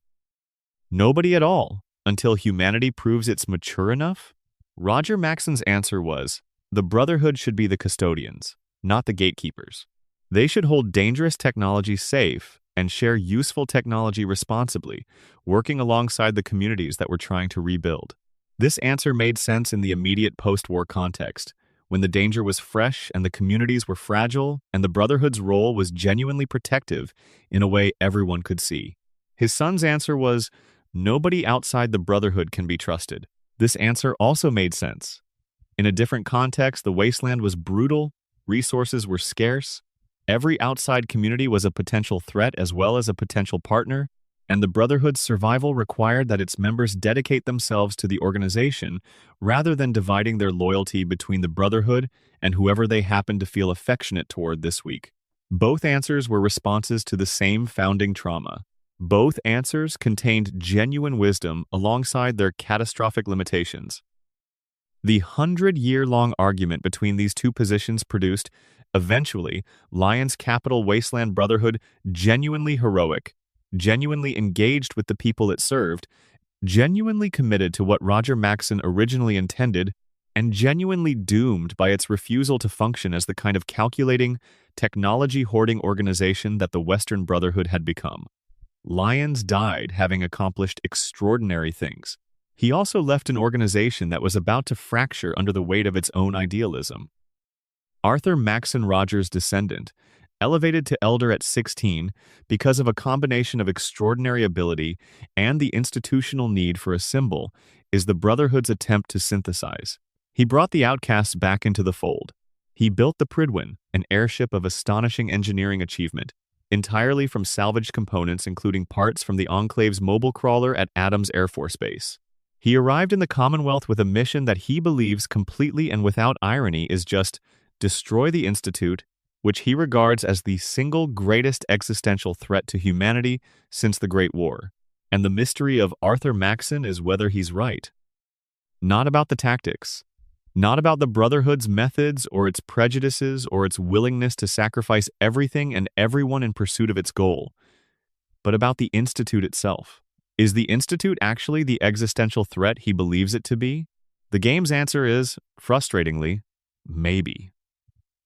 Nobody at all, until humanity proves it's mature enough? Roger Maxon's answer was, the Brotherhood should be the custodians, not the gatekeepers. They should hold dangerous technology safe and share useful technology responsibly, working alongside the communities that were trying to rebuild. This answer made sense in the immediate post-war context, when the danger was fresh and the communities were fragile and the Brotherhood's role was genuinely protective in a way everyone could see. His son's answer was, nobody outside the Brotherhood can be trusted. This answer also made sense. In a different context, the wasteland was brutal, resources were scarce, every outside community was a potential threat as well as a potential partner, and the Brotherhood's survival required that its members dedicate themselves to the organization rather than dividing their loyalty between the Brotherhood and whoever they happened to feel affectionate toward this week. Both answers were responses to the same founding trauma. Both answers contained genuine wisdom alongside their catastrophic limitations. The 100-year-long argument between these two positions produced, eventually, Lion's Capital Wasteland Brotherhood genuinely heroic, genuinely engaged with the people it served, genuinely committed to what Roger Maxon originally intended, and genuinely doomed by its refusal to function as the kind of calculating, technology-hoarding organization that the Western Brotherhood had become. Lyons died having accomplished extraordinary things. He also left an organization that was about to fracture under the weight of its own idealism. Arthur Maxon Rogers' descendant, Elevated to Elder at 16 because of a combination of extraordinary ability and the institutional need for a symbol, is the Brotherhood's attempt to synthesize. He brought the outcasts back into the fold. He built the Pridwin, an airship of astonishing engineering achievement, entirely from salvaged components including parts from the Enclave's mobile crawler at Adams Air Force Base. He arrived in the Commonwealth with a mission that he believes completely and without irony is just destroy the Institute, which he regards as the single greatest existential threat to humanity since the Great War. And the mystery of Arthur Maxon is whether he's right. Not about the tactics. Not about the Brotherhood's methods or its prejudices or its willingness to sacrifice everything and everyone in pursuit of its goal, but about the Institute itself. Is the Institute actually the existential threat he believes it to be? The game's answer is, frustratingly, maybe.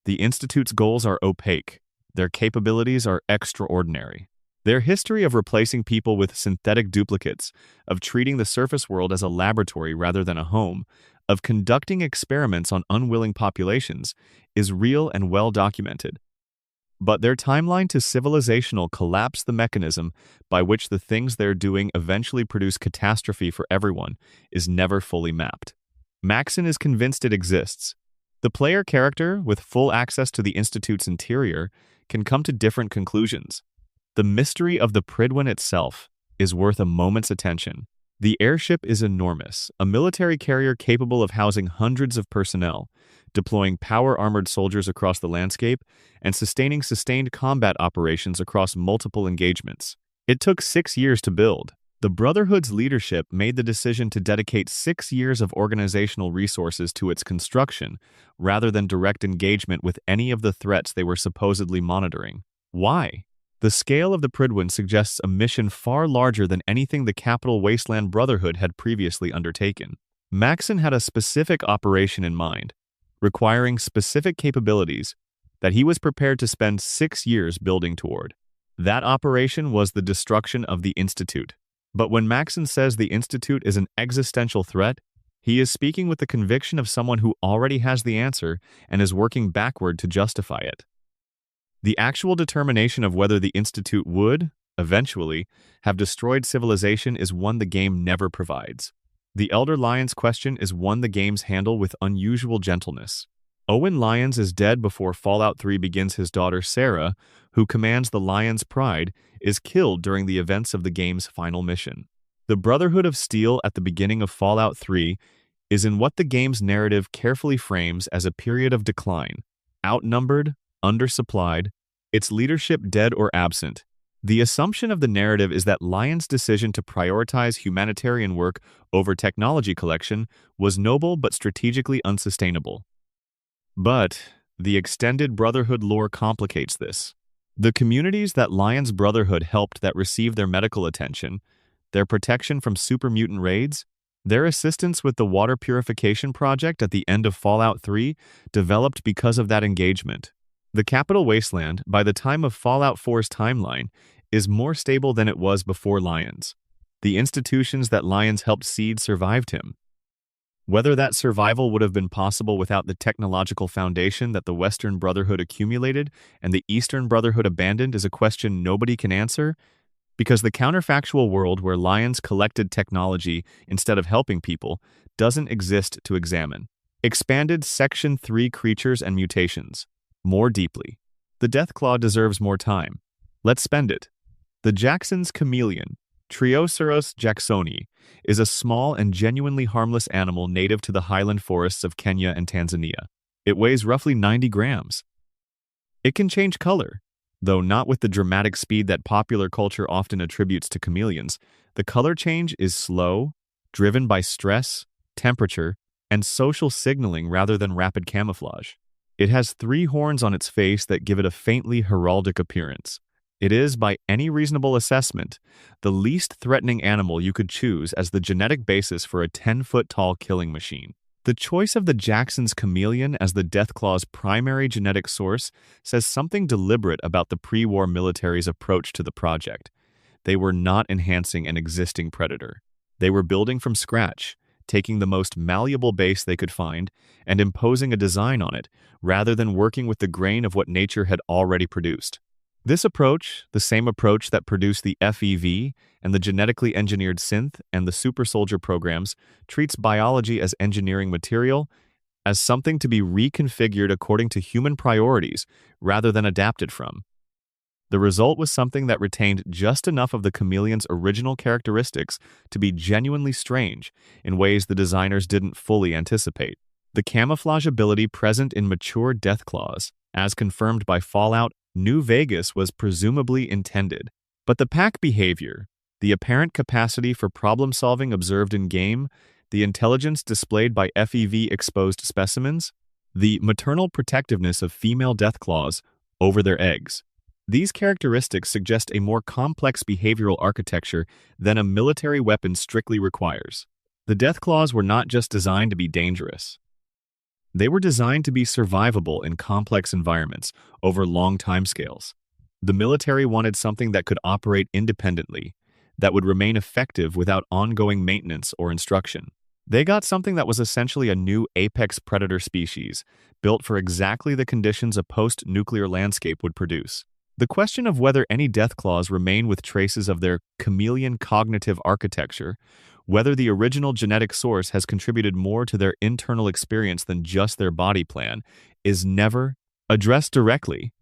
The Institute's goals are opaque. Their capabilities are extraordinary. Their history of replacing people with synthetic duplicates, of treating the surface world as a laboratory rather than a home, of conducting experiments on unwilling populations, is real and well documented. But their timeline to civilizational collapse, the mechanism by which the things they're doing eventually produce catastrophe for everyone, is never fully mapped. Maxon is convinced it exists. The player character, with full access to the Institute's interior, can come to different conclusions. The mystery of the Pridwin itself is worth a moment's attention. The airship is enormous, a military carrier capable of housing hundreds of personnel, deploying power-armored soldiers across the landscape, and sustaining sustained combat operations across multiple engagements. It took 6 years to build. The Brotherhood's leadership made the decision to dedicate 6 years of organizational resources to its construction, rather than direct engagement with any of the threats they were supposedly monitoring. Why? The scale of the Pridwin suggests a mission far larger than anything the Capital Wasteland Brotherhood had previously undertaken. Maxon had a specific operation in mind, requiring specific capabilities that he was prepared to spend 6 years building toward. That operation was the destruction of the Institute. But when Maxon says the Institute is an existential threat, he is speaking with the conviction of someone who already has the answer and is working backward to justify it. The actual determination of whether the Institute would, eventually, have destroyed civilization is one the game never provides. The Elder Lyons question is one the games handle with unusual gentleness. Owen Lyons is dead before Fallout 3 begins. His daughter Sarah, who commands the Lyons Pride, is killed during the events of the game's final mission. The Brotherhood of Steel at the beginning of Fallout 3 is in what the game's narrative carefully frames as a period of decline, outnumbered, undersupplied, its leadership dead or absent. The assumption of the narrative is that Lyons' decision to prioritize humanitarian work over technology collection was noble but strategically unsustainable. But the extended Brotherhood lore complicates this. The communities that Lyons' Brotherhood helped that received their medical attention, their protection from super mutant raids, their assistance with the water purification project at the end of Fallout 3 developed because of that engagement. The Capital Wasteland, by the time of Fallout 4's timeline, is more stable than it was before Lyons. The institutions that Lyons helped seed survived him. Whether that survival would have been possible without the technological foundation that the Western Brotherhood accumulated and the Eastern Brotherhood abandoned is a question nobody can answer, because the counterfactual world where Lyons collected technology instead of helping people doesn't exist to examine. Expanded Section 3 creatures and mutations. More deeply. The Deathclaw deserves more time. Let's spend it. The Jackson's chameleon, Trioceros jacksoni, is a small and genuinely harmless animal native to the highland forests of Kenya and Tanzania. It weighs roughly 90 grams. It can change color, though not with the dramatic speed that popular culture often attributes to chameleons. The color change is slow, driven by stress, temperature, and social signaling rather than rapid camouflage. It has 3 horns on its face that give it a faintly heraldic appearance. It is, by any reasonable assessment, the least threatening animal you could choose as the genetic basis for a 10-foot-tall killing machine. The choice of the Jackson's chameleon as the Deathclaw's primary genetic source says something deliberate about the pre-war military's approach to the project. They were not enhancing an existing predator. They were building from scratch, taking the most malleable base they could find and imposing a design on it, rather than working with the grain of what nature had already produced. This approach, the same approach that produced the FEV and the genetically engineered synth and the super soldier programs, treats biology as engineering material, as something to be reconfigured according to human priorities rather than adapted from. The result was something that retained just enough of the chameleon's original characteristics to be genuinely strange in ways the designers didn't fully anticipate. The camouflage ability present in mature Deathclaws, as confirmed by Fallout New Vegas, was presumably intended. But the pack behavior, the apparent capacity for problem-solving observed in-game, the intelligence displayed by FEV-exposed specimens, the maternal protectiveness of female Deathclaws over their eggs. These characteristics suggest a more complex behavioral architecture than a military weapon strictly requires. The Deathclaws were not just designed to be dangerous. They were designed to be survivable in complex environments over long timescales. The military wanted something that could operate independently, that would remain effective without ongoing maintenance or instruction. They got something that was essentially a new apex predator species, built for exactly the conditions a post-nuclear landscape would produce. The question of whether any Deathclaws remain with traces of their chameleon cognitive architecture, whether the original genetic source has contributed more to their internal experience than just their body plan, is never addressed directly.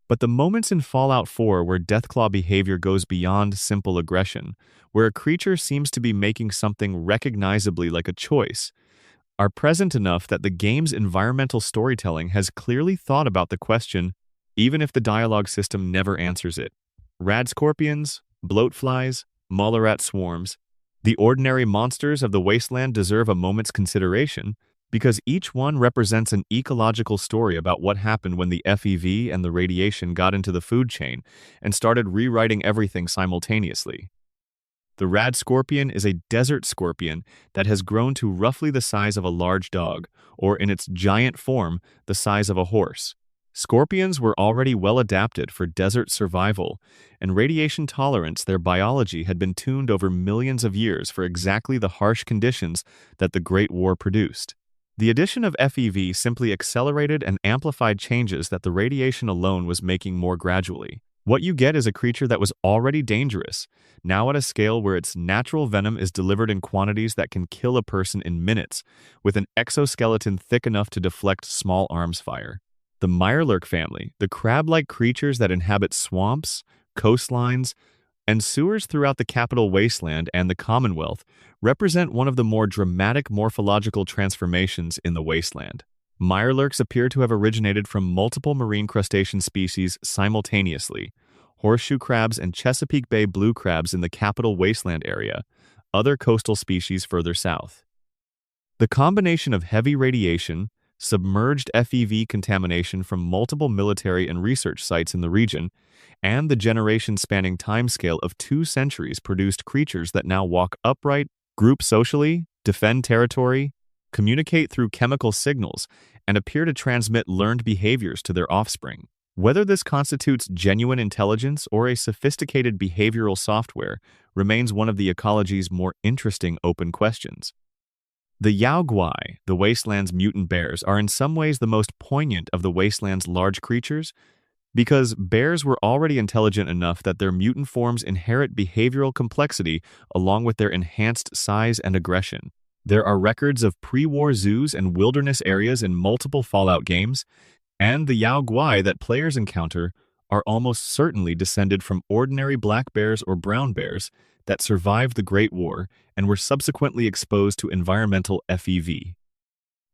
But the moments in Fallout 4 where Deathclaw behavior goes beyond simple aggression, where a creature seems to be making something recognizably like a choice, are present enough that the game's environmental storytelling has clearly thought about the question, even if the dialogue system never answers it. Rad scorpions, bloatflies, Maulerat swarms, the ordinary monsters of the wasteland deserve a moment's consideration, because each one represents an ecological story about what happened when the FEV and the radiation got into the food chain and started rewriting everything simultaneously. The rad scorpion is a desert scorpion that has grown to roughly the size of a large dog, or in its giant form, the size of a horse. Scorpions were already well adapted for desert survival, and radiation tolerance, their biology had been tuned over millions of years for exactly the harsh conditions that the Great War produced. The addition of FEV simply accelerated and amplified changes that the radiation alone was making more gradually. What you get is a creature that was already dangerous, now at a scale where its natural venom is delivered in quantities that can kill a person in minutes, with an exoskeleton thick enough to deflect small arms fire. The Mirelurk family, the crab-like creatures that inhabit swamps, coastlines, and sewers throughout the capital wasteland and the Commonwealth, represent one of the more dramatic morphological transformations in the wasteland. Mirelurks appear to have originated from multiple marine crustacean species simultaneously: horseshoe crabs and Chesapeake Bay blue crabs in the capital wasteland area, other coastal species further south. The combination of heavy radiation, submerged FEV contamination from multiple military and research sites in the region, and the generation-spanning timescale of 2 centuries produced creatures that now walk upright, group socially, defend territory, communicate through chemical signals, and appear to transmit learned behaviors to their offspring. Whether this constitutes genuine intelligence or a sophisticated behavioral software remains one of the ecology's more interesting open questions. The Yao Guai, the wasteland's mutant bears, are in some ways the most poignant of the wasteland's large creatures, because bears were already intelligent enough that their mutant forms inherit behavioral complexity along with their enhanced size and aggression. There are records of pre-war zoos and wilderness areas in multiple Fallout games, and the Yao Guai that players encounter are almost certainly descended from ordinary black bears or brown bears that survived the Great War and were subsequently exposed to environmental FEV.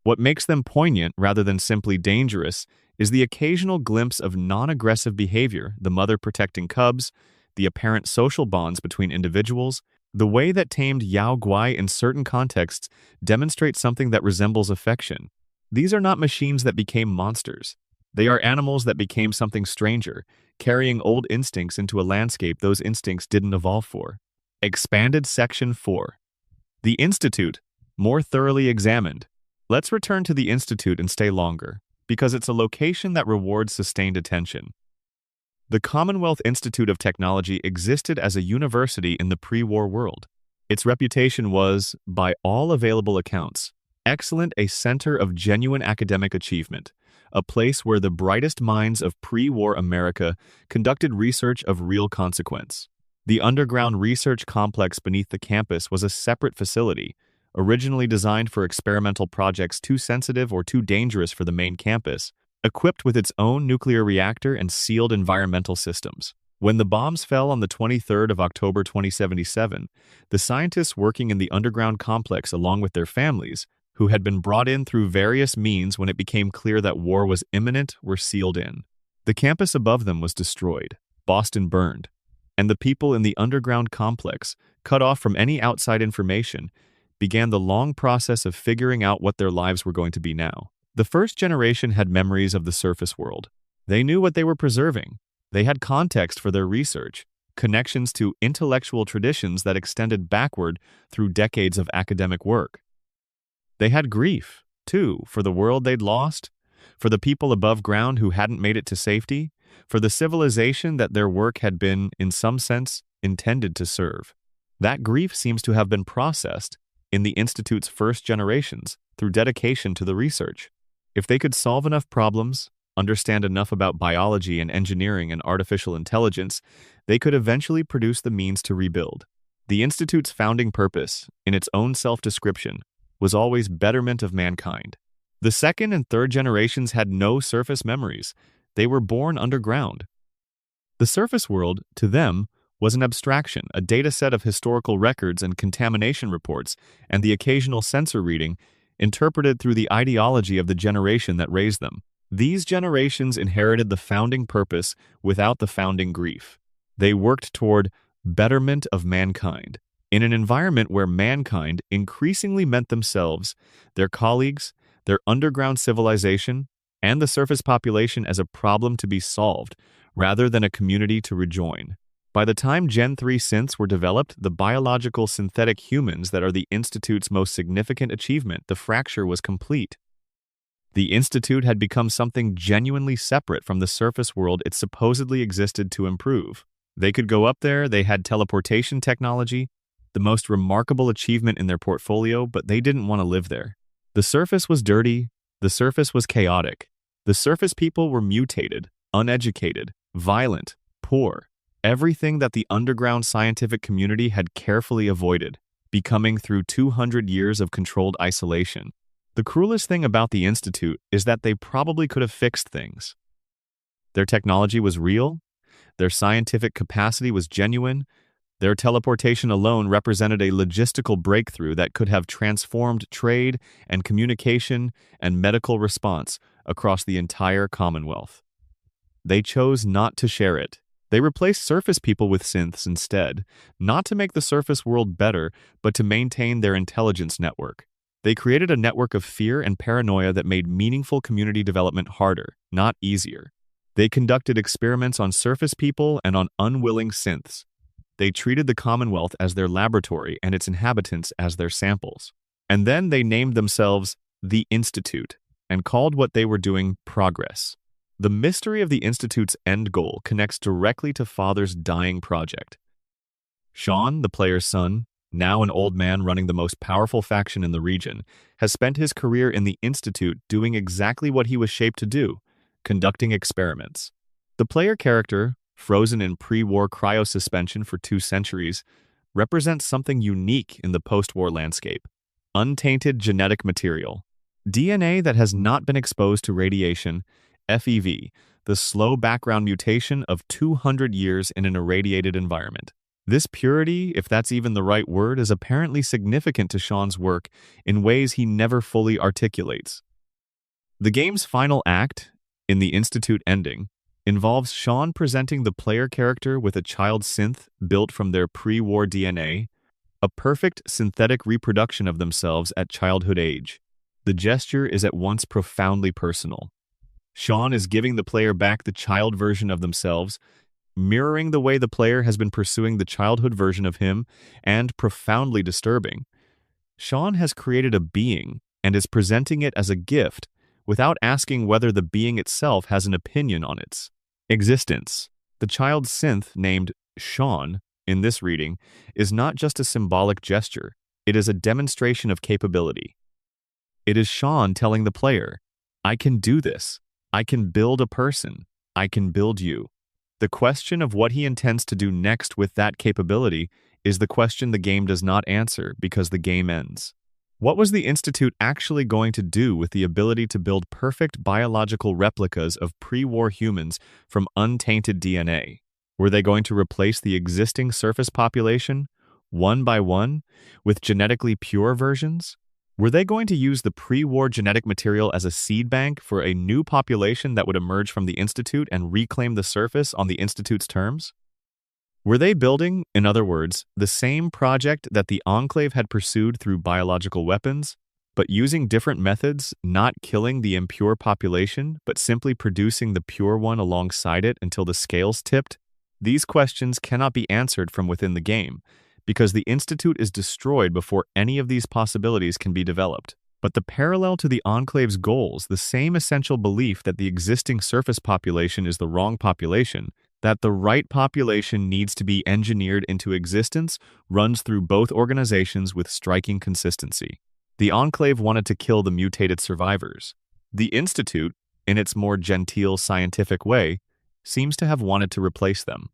What makes them poignant rather than simply dangerous is the occasional glimpse of non-aggressive behavior, the mother protecting cubs, the apparent social bonds between individuals. The way that tamed Yao Guai in certain contexts demonstrates something that resembles affection. These are not machines that became monsters. They are animals that became something stranger, carrying old instincts into a landscape those instincts didn't evolve for. Expanded Section 4. The Institute, more thoroughly examined. Let's return to the Institute and stay longer, because it's a location that rewards sustained attention. The Commonwealth Institute of Technology existed as a university in the pre-war world. Its reputation was, by all available accounts, excellent, a center of genuine academic achievement, a place where the brightest minds of pre-war America conducted research of real consequence. The underground research complex beneath the campus was a separate facility, originally designed for experimental projects too sensitive or too dangerous for the main campus, equipped with its own nuclear reactor and sealed environmental systems. When the bombs fell on the 23rd of October 2077, the scientists working in the underground complex along with their families, who had been brought in through various means when it became clear that war was imminent, were sealed in. The campus above them was destroyed, Boston burned, and the people in the underground complex, cut off from any outside information, began the long process of figuring out what their lives were going to be now. The first generation had memories of the surface world. They knew what they were preserving. They had context for their research, connections to intellectual traditions that extended backward through decades of academic work. They had grief, too, for the world they'd lost, for the people above ground who hadn't made it to safety, for the civilization that their work had been, in some sense, intended to serve. That grief seems to have been processed in the Institute's first generations through dedication to the research. If they could solve enough problems, understand enough about biology and engineering and artificial intelligence, they could eventually produce the means to rebuild. The Institute's founding purpose, in its own self-description, was always betterment of mankind. The second and third generations had no surface memories. They were born underground. The surface world, to them, was an abstraction, a data set of historical records and contamination reports, and the occasional sensor reading, interpreted through the ideology of the generation that raised them. These generations inherited the founding purpose without the founding grief. They worked toward betterment of mankind, in an environment where mankind increasingly meant themselves, their colleagues, their underground civilization, and the surface population as a problem to be solved, rather than a community to rejoin. By the time Gen 3 synths were developed, the biological synthetic humans that are the Institute's most significant achievement, the fracture was complete. The Institute had become something genuinely separate from the surface world it supposedly existed to improve. They could go up there, they had teleportation technology, the most remarkable achievement in their portfolio, but they didn't want to live there. The surface was dirty, the surface was chaotic. The surface people were mutated, uneducated, violent, poor. Everything that the underground scientific community had carefully avoided, becoming through 200 years of controlled isolation. The cruelest thing about the Institute is that they probably could have fixed things. Their technology was real, their scientific capacity was genuine, their teleportation alone represented a logistical breakthrough that could have transformed trade and communication and medical response across the entire Commonwealth. They chose not to share it. They replaced surface people with synths instead, not to make the surface world better, but to maintain their intelligence network. They created a network of fear and paranoia that made meaningful community development harder, not easier. They conducted experiments on surface people and on unwilling synths. They treated the Commonwealth as their laboratory and its inhabitants as their samples. And then they named themselves the Institute and called what they were doing progress. The mystery of the Institute's end goal connects directly to Father's dying project. Sean, the player's son, now an old man running the most powerful faction in the region, has spent his career in the Institute doing exactly what he was shaped to do, conducting experiments. The player character, frozen in pre-war cryosuspension for 2 centuries, represents something unique in the post-war landscape: untainted genetic material. DNA that has not been exposed to radiation, FEV, the slow background mutation of 200 years in an irradiated environment. This purity, if that's even the right word, is apparently significant to Sean's work in ways he never fully articulates. The game's final act, in the Institute ending, involves Sean presenting the player character with a child synth built from their pre-war DNA, a perfect synthetic reproduction of themselves at childhood age. The gesture is at once profoundly personal. Sean is giving the player back the child version of themselves, mirroring the way the player has been pursuing the childhood version of him, and profoundly disturbing. Sean has created a being and is presenting it as a gift without asking whether the being itself has an opinion on its existence. The child synth, named Sean, in this reading, is not just a symbolic gesture, it is a demonstration of capability. It is Sean telling the player, I can do this. I can build a person. I can build you. The question of what he intends to do next with that capability is the question the game does not answer because the game ends. What was the Institute actually going to do with the ability to build perfect biological replicas of pre-war humans from untainted DNA? Were they going to replace the existing surface population, one by one, with genetically pure versions? Were they going to use the pre-war genetic material as a seed bank for a new population that would emerge from the Institute and reclaim the surface on the Institute's terms? Were they building, in other words, the same project that the Enclave had pursued through biological weapons, but using different methods, not killing the impure population, but simply producing the pure one alongside it until the scales tipped? These questions cannot be answered from within the game, because the Institute is destroyed before any of these possibilities can be developed. But the parallel to the Enclave's goals, the same essential belief that the existing surface population is the wrong population, that the right population needs to be engineered into existence, runs through both organizations with striking consistency. The Enclave wanted to kill the mutated survivors. The Institute, in its more genteel scientific way, seems to have wanted to replace them.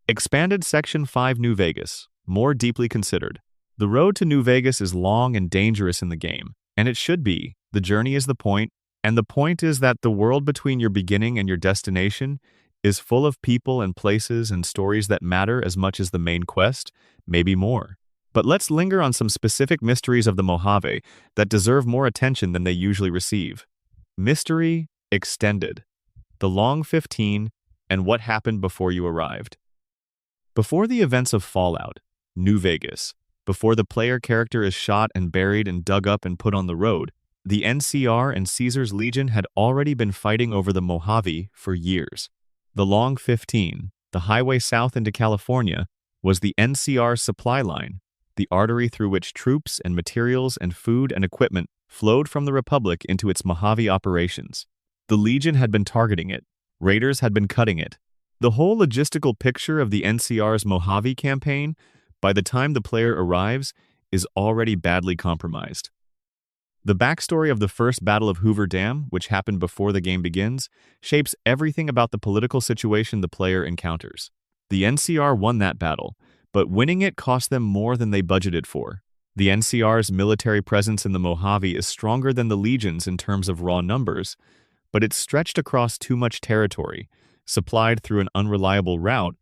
Expanded Section 5 New Vegas, more deeply considered. The road to New Vegas is long and dangerous in the game, and it should be. The journey is the point, and the point is that the world between your beginning and your destination is full of people and places and stories that matter as much as the main quest, maybe more. But let's linger on some specific mysteries of the Mojave that deserve more attention than they usually receive. Mystery Extended. The Long 15 and what happened before you arrived. Before the events of Fallout, New Vegas, before the player character is shot and buried and dug up and put on the road, the NCR and Caesar's Legion had already been fighting over the Mojave for years. The Long 15, the highway south into California, was the NCR's supply line, the artery through which troops and materials and food and equipment flowed from the Republic into its Mojave operations. The Legion had been targeting it. Raiders had been cutting it. The whole logistical picture of the NCR's Mojave campaign, by the time the player arrives, is already badly compromised. The backstory of the first Battle of Hoover Dam, which happened before the game begins, shapes everything about the political situation the player encounters. The NCR won that battle, but winning it cost them more than they budgeted for. The NCR's military presence in the Mojave is stronger than the Legion's in terms of raw numbers, but it's stretched across too much territory, supplied through an unreliable route,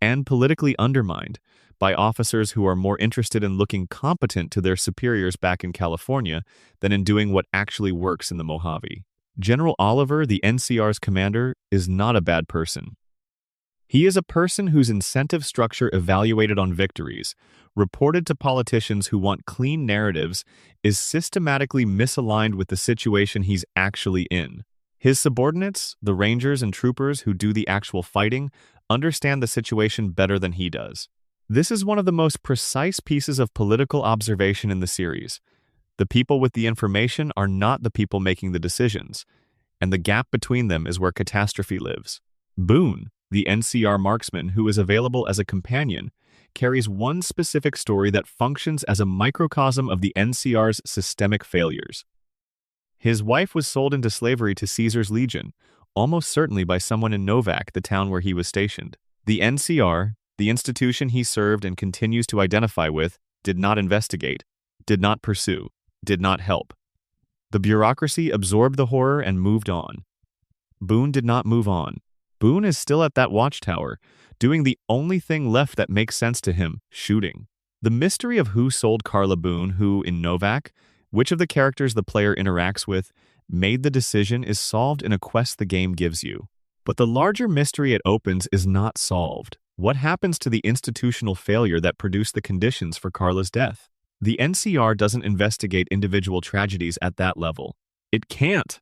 and politically undermined by officers who are more interested in looking competent to their superiors back in California than in doing what actually works in the Mojave. General Oliver, the NCR's commander, is not a bad person. He is a person whose incentive structure evaluated on victories, reported to politicians who want clean narratives, is systematically misaligned with the situation he's actually in. His subordinates, the rangers and troopers who do the actual fighting, understand the situation better than he does. This is one of the most precise pieces of political observation in the series. The people with the information are not the people making the decisions, and the gap between them is where catastrophe lives. Boone, the NCR marksman who is available as a companion, carries one specific story that functions as a microcosm of the NCR's systemic failures. His wife was sold into slavery to Caesar's Legion, almost certainly by someone in Novak, the town where he was stationed. The NCR, the institution he served and continues to identify with, did not investigate, did not pursue, did not help. The bureaucracy absorbed the horror and moved on. Boone did not move on. Boone is still at that watchtower, doing the only thing left that makes sense to him, shooting. The mystery of who sold Carla Boone, who, in Novak, which of the characters the player interacts with, made the decision is solved in a quest the game gives you. But the larger mystery it opens is not solved. What happens to the institutional failure that produced the conditions for Carla's death? The NCR doesn't investigate individual tragedies at that level. It can't.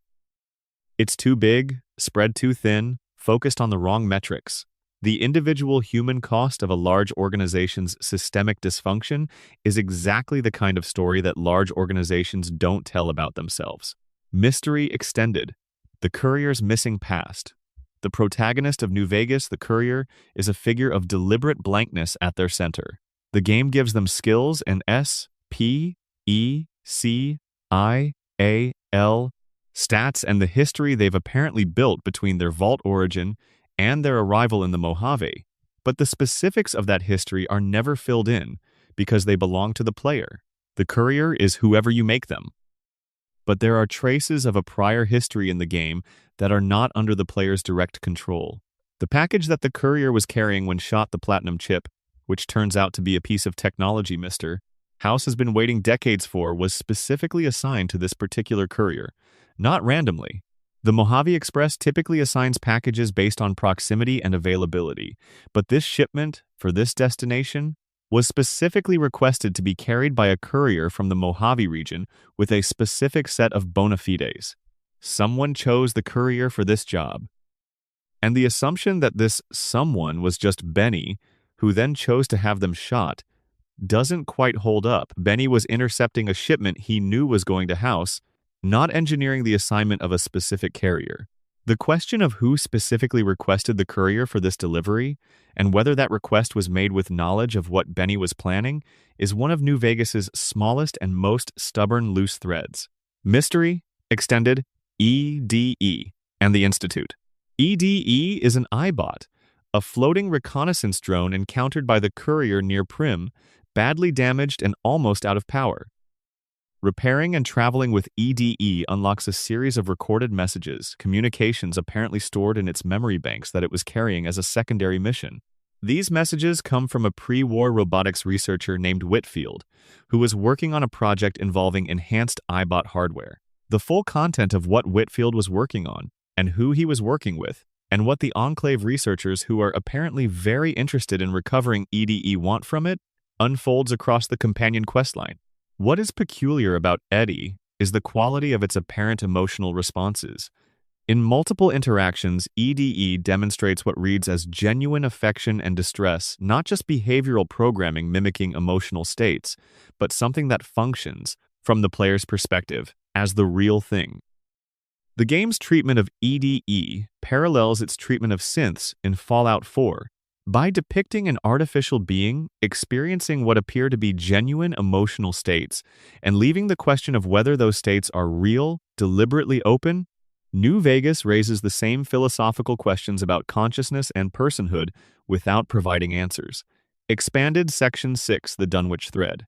It's too big, spread too thin, focused on the wrong metrics. The individual human cost of a large organization's systemic dysfunction is exactly the kind of story that large organizations don't tell about themselves. Mystery Extended. The Courier's Missing Past. The protagonist of New Vegas, the courier, is a figure of deliberate blankness at their center. The game gives them skills and S, P, E, C, I, A, L, stats, and the history they've apparently built between their vault origin and their arrival in the Mojave. But the specifics of that history are never filled in because they belong to the player. The courier is whoever you make them. But there are traces of a prior history in the game that are not under the player's direct control. The package that the courier was carrying when shot the platinum chip, which turns out to be a piece of technology Mr. House has been waiting decades for, was specifically assigned to this particular courier, not randomly. The Mojave Express typically assigns packages based on proximity and availability, but this shipment, for this destination, was specifically requested to be carried by a courier from the Mojave region with a specific set of bona fides. Someone chose the courier for this job. And the assumption that this someone was just Benny, who then chose to have them shot, doesn't quite hold up. Benny was intercepting a shipment he knew was going to House, not engineering the assignment of a specific carrier. The question of who specifically requested the courier for this delivery, and whether that request was made with knowledge of what Benny was planning, is one of New Vegas's smallest and most stubborn loose threads. Mystery, extended, EDE, and the Institute. EDE is an iBot, a floating reconnaissance drone encountered by the courier near Prim, badly damaged and almost out of power. Repairing and traveling with EDE unlocks a series of recorded messages, communications apparently stored in its memory banks that it was carrying as a secondary mission. These messages come from a pre-war robotics researcher named Whitfield, who was working on a project involving enhanced iBot hardware. The full content of what Whitfield was working on, and who he was working with, and what the Enclave researchers who are apparently very interested in recovering EDE want from it, unfolds across the companion questline. What is peculiar about Eddie is the quality of its apparent emotional responses. In multiple interactions, EDE demonstrates what reads as genuine affection and distress, not just behavioral programming mimicking emotional states, but something that functions, from the player's perspective, as the real thing. The game's treatment of EDE parallels its treatment of synths in Fallout 4, by depicting an artificial being experiencing what appear to be genuine emotional states and leaving the question of whether those states are real deliberately open. New Vegas raises the same philosophical questions about consciousness and personhood without providing answers. Expanded Section 6, the Dunwich thread.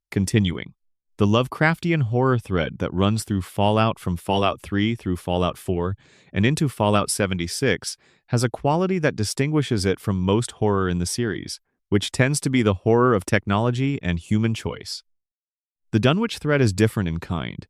Continuing. The Lovecraftian horror thread that runs through Fallout from Fallout 3 through Fallout 4 and into Fallout 76 has a quality that distinguishes it from most horror in the series, which tends to be the horror of technology and human choice. The Dunwich thread is different in kind.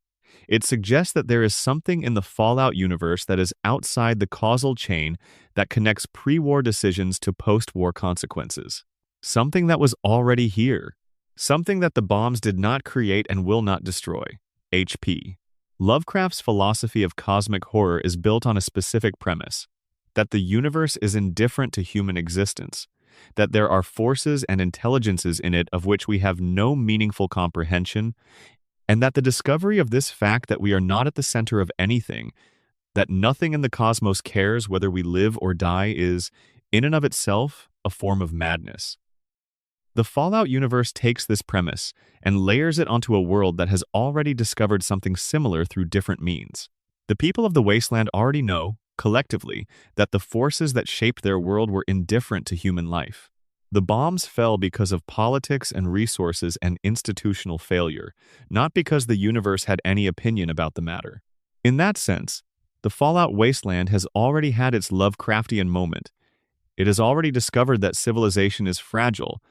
It suggests that there is something in the Fallout universe that is outside the causal chain that connects pre-war decisions to post-war consequences. Something that was already here. Something that the bombs did not create and will not destroy. HP. Lovecraft's philosophy of cosmic horror is built on a specific premise, that the universe is indifferent to human existence, that there are forces and intelligences in it of which we have no meaningful comprehension, and that the discovery of this fact that we are not at the center of anything, that nothing in the cosmos cares whether we live or die is, in and of itself, a form of madness. The Fallout universe takes this premise and layers it onto a world that has already discovered something similar through different means. The people of the wasteland already know, collectively, that the forces that shaped their world were indifferent to human life. The bombs fell because of politics and resources and institutional failure, not because the universe had any opinion about the matter. In that sense, the Fallout wasteland has already had its Lovecraftian moment. It has already discovered that civilization is fragile,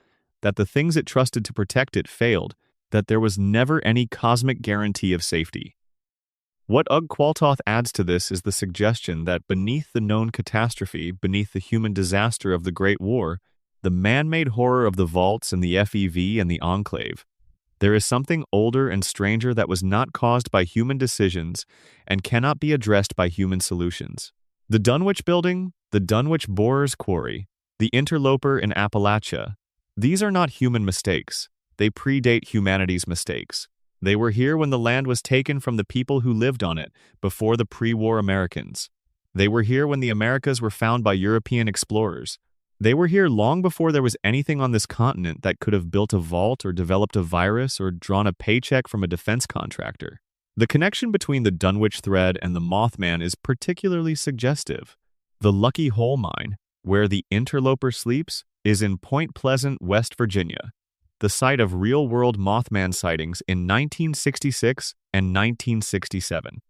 that the things it trusted to protect it failed, that there was never any cosmic guarantee of safety. What Ugg Qualtoth adds to this is the suggestion that beneath the known catastrophe, beneath the human disaster of the Great War, the man-made horror of the vaults and the FEV and the Enclave, there is something older and stranger that was not caused by human decisions and cannot be addressed by human solutions. The Dunwich Building, the Dunwich Borers Quarry, the Interloper in Appalachia, these are not human mistakes. They predate humanity's mistakes. They were here when the land was taken from the people who lived on it before the pre-war Americans. They were here when the Americas were found by European explorers. They were here long before there was anything on this continent that could have built a vault or developed a virus or drawn a paycheck from a defense contractor. The connection between the Dunwich Thread and the Mothman is particularly suggestive. The Lucky Hole Mine, where the interloper sleeps, is in Point Pleasant, West Virginia, the site of real-world Mothman sightings in 1966 and 1967.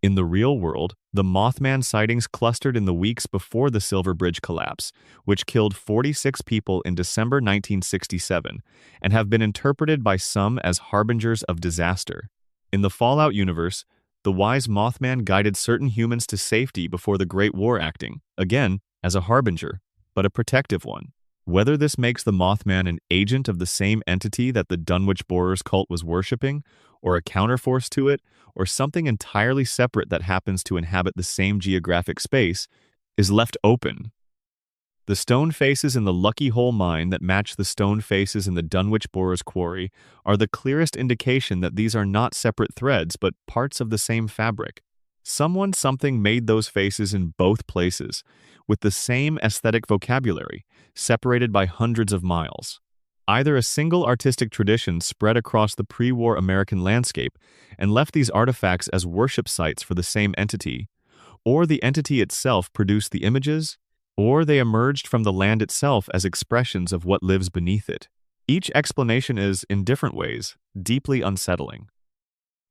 In the real world, the Mothman sightings clustered in the weeks before the Silver Bridge collapse, which killed 46 people in December 1967, and have been interpreted by some as harbingers of disaster. In the Fallout universe, the wise Mothman guided certain humans to safety before the Great War, acting, again, as a harbinger, but a protective one. Whether this makes the Mothman an agent of the same entity that the Dunwich Borers cult was worshipping, or a counterforce to it, or something entirely separate that happens to inhabit the same geographic space, is left open. The stone faces in the Lucky Hole Mine that match the stone faces in the Dunwich Borers quarry are the clearest indication that these are not separate threads but parts of the same fabric. Something made those faces in both places, with the same aesthetic vocabulary, separated by hundreds of miles. Either a single artistic tradition spread across the pre-war American landscape and left these artifacts as worship sites for the same entity, or the entity itself produced the images, or they emerged from the land itself as expressions of what lives beneath it. Each explanation is, in different ways, deeply unsettling.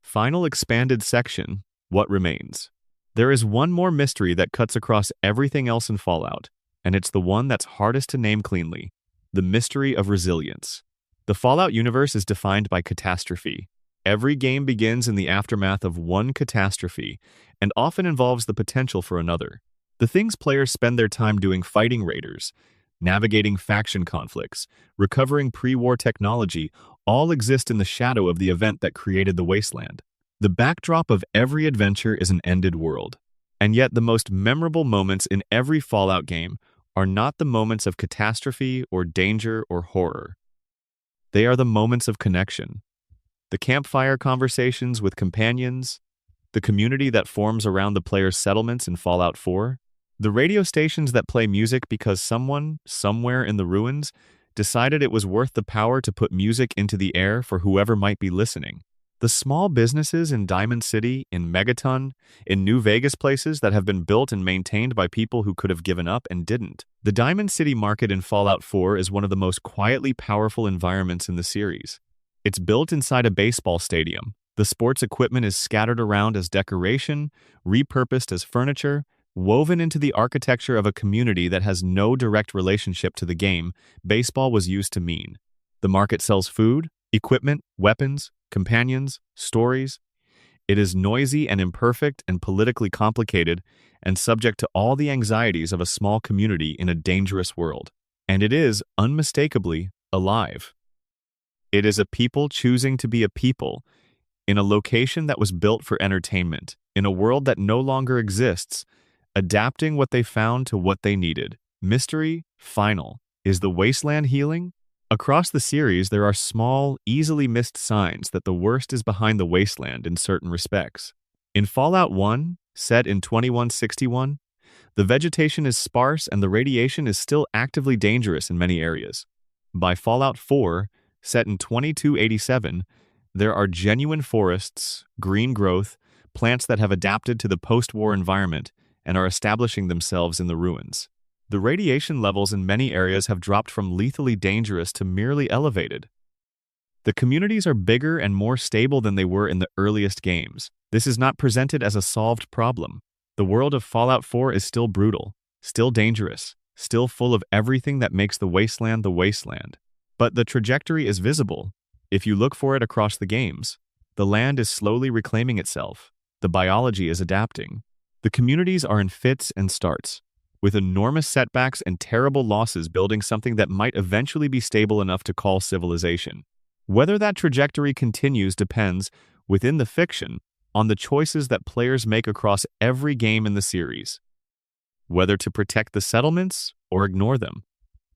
Final expanded section, What Remains. There is one more mystery that cuts across everything else in Fallout, and it's the one that's hardest to name cleanly: the mystery of resilience. The Fallout universe is defined by catastrophe. Every game begins in the aftermath of one catastrophe, and often involves the potential for another. The things players spend their time doing: fighting raiders, navigating faction conflicts, recovering pre-war technology, all exist in the shadow of the event that created the wasteland. The backdrop of every adventure is an ended world. And yet the most memorable moments in every Fallout game are not the moments of catastrophe or danger or horror. They are the moments of connection. The campfire conversations with companions, the community that forms around the player's settlements in Fallout 4, the radio stations that play music because someone, somewhere in the ruins, decided it was worth the power to put music into the air for whoever might be listening. The small businesses in Diamond City, in Megaton, in New Vegas places that have been built and maintained by people who could have given up and didn't. The Diamond City market in Fallout 4 is one of the most quietly powerful environments in the series. It's built inside a baseball stadium. The sports equipment is scattered around as decoration, repurposed as furniture, woven into the architecture of a community that has no direct relationship to the game baseball was used to mean. The market sells food, equipment, weapons, companions, stories. It is noisy and imperfect and politically complicated and subject to all the anxieties of a small community in a dangerous world. And it is, unmistakably, alive. It is a people choosing to be a people in a location that was built for entertainment, in a world that no longer exists, adapting what they found to what they needed. Mystery, final. Is the wasteland healing? Across the series, there are small, easily missed signs that the worst is behind the wasteland in certain respects. In Fallout 1, set in 2161, the vegetation is sparse and the radiation is still actively dangerous in many areas. By Fallout 4, set in 2287, there are genuine forests, green growth, plants that have adapted to the post-war environment and are establishing themselves in the ruins. The radiation levels in many areas have dropped from lethally dangerous to merely elevated. The communities are bigger and more stable than they were in the earliest games. This is not presented as a solved problem. The world of Fallout 4 is still brutal, still dangerous, still full of everything that makes the wasteland the wasteland. But the trajectory is visible. If you look for it across the games, the land is slowly reclaiming itself. The biology is adapting. The communities are in fits and starts, with enormous setbacks and terrible losses building something that might eventually be stable enough to call civilization. Whether that trajectory continues depends, within the fiction, on the choices that players make across every game in the series. Whether to protect the settlements or ignore them.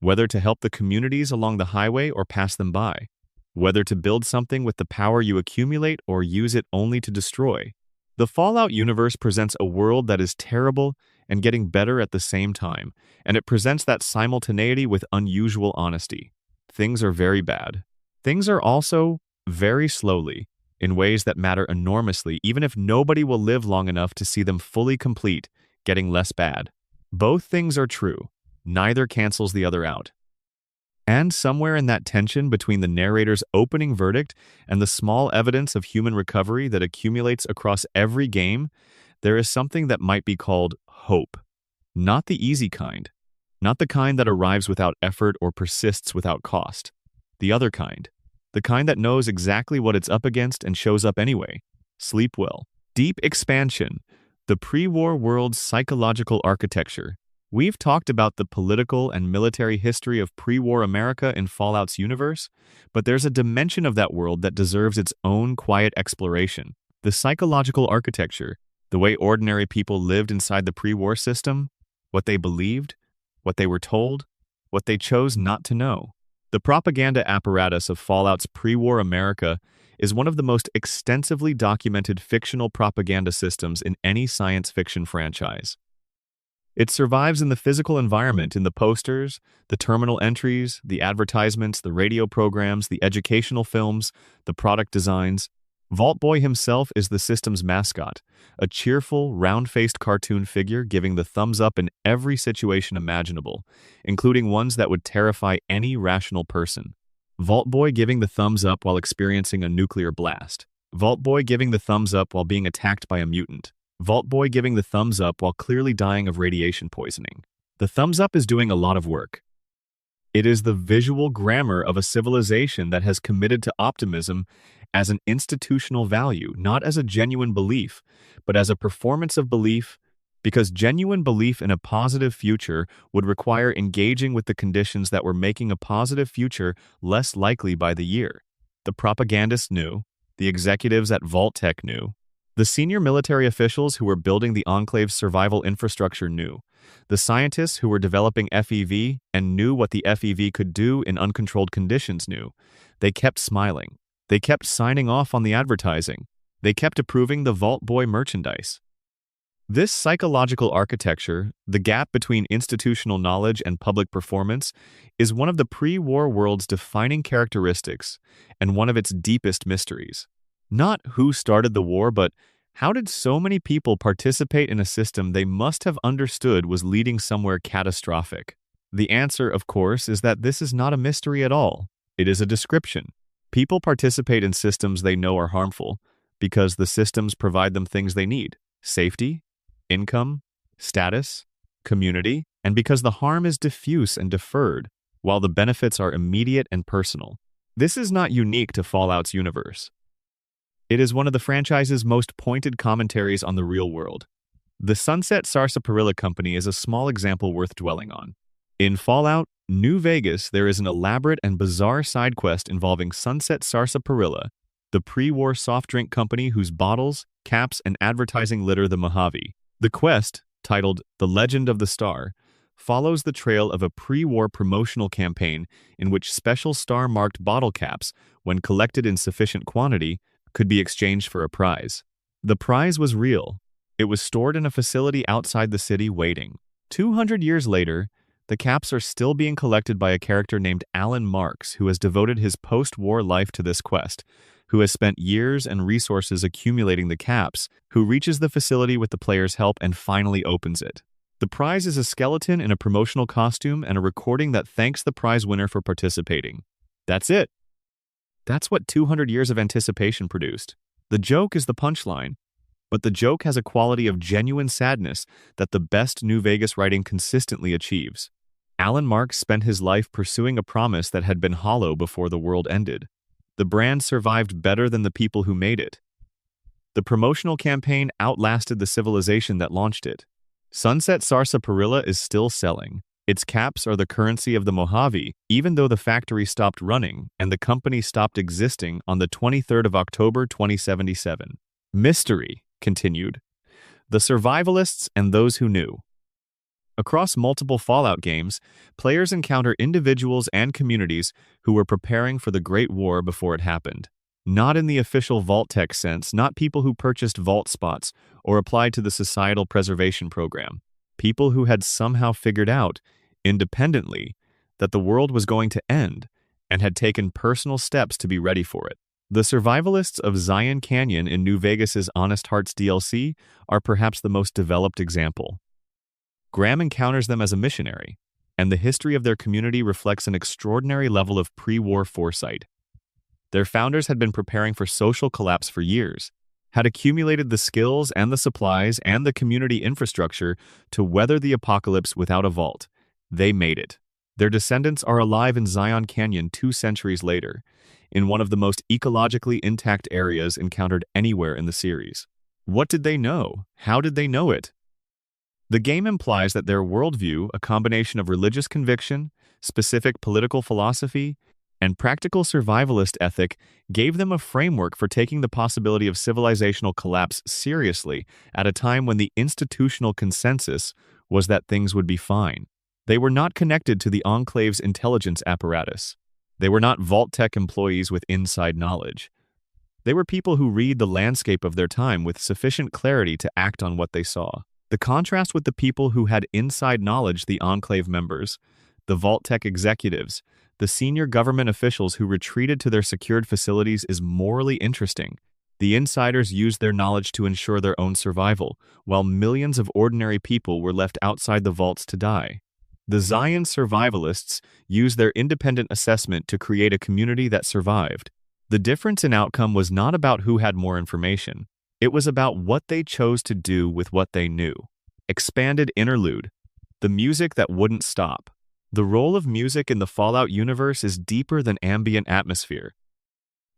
Whether to help the communities along the highway or pass them by. Whether to build something with the power you accumulate or use it only to destroy. The Fallout universe presents a world that is terrible and getting better at the same time, and it presents that simultaneity with unusual honesty. Things are very bad. Things are also very slowly, in ways that matter enormously, even if nobody will live long enough to see them fully complete, getting less bad. Both things are true. Neither cancels the other out. And somewhere in that tension between the narrator's opening verdict and the small evidence of human recovery that accumulates across every game, there is something that might be called hope. Not the easy kind. Not the kind that arrives without effort or persists without cost. The other kind. The kind that knows exactly what it's up against and shows up anyway. Sleep well. Deep expansion. The pre-war world's psychological architecture. We've talked about the political and military history of pre-war America in Fallout's universe, but there's a dimension of that world that deserves its own quiet exploration. The psychological architecture, the way ordinary people lived inside the pre-war system, what they believed, what they were told, what they chose not to know. The propaganda apparatus of Fallout's pre-war America is one of the most extensively documented fictional propaganda systems in any science fiction franchise. It survives in the physical environment, in the posters, the terminal entries, the advertisements, the radio programs, the educational films, the product designs. Vault Boy himself is the system's mascot, a cheerful, round-faced cartoon figure giving the thumbs up in every situation imaginable, including ones that would terrify any rational person. Vault Boy giving the thumbs up while experiencing a nuclear blast. Vault Boy giving the thumbs up while being attacked by a mutant. Vault Boy giving the thumbs up while clearly dying of radiation poisoning. The thumbs up is doing a lot of work. It is the visual grammar of a civilization that has committed to optimism as an institutional value, not as a genuine belief, but as a performance of belief, because genuine belief in a positive future would require engaging with the conditions that were making a positive future less likely by the year. The propagandists knew, the executives at Vault-Tec knew, the senior military officials who were building the Enclave's survival infrastructure knew. The scientists who were developing FEV and knew what the FEV could do in uncontrolled conditions knew. They kept smiling. They kept signing off on the advertising. They kept approving the Vault Boy merchandise. This psychological architecture, the gap between institutional knowledge and public performance, is one of the pre-war world's defining characteristics and one of its deepest mysteries. Not who started the war, but how did so many people participate in a system they must have understood was leading somewhere catastrophic? The answer, of course, is that this is not a mystery at all. It is a description. People participate in systems they know are harmful because the systems provide them things they need: safety, income, status, community, and because the harm is diffuse and deferred, while the benefits are immediate and personal. This is not unique to Fallout's universe. It is one of the franchise's most pointed commentaries on the real world. The Sunset Sarsaparilla Company is a small example worth dwelling on. In Fallout New Vegas, there is an elaborate and bizarre side quest involving Sunset Sarsaparilla, the pre-war soft drink company whose bottles, caps, and advertising litter the Mojave. The quest, titled The Legend of the Star, follows the trail of a pre-war promotional campaign in which special star-marked bottle caps, when collected in sufficient quantity, could be exchanged for a prize. The prize was real. It was stored in a facility outside the city waiting. 200 years later, the caps are still being collected by a character named Alan Marks, who has devoted his post-war life to this quest, who has spent years and resources accumulating the caps, who reaches the facility with the player's help and finally opens it. The prize is a skeleton in a promotional costume and a recording that thanks the prize winner for participating. That's it. That's what 200 years of anticipation produced. The joke is the punchline, but the joke has a quality of genuine sadness that the best New Vegas writing consistently achieves. Alan Marks spent his life pursuing a promise that had been hollow before the world ended. The brand survived better than the people who made it. The promotional campaign outlasted the civilization that launched it. Sunset Sarsaparilla is still selling. Its caps are the currency of the Mojave, even though the factory stopped running and the company stopped existing on the 23rd of October 2077. Mystery continued. The survivalists and those who knew. Across multiple Fallout games, players encounter individuals and communities who were preparing for the Great War before it happened. Not in the official Vault-Tec sense, not people who purchased vault spots or applied to the Societal Preservation Program. People who had somehow figured out, independently, that the world was going to end and had taken personal steps to be ready for it. The survivalists of Zion Canyon in New Vegas's Honest Hearts DLC are perhaps the most developed example. Graham encounters them as a missionary, and the history of their community reflects an extraordinary level of pre-war foresight. Their founders had been preparing for social collapse for years, had accumulated the skills and the supplies and the community infrastructure to weather the apocalypse without a vault. They made it. Their descendants are alive in Zion Canyon 2 centuries later, in one of the most ecologically intact areas encountered anywhere in the series. What did they know? How did they know it? The game implies that their worldview, a combination of religious conviction, specific political philosophy, and practical survivalist ethic, gave them a framework for taking the possibility of civilizational collapse seriously at a time when the institutional consensus was that things would be fine. They were not connected to the Enclave's intelligence apparatus. They were not Vault-Tec employees with inside knowledge. They were people who read the landscape of their time with sufficient clarity to act on what they saw. The contrast with the people who had inside knowledge, the Enclave members, the Vault-Tec executives, the senior government officials who retreated to their secured facilities, is morally interesting. The insiders used their knowledge to ensure their own survival, while millions of ordinary people were left outside the vaults to die. The Zion survivalists used their independent assessment to create a community that survived. The difference in outcome was not about who had more information. It was about what they chose to do with what they knew. Expanded interlude. The music that wouldn't stop. The role of music in the Fallout universe is deeper than ambient atmosphere.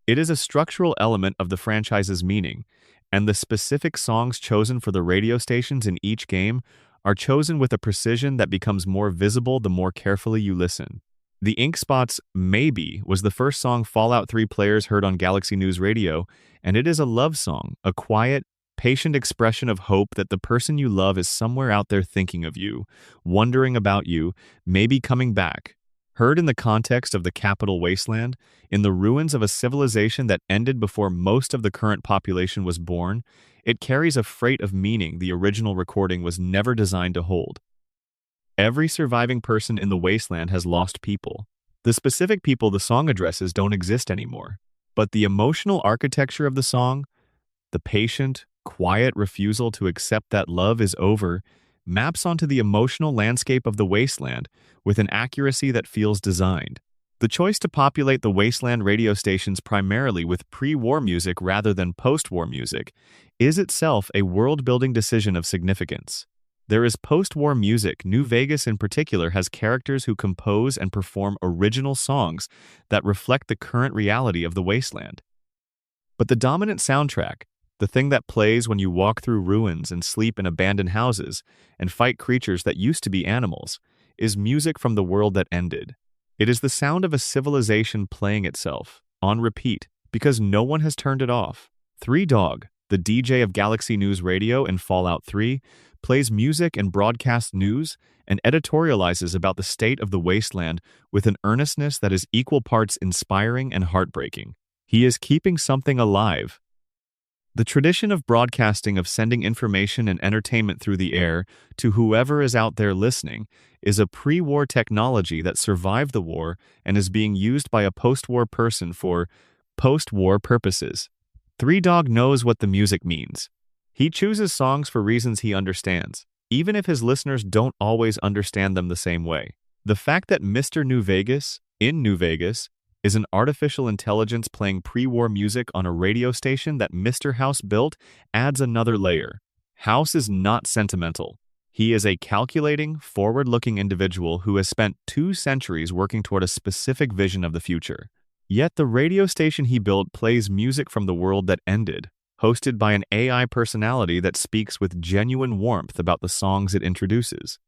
It is a structural element of the franchise's meaning, and the specific songs chosen for the radio stations in each game are chosen with a precision that becomes more visible the more carefully you listen. The Ink Spot's Maybe was the first song Fallout 3 players heard on Galaxy News Radio, and it is a love song, a quiet, patient expression of hope that the person you love is somewhere out there thinking of you, wondering about you, maybe coming back. Heard in the context of the capital wasteland, in the ruins of a civilization that ended before most of the current population was born, it carries a freight of meaning the original recording was never designed to hold. Every surviving person in the wasteland has lost people. The specific people the song addresses don't exist anymore, but the emotional architecture of the song, the patient, quiet refusal to accept that love is over, maps onto the emotional landscape of the wasteland with an accuracy that feels designed. The choice to populate the wasteland radio stations primarily with pre-war music rather than post-war music is itself a world-building decision of significance. There is post-war music. New Vegas in particular has characters who compose and perform original songs that reflect the current reality of the wasteland. But the dominant soundtrack, the thing that plays when you walk through ruins and sleep in abandoned houses and fight creatures that used to be animals, is music from the world that ended. It is the sound of a civilization playing itself, on repeat, because no one has turned it off. 3 Dog, the DJ of Galaxy News Radio in Fallout 3, plays music and broadcasts news and editorializes about the state of the wasteland with an earnestness that is equal parts inspiring and heartbreaking. He is keeping something alive. The tradition of broadcasting, of sending information and entertainment through the air to whoever is out there listening, is a pre-war technology that survived the war and is being used by a post-war person for post-war purposes. 3 Dog knows what the music means. He chooses songs for reasons he understands, even if his listeners don't always understand them the same way. The fact that Mr. New Vegas, in New Vegas, is an artificial intelligence playing pre-war music on a radio station that Mr. House built adds another layer. House is not sentimental. He is a calculating, forward-looking individual who has spent 2 centuries working toward a specific vision of the future. Yet the radio station he built plays music from the world that ended, hosted by an AI personality that speaks with genuine warmth about the songs it introduces.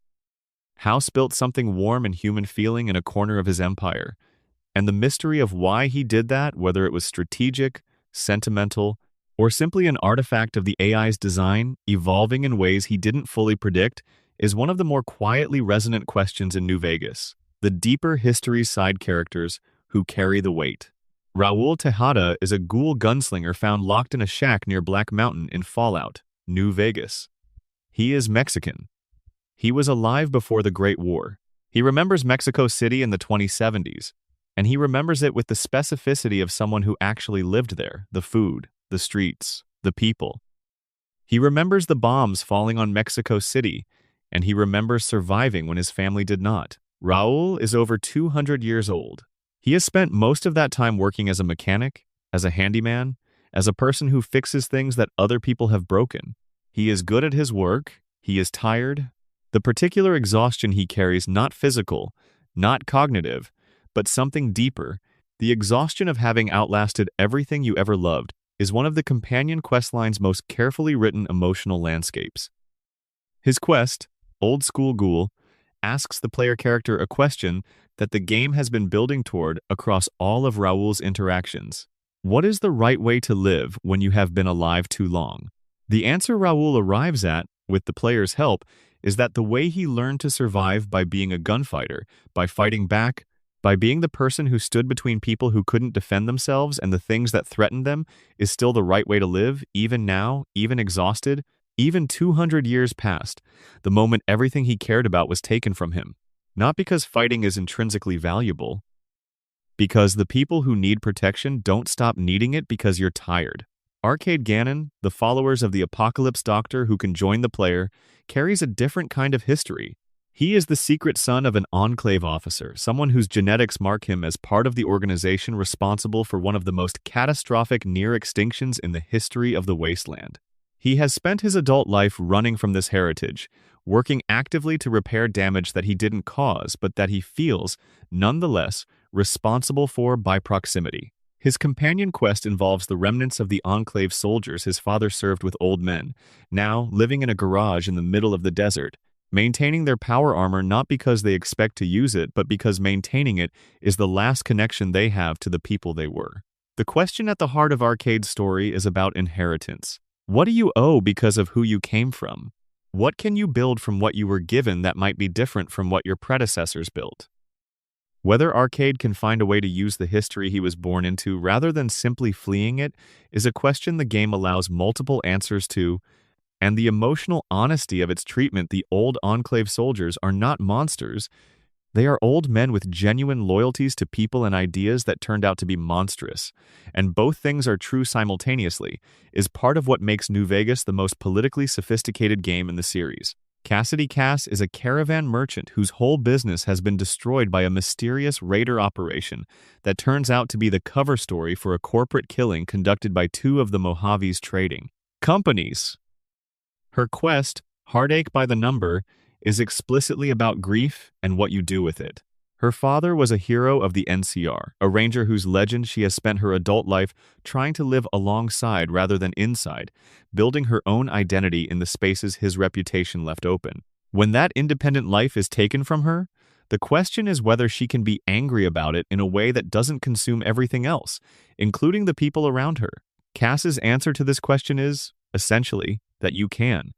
House built something warm and human feeling in a corner of his empire, and the mystery of why he did that, whether it was strategic, sentimental, or simply an artifact of the AI's design, evolving in ways he didn't fully predict, is one of the more quietly resonant questions in New Vegas. The deeper history side characters who carry the weight. Raul Tejada is a ghoul gunslinger found locked in a shack near Black Mountain in Fallout, New Vegas. He is Mexican. He was alive before the Great War. He remembers Mexico City in the 2070s, and he remembers it with the specificity of someone who actually lived there, the food, the streets, the people. He remembers the bombs falling on Mexico City, and he remembers surviving when his family did not. Raul is over 200 years old. He has spent most of that time working as a mechanic, as a handyman, as a person who fixes things that other people have broken. He is good at his work. He is tired. The particular exhaustion he carries, not physical, not cognitive, but something deeper, the exhaustion of having outlasted everything you ever loved, is one of the companion questline's most carefully written emotional landscapes. His quest, Old School Ghoul, asks the player character a question that the game has been building toward across all of Raul's interactions. What is the right way to live when you have been alive too long? The answer Raul arrives at, with the player's help, is that the way he learned to survive by being a gunfighter, by fighting back, by being the person who stood between people who couldn't defend themselves and the things that threatened them, is still the right way to live, even now, even exhausted, even 200 years past, the moment everything he cared about was taken from him. Not because fighting is intrinsically valuable, because the people who need protection don't stop needing it because you're tired. Arcade Gannon, the followers of the Apocalypse Doctor who can join the player, carries a different kind of history. He is the secret son of an Enclave officer, someone whose genetics mark him as part of the organization responsible for one of the most catastrophic near extinctions in the history of the wasteland. He has spent his adult life running from this heritage, working actively to repair damage that he didn't cause but that he feels, nonetheless, responsible for by proximity. His companion quest involves the remnants of the Enclave soldiers his father served with old men, now living in a garage in the middle of the desert, maintaining their power armor not because they expect to use it, but because maintaining it is the last connection they have to the people they were. The question at the heart of Arcade's story is about inheritance. What do you owe because of who you came from? What can you build from what you were given that might be different from what your predecessors built? Whether Arcade can find a way to use the history he was born into rather than simply fleeing it is a question the game allows multiple answers to, and the emotional honesty of its treatment. The old Enclave soldiers are not monsters. They are old men with genuine loyalties to people and ideas that turned out to be monstrous, and both things are true simultaneously, is part of what makes New Vegas the most politically sophisticated game in the series. Cassidy Cass is a caravan merchant whose whole business has been destroyed by a mysterious raider operation that turns out to be the cover story for a corporate killing conducted by two of the Mojave's trading companies. Her quest, Heartache by the Number, is explicitly about grief and what you do with it. Her father was a hero of the NCR, a ranger whose legend she has spent her adult life trying to live alongside rather than inside, building her own identity in the spaces his reputation left open. When that independent life is taken from her, the question is whether she can be angry about it in a way that doesn't consume everything else, including the people around her. Cass's answer to this question is, essentially, that you can.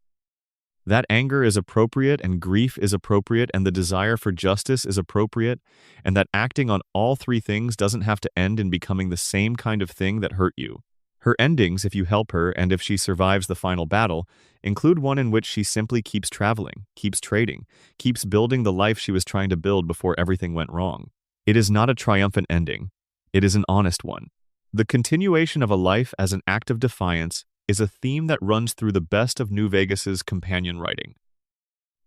That anger is appropriate and grief is appropriate and the desire for justice is appropriate, and that acting on all three things doesn't have to end in becoming the same kind of thing that hurt you. Her endings, if you help her and if she survives the final battle, include one in which she simply keeps traveling, keeps trading, keeps building the life she was trying to build before everything went wrong. It is not a triumphant ending. It is an honest one. The continuation of a life as an act of defiance is a theme that runs through the best of New Vegas's companion writing.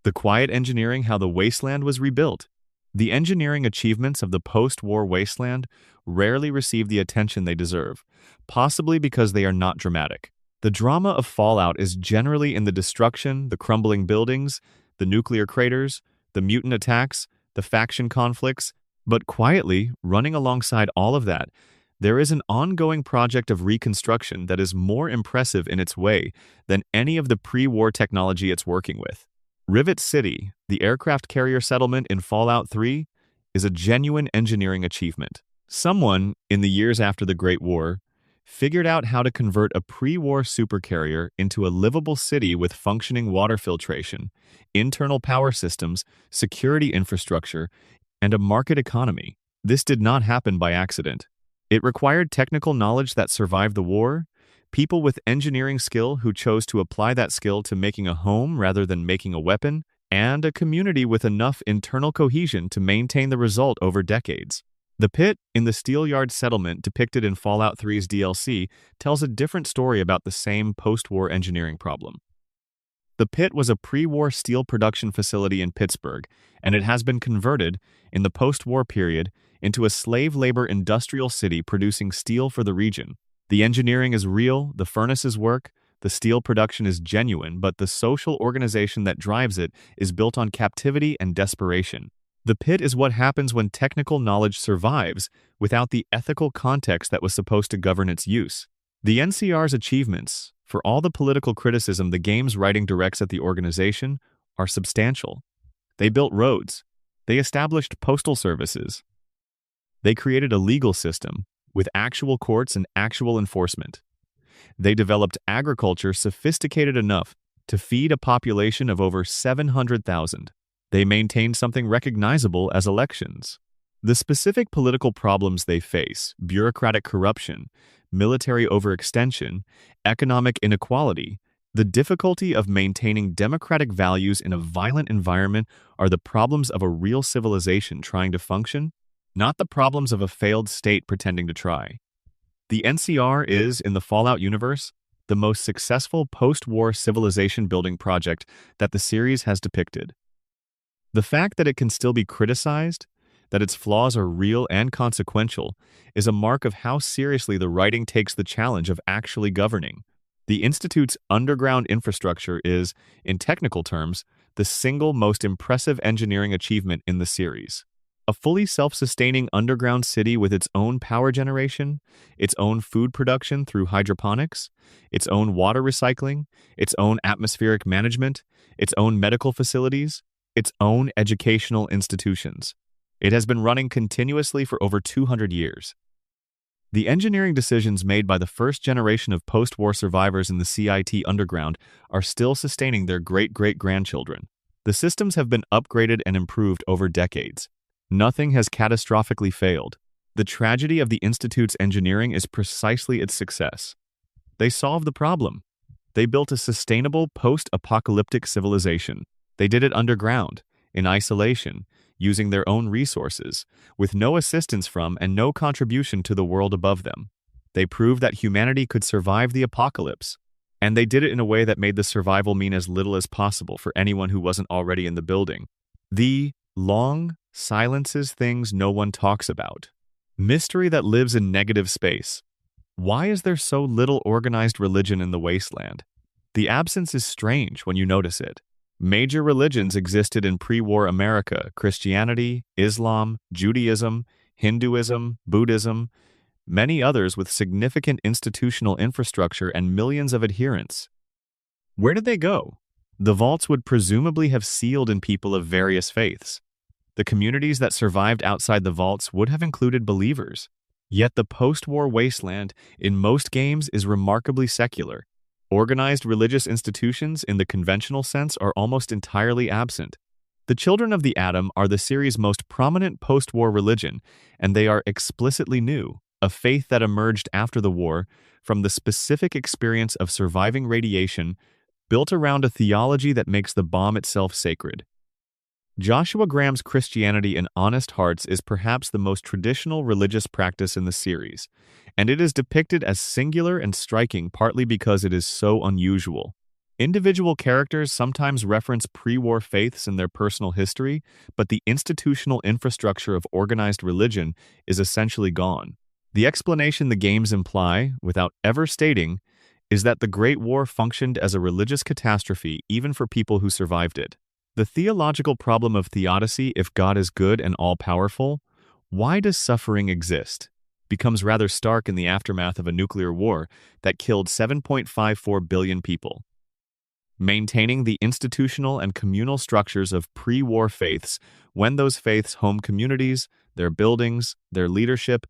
The quiet engineering how the wasteland was rebuilt. The engineering achievements of the post-war wasteland rarely receive the attention they deserve, possibly because they are not dramatic. The drama of Fallout is generally in the destruction, the crumbling buildings, the nuclear craters, the mutant attacks, the faction conflicts, but quietly, running alongside all of that, there is an ongoing project of reconstruction that is more impressive in its way than any of the pre-war technology it's working with. Rivet City, the aircraft carrier settlement in Fallout 3, is a genuine engineering achievement. Someone, in the years after the Great War, figured out how to convert a pre-war supercarrier into a livable city with functioning water filtration, internal power systems, security infrastructure, and a market economy. This did not happen by accident. It required technical knowledge that survived the war, people with engineering skill who chose to apply that skill to making a home rather than making a weapon, and a community with enough internal cohesion to maintain the result over decades. The pit in the Steelyard settlement depicted in Fallout 3's DLC tells a different story about the same post-war engineering problem. The pit was a pre-war steel production facility in Pittsburgh, and it has been converted, in the post-war period, into a slave labor industrial city producing steel for the region. The engineering is real, the furnaces work, the steel production is genuine, but the social organization that drives it is built on captivity and desperation. The pit is what happens when technical knowledge survives without the ethical context that was supposed to govern its use. The NCR's achievements, for all the political criticism the game's writing directs at the organization, are substantial. They built roads. They established postal services. They created a legal system with actual courts and actual enforcement. They developed agriculture sophisticated enough to feed a population of over 700,000. They maintained something recognizable as elections. The specific political problems they face, bureaucratic corruption, military overextension, economic inequality, the difficulty of maintaining democratic values in a violent environment are the problems of a real civilization trying to function, not the problems of a failed state pretending to try. The NCR is, in the Fallout universe, the most successful post-war civilization-building project that the series has depicted. The fact that it can still be criticized, that its flaws are real and consequential, is a mark of how seriously the writing takes the challenge of actually governing. The Institute's underground infrastructure is, in technical terms, the single most impressive engineering achievement in the series. A fully self-sustaining underground city with its own power generation, its own food production through hydroponics, its own water recycling, its own atmospheric management, its own medical facilities, its own educational institutions. It has been running continuously for over 200 years. The engineering decisions made by the first generation of post-war survivors in the CIT underground are still sustaining their great-great-grandchildren. The systems have been upgraded and improved over decades. Nothing has catastrophically failed. The tragedy of the Institute's engineering is precisely its success. They solved the problem. They built a sustainable post-apocalyptic civilization. They did it underground, in isolation, using their own resources, with no assistance from and no contribution to the world above them. They proved that humanity could survive the apocalypse, and they did it in a way that made the survival mean as little as possible for anyone who wasn't already in the building. The long silences things no one talks about. Mystery that lives in negative space. Why is there so little organized religion in the wasteland? The absence is strange when you notice it. Major religions existed in pre-war America: Christianity, Islam, Judaism, Hinduism, Buddhism, many others with significant institutional infrastructure and millions of adherents. Where did they go? The vaults would presumably have sealed in people of various faiths. The communities that survived outside the vaults would have included believers. Yet the post-war wasteland, in most games, is remarkably secular. Organized religious institutions, in the conventional sense, are almost entirely absent. The Children of the Atom are the series' most prominent post-war religion, and they are explicitly new, a faith that emerged after the war from the specific experience of surviving radiation, built around a theology that makes the bomb itself sacred. Joshua Graham's Christianity in Honest Hearts is perhaps the most traditional religious practice in the series, and it is depicted as singular and striking partly because it is so unusual. Individual characters sometimes reference pre-war faiths in their personal history, but the institutional infrastructure of organized religion is essentially gone. The explanation the games imply, without ever stating, is that the Great War functioned as a religious catastrophe even for people who survived it. The theological problem of theodicy, if God is good and all-powerful, why does suffering exist, becomes rather stark in the aftermath of a nuclear war that killed 7.54 billion people. Maintaining the institutional and communal structures of pre-war faiths, when those faiths' home communities, their buildings, their leadership,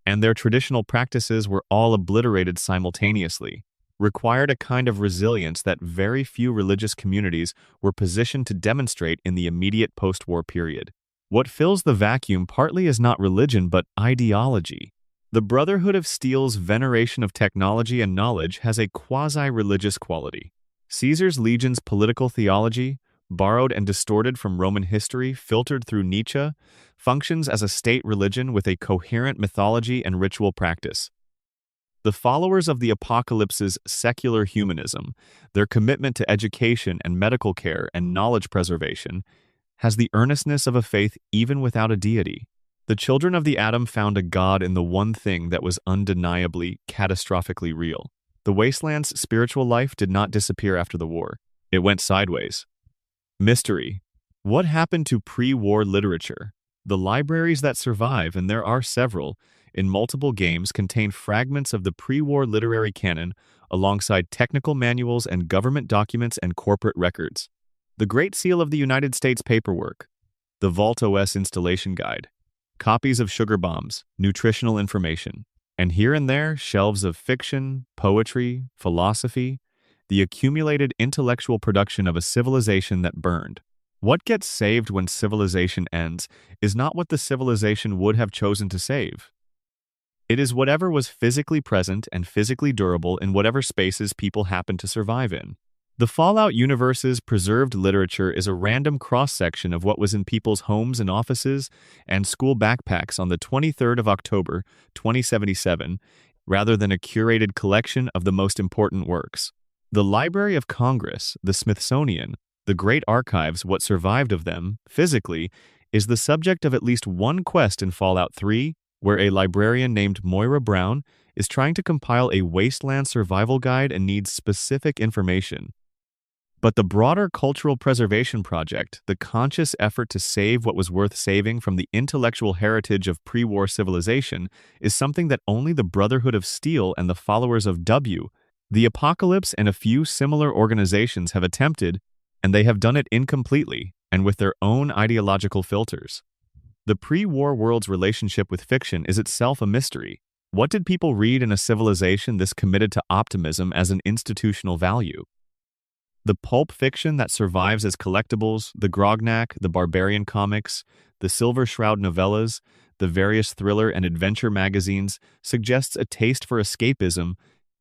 and their traditional practices were all obliterated simultaneously, required a kind of resilience that very few religious communities were positioned to demonstrate in the immediate post-war period. What fills the vacuum partly is not religion but ideology. The Brotherhood of Steel's veneration of technology and knowledge has a quasi-religious quality. Caesar's legion's political theology, borrowed and distorted from Roman history, filtered through Nietzsche, functions as a state religion with a coherent mythology and ritual practice. The followers of the apocalypse's secular humanism, their commitment to education and medical care and knowledge preservation, has the earnestness of a faith even without a deity. The children of the atom found a god in the one thing that was undeniably, catastrophically real. The wasteland's spiritual life did not disappear after the war. It went sideways. Mystery. What happened to pre-war literature? The libraries that survive, and there are several, in multiple games contain fragments of the pre-war literary canon alongside technical manuals and government documents and corporate records. The Great Seal of the United States paperwork, the Vault-OS installation guide, copies of sugar bombs, nutritional information, and here and there shelves of fiction, poetry, philosophy, the accumulated intellectual production of a civilization that burned. What gets saved when civilization ends is not what the civilization would have chosen to save. It is whatever was physically present and physically durable in whatever spaces people happen to survive in. The Fallout universe's preserved literature is a random cross-section of what was in people's homes and offices and school backpacks on the 23rd of October, 2077, rather than a curated collection of the most important works. The Library of Congress, the Smithsonian, the Great Archives, what survived of them, physically, is the subject of at least one quest in Fallout 3, where a librarian named Moira Brown is trying to compile a wasteland survival guide and needs specific information. But the broader cultural preservation project, the conscious effort to save what was worth saving from the intellectual heritage of pre-war civilization, is something that only the Brotherhood of Steel and the followers of W, the Apocalypse and a few similar organizations have attempted, and they have done it incompletely and with their own ideological filters. The pre-war world's relationship with fiction is itself a mystery. What did people read in a civilization this committed to optimism as an institutional value? The pulp fiction that survives as collectibles, the Grognak, the Barbarian comics, the Silver Shroud novellas, the various thriller and adventure magazines, suggests a taste for escapism,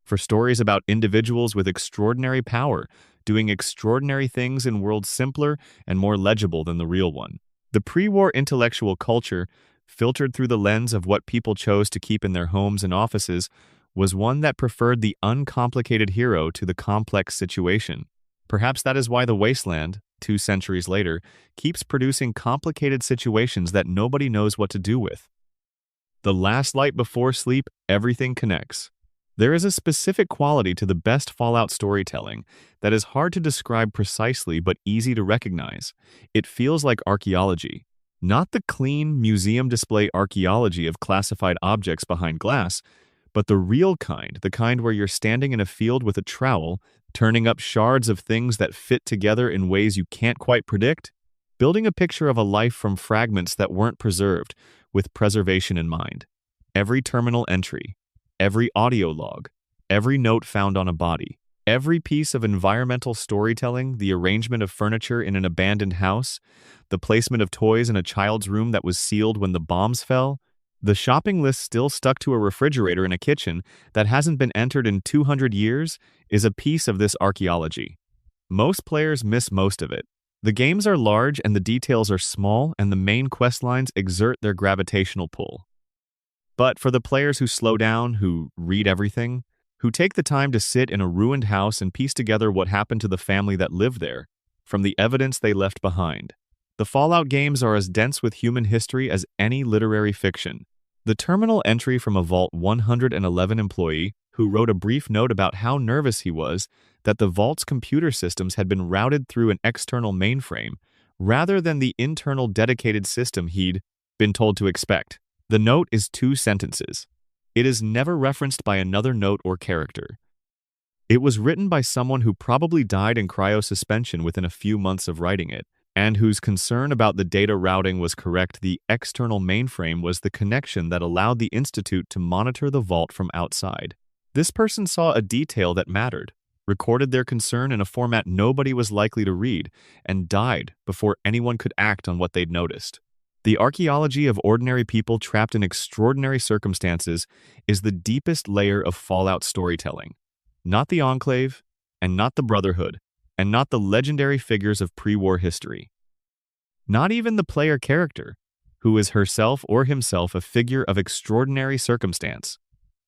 for stories about individuals with extraordinary power, doing extraordinary things in worlds simpler and more legible than the real one. The pre-war intellectual culture, filtered through the lens of what people chose to keep in their homes and offices, was one that preferred the uncomplicated hero to the complex situation. Perhaps that is why the Wasteland, 2 centuries later, keeps producing complicated situations that nobody knows what to do with. The last light before sleep, everything connects. There is a specific quality to the best Fallout storytelling that is hard to describe precisely but easy to recognize. It feels like archaeology. Not the clean, museum display archaeology of classified objects behind glass, but the real kind, the kind where you're standing in a field with a trowel, turning up shards of things that fit together in ways you can't quite predict, building a picture of a life from fragments that weren't preserved, with preservation in mind. Every terminal entry, every audio log, every note found on a body, every piece of environmental storytelling, the arrangement of furniture in an abandoned house, the placement of toys in a child's room that was sealed when the bombs fell, the shopping list still stuck to a refrigerator in a kitchen that hasn't been entered in 200 years is a piece of this archaeology. Most players miss most of it. The games are large and the details are small, and the main quest lines exert their gravitational pull. But for the players who slow down, who read everything, who take the time to sit in a ruined house and piece together what happened to the family that lived there, from the evidence they left behind, the Fallout games are as dense with human history as any literary fiction. The terminal entry from a Vault 111 employee who wrote a brief note about how nervous he was that the Vault's computer systems had been routed through an external mainframe, rather than the internal dedicated system he'd been told to expect. The note is 2 sentences. It is never referenced by another note or character. It was written by someone who probably died in cryosuspension within a few months of writing it, and whose concern about the data routing was correct. The external mainframe was the connection that allowed the Institute to monitor the vault from outside. This person saw a detail that mattered, recorded their concern in a format nobody was likely to read, and died before anyone could act on what they'd noticed. The archaeology of ordinary people trapped in extraordinary circumstances is the deepest layer of Fallout storytelling. Not the Enclave, and not the Brotherhood, and not the legendary figures of pre-war history. Not even the player character, who is herself or himself a figure of extraordinary circumstance.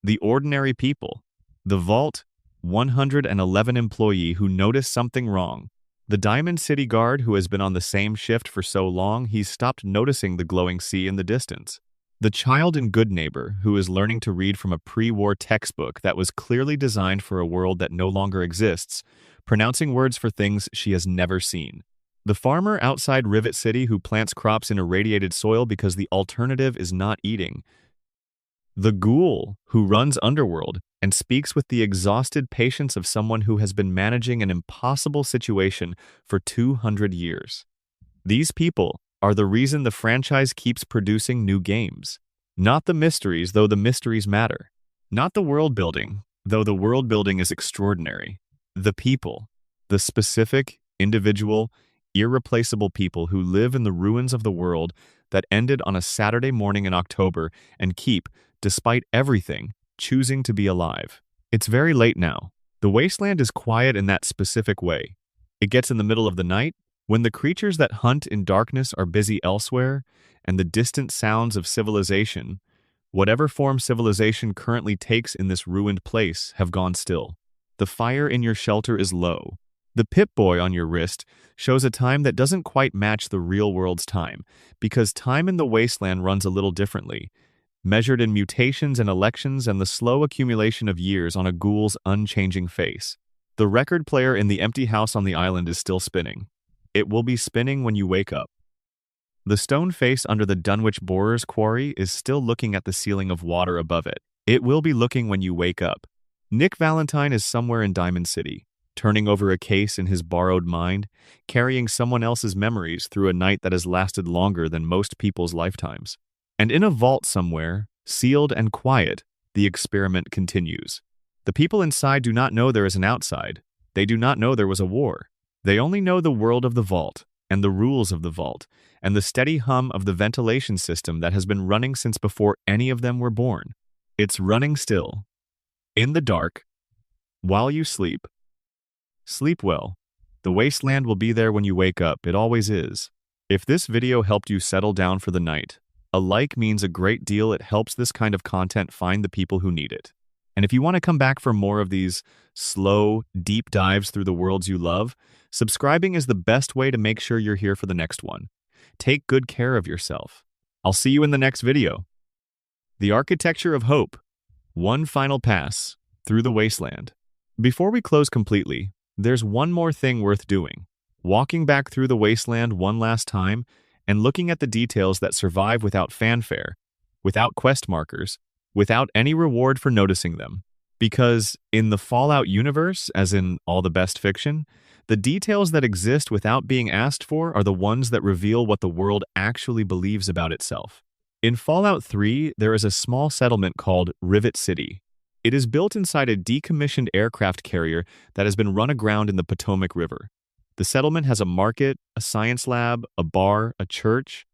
The ordinary people. The Vault 111 employee who noticed something wrong. The Diamond City guard who has been on the same shift for so long he's stopped noticing the glowing sea in the distance. The child and good neighbor who is learning to read from a pre-war textbook that was clearly designed for a world that no longer exists, pronouncing words for things she has never seen. The farmer outside Rivet City who plants crops in irradiated soil because the alternative is not eating. The ghoul who runs underworld and speaks with the exhausted patience of someone who has been managing an impossible situation for 200 years. These people are the reason the franchise keeps producing new games. Not the mysteries, though the mysteries matter. Not the world building, though the world building is extraordinary. The people, the specific, individual, irreplaceable people who live in the ruins of the world that ended on a Saturday morning in October and keep, despite everything, choosing to be alive. It's very late now. The wasteland is quiet in that specific way. It gets in the middle of the night, when the creatures that hunt in darkness are busy elsewhere, and the distant sounds of civilization, whatever form civilization currently takes in this ruined place, have gone still. The fire in your shelter is low. The Pip-Boy on your wrist shows a time that doesn't quite match the real world's time, because time in the wasteland runs a little differently, measured in mutations and elections and the slow accumulation of years on a ghoul's unchanging face. The record player in the empty house on the island is still spinning. It will be spinning when you wake up. The stone face under the Dunwich Borer's quarry is still looking at the ceiling of water above it. It will be looking when you wake up. Nick Valentine is somewhere in Diamond City, turning over a case in his borrowed mind, carrying someone else's memories through a night that has lasted longer than most people's lifetimes. And in a vault somewhere, sealed and quiet, the experiment continues. The people inside do not know there is an outside. They do not know there was a war. They only know the world of the vault, and the rules of the vault, and the steady hum of the ventilation system that has been running since before any of them were born. It's running still. In the dark. While you sleep. Sleep well. The wasteland will be there when you wake up. It always is. If this video helped you settle down for the night, a like means a great deal. It helps this kind of content find the people who need it. And if you want to come back for more of these slow, deep dives through the worlds you love, subscribing is the best way to make sure you're here for the next one. Take good care of yourself. I'll see you in the next video. The Architecture of Hope. One final pass through the wasteland. Before we close completely, there's one more thing worth doing. Walking back through the wasteland one last time and looking at the details that survive without fanfare, without quest markers, without any reward for noticing them. Because in the Fallout universe, as in all the best fiction, the details that exist without being asked for are the ones that reveal what the world actually believes about itself. In Fallout 3, there is a small settlement called Rivet City. It is built inside a decommissioned aircraft carrier that has been run aground in the Potomac River. The settlement has a market, a science lab, a bar, a church.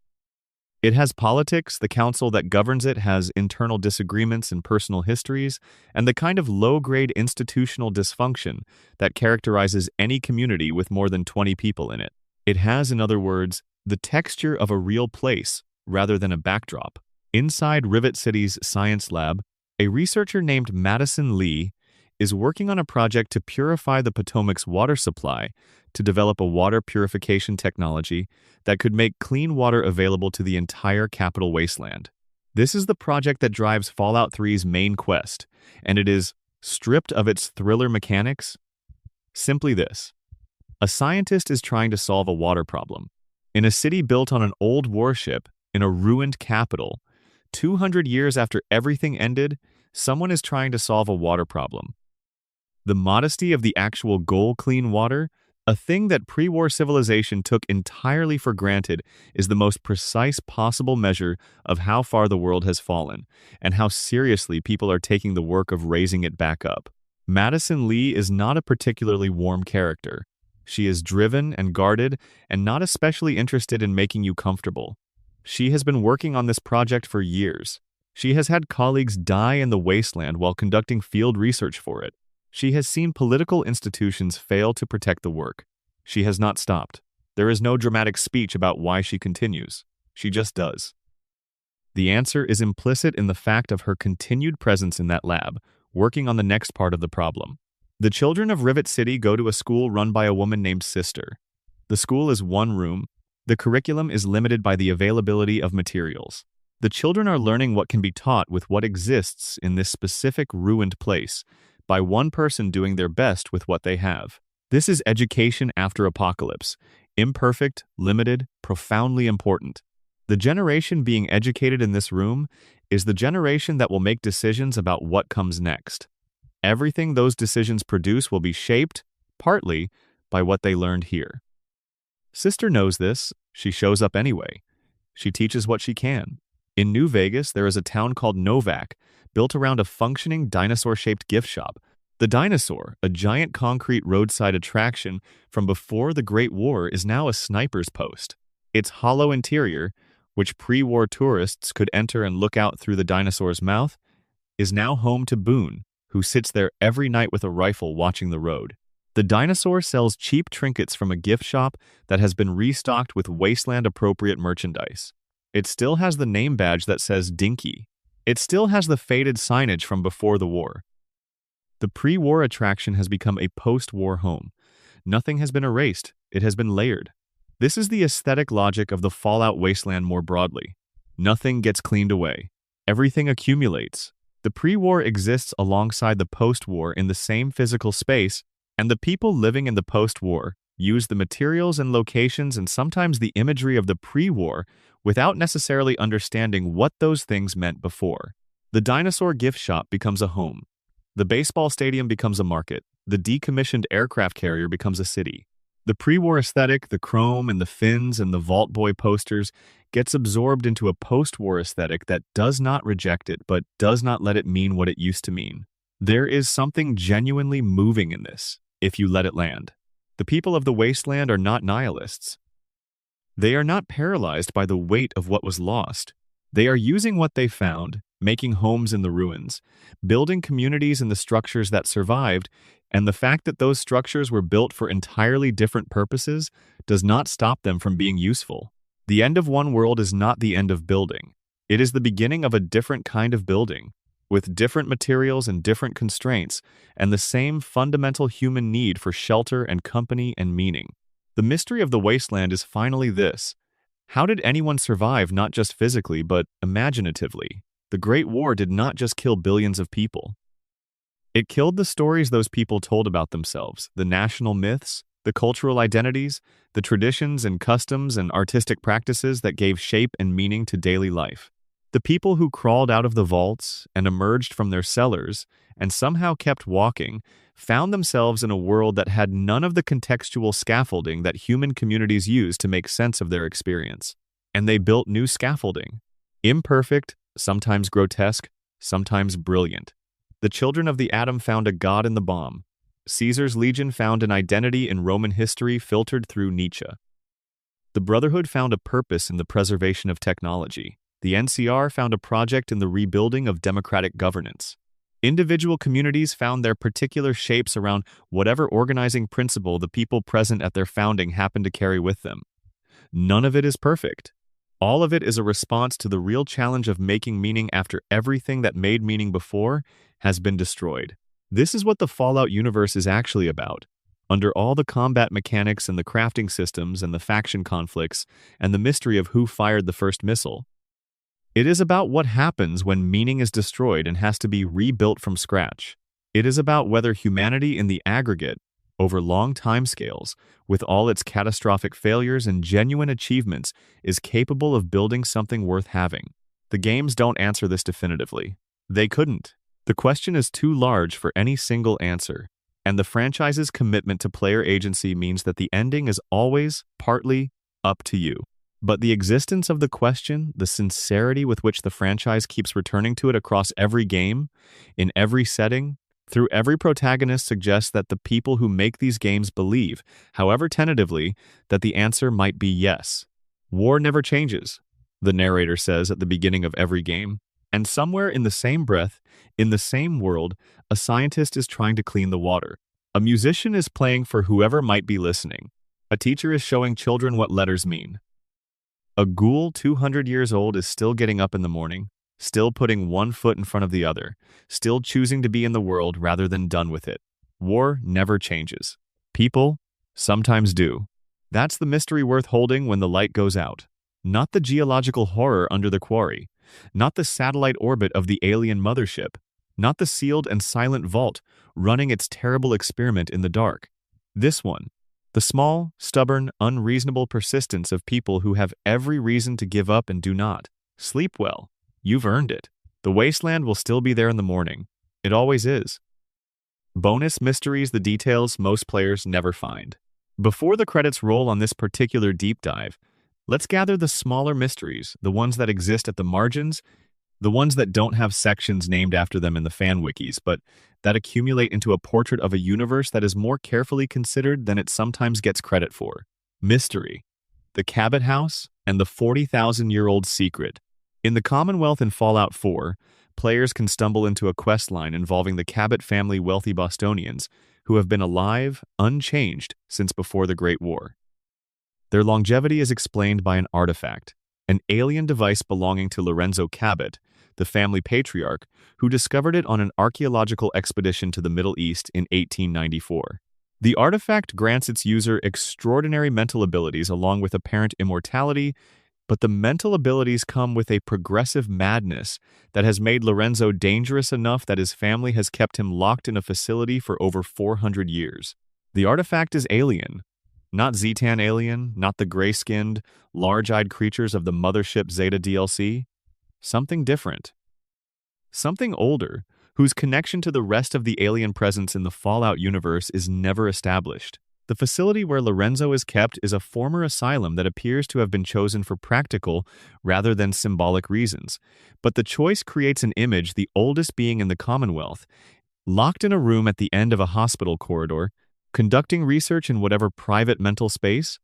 It has politics, the council that governs it has internal disagreements and personal histories, and the kind of low-grade institutional dysfunction that characterizes any community with more than 20 people in it. It has, in other words, the texture of a real place rather than a backdrop. Inside Rivet City's science lab, a researcher named Madison Lee is working on a project to purify the Potomac's water supply to develop a water purification technology that could make clean water available to the entire capital wasteland. This is the project that drives Fallout 3's main quest, and it is, stripped of its thriller mechanics, simply this. A scientist is trying to solve a water problem. In a city built on an old warship, in a ruined capital, 200 years after everything ended, someone is trying to solve a water problem. The modesty of the actual goal, clean water, a thing that pre-war civilization took entirely for granted, is the most precise possible measure of how far the world has fallen and how seriously people are taking the work of raising it back up. Madison Lee is not a particularly warm character. She is driven and guarded and not especially interested in making you comfortable. She has been working on this project for years. She has had colleagues die in the wasteland while conducting field research for it. She has seen political institutions fail to protect the work. She has not stopped. There is no dramatic speech about why she continues. She just does. The answer is implicit in the fact of her continued presence in that lab, working on the next part of the problem. The children of Rivet City go to a school run by a woman named Sister. The school is one room. The curriculum is limited by the availability of materials. The children are learning what can be taught with what exists in this specific ruined place, by one person doing their best with what they have. This is education after apocalypse. Imperfect, limited, profoundly important. The generation being educated in this room is the generation that will make decisions about what comes next. Everything those decisions produce will be shaped, partly, by what they learned here. Sister knows this. She shows up anyway. She teaches what she can. In New Vegas, there is a town called Novak, built around a functioning dinosaur-shaped gift shop. The dinosaur, a giant concrete roadside attraction from before the Great War, is now a sniper's post. Its hollow interior, which pre-war tourists could enter and look out through the dinosaur's mouth, is now home to Boone, who sits there every night with a rifle watching the road. The dinosaur sells cheap trinkets from a gift shop that has been restocked with wasteland-appropriate merchandise. It still has the name badge that says Dinky. It still has the faded signage from before the war. The pre-war attraction has become a post-war home. Nothing has been erased. It has been layered. This is the aesthetic logic of the Fallout wasteland more broadly. Nothing gets cleaned away. Everything accumulates. The pre-war exists alongside the post-war in the same physical space, and the people living in the post-war use the materials and locations and sometimes the imagery of the pre-war without necessarily understanding what those things meant before. The dinosaur gift shop becomes a home. The baseball stadium becomes a market. The decommissioned aircraft carrier becomes a city. The pre-war aesthetic, the chrome and the fins and the Vault Boy posters, gets absorbed into a post-war aesthetic that does not reject it but does not let it mean what it used to mean. There is something genuinely moving in this, if you let it land. The people of the wasteland are not nihilists. They are not paralyzed by the weight of what was lost. They are using what they found, making homes in the ruins, building communities in the structures that survived, and the fact that those structures were built for entirely different purposes does not stop them from being useful. The end of one world is not the end of building. It is the beginning of a different kind of building, with different materials and different constraints, and the same fundamental human need for shelter and company and meaning. The mystery of the wasteland is finally this. How did anyone survive not just physically but imaginatively? The Great War did not just kill billions of people. It killed the stories those people told about themselves, the national myths, the cultural identities, the traditions and customs and artistic practices that gave shape and meaning to daily life. The people who crawled out of the vaults and emerged from their cellars and somehow kept walking found themselves in a world that had none of the contextual scaffolding that human communities use to make sense of their experience. And they built new scaffolding. Imperfect, sometimes grotesque, sometimes brilliant. The children of the atom found a god in the bomb. Caesar's legion found an identity in Roman history filtered through Nietzsche. The Brotherhood found a purpose in the preservation of technology. The NCR found a project in the rebuilding of democratic governance. Individual communities found their particular shapes around whatever organizing principle the people present at their founding happened to carry with them. None of it is perfect. All of it is a response to the real challenge of making meaning after everything that made meaning before has been destroyed. This is what the Fallout universe is actually about. Under all the combat mechanics and the crafting systems and the faction conflicts and the mystery of who fired the first missile, it is about what happens when meaning is destroyed and has to be rebuilt from scratch. It is about whether humanity in the aggregate, over long timescales, with all its catastrophic failures and genuine achievements, is capable of building something worth having. The games don't answer this definitively. They couldn't. The question is too large for any single answer, and the franchise's commitment to player agency means that the ending is always, partly, up to you. But the existence of the question, the sincerity with which the franchise keeps returning to it across every game, in every setting, through every protagonist suggests that the people who make these games believe, however tentatively, that the answer might be yes. War never changes. the narrator says at the beginning of every game. And somewhere in the same breath, in the same world, a scientist is trying to clean the water. A musician is playing for whoever might be listening. A teacher is showing children what letters mean. A ghoul 200 years old is still getting up in the morning, still putting one foot in front of the other, still choosing to be in the world rather than done with it. War never changes. People sometimes do. That's the mystery worth holding when the light goes out. Not the geological horror under the quarry, not the satellite orbit of the alien mothership, not the sealed and silent vault running its terrible experiment in the dark. This one, the small, stubborn, unreasonable persistence of people who have every reason to give up and do not. Sleep well. You've earned it. The wasteland will still be there in the morning. It always is. Bonus mysteries, the details most players never find. Before the credits roll on this particular deep dive, let's gather the smaller mysteries, the ones that exist at the margins, the ones that don't have sections named after them in the fan wikis, but that accumulate into a portrait of a universe that is more carefully considered than it sometimes gets credit for. Mystery. The Cabot House and the 40,000-year-old secret. In the Commonwealth in Fallout 4, players can stumble into a questline involving the Cabot family wealthy Bostonians who have been alive, unchanged, since before the Great War. Their longevity is explained by an artifact, an alien device belonging to Lorenzo Cabot, the family patriarch, who discovered it on an archaeological expedition to the Middle East in 1894. The artifact grants its user extraordinary mental abilities along with apparent immortality, but the mental abilities come with a progressive madness that has made Lorenzo dangerous enough that his family has kept him locked in a facility for over 400 years. The artifact is alien. Not Zetan alien, not the gray-skinned, large-eyed creatures of the Mothership Zeta DLC. Something different. Something older, whose connection to the rest of the alien presence in the Fallout universe is never established. The facility where Lorenzo is kept is a former asylum that appears to have been chosen for practical rather than symbolic reasons. But the choice creates an image, the oldest being in the Commonwealth, locked in a room at the end of a hospital corridor, conducting research in whatever private mental space.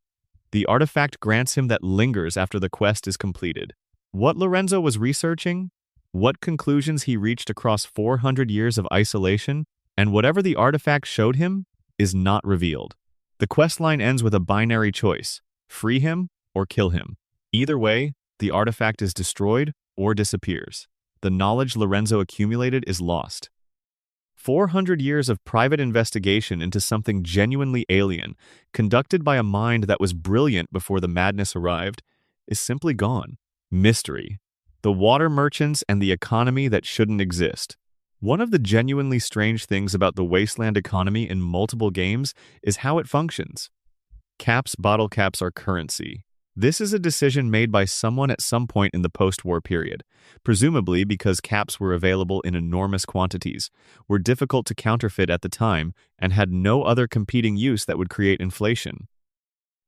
The artifact grants him that lingers after the quest is completed. What Lorenzo was researching, what conclusions he reached across 400 years of isolation, and whatever the artifact showed him, is not revealed. The questline ends with a binary choice: free him or kill him. Either way, the artifact is destroyed or disappears. The knowledge Lorenzo accumulated is lost. 400 years of private investigation into something genuinely alien, conducted by a mind that was brilliant before the madness arrived, is simply gone. Mystery. The water merchants and the economy that shouldn't exist. One of the genuinely strange things about the wasteland economy in multiple games is how it functions. Bottle caps are currency. This is a decision made by someone at some point in the post-war period, presumably because caps were available in enormous quantities, were difficult to counterfeit at the time, and had no other competing use that would create inflation.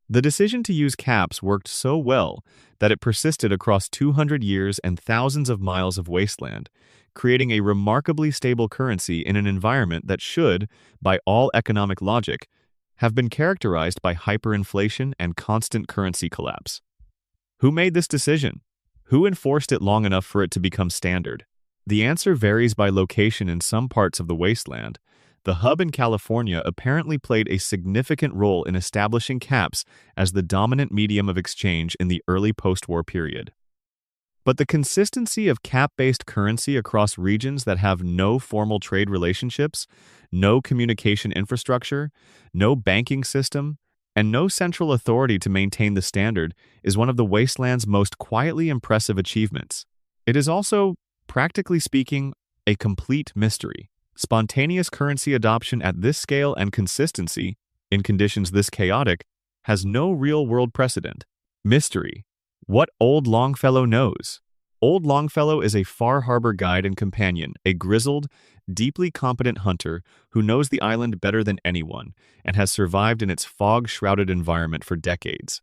The decision to use caps worked so well that it persisted across 200 years and thousands of miles of wasteland, creating a remarkably stable currency in an environment that should, by all economic logic, have been characterized by hyperinflation and constant currency collapse. Who made this decision? Who enforced it long enough for it to become standard? The answer varies by location in some parts of the wasteland. The hub in California apparently played a significant role in establishing caps as the dominant medium of exchange in the early post-war period. But the consistency of cap-based currency across regions that have no formal trade relationships, no communication infrastructure, no banking system, and no central authority to maintain the standard is one of the wasteland's most quietly impressive achievements. It is also, practically speaking, a complete mystery. Spontaneous currency adoption at this scale and consistency, in conditions this chaotic, has no real-world precedent. Mystery. What Old Longfellow knows. Old Longfellow is a Far Harbor guide and companion, a grizzled, deeply competent hunter who knows the island better than anyone and has survived in its fog-shrouded environment for decades.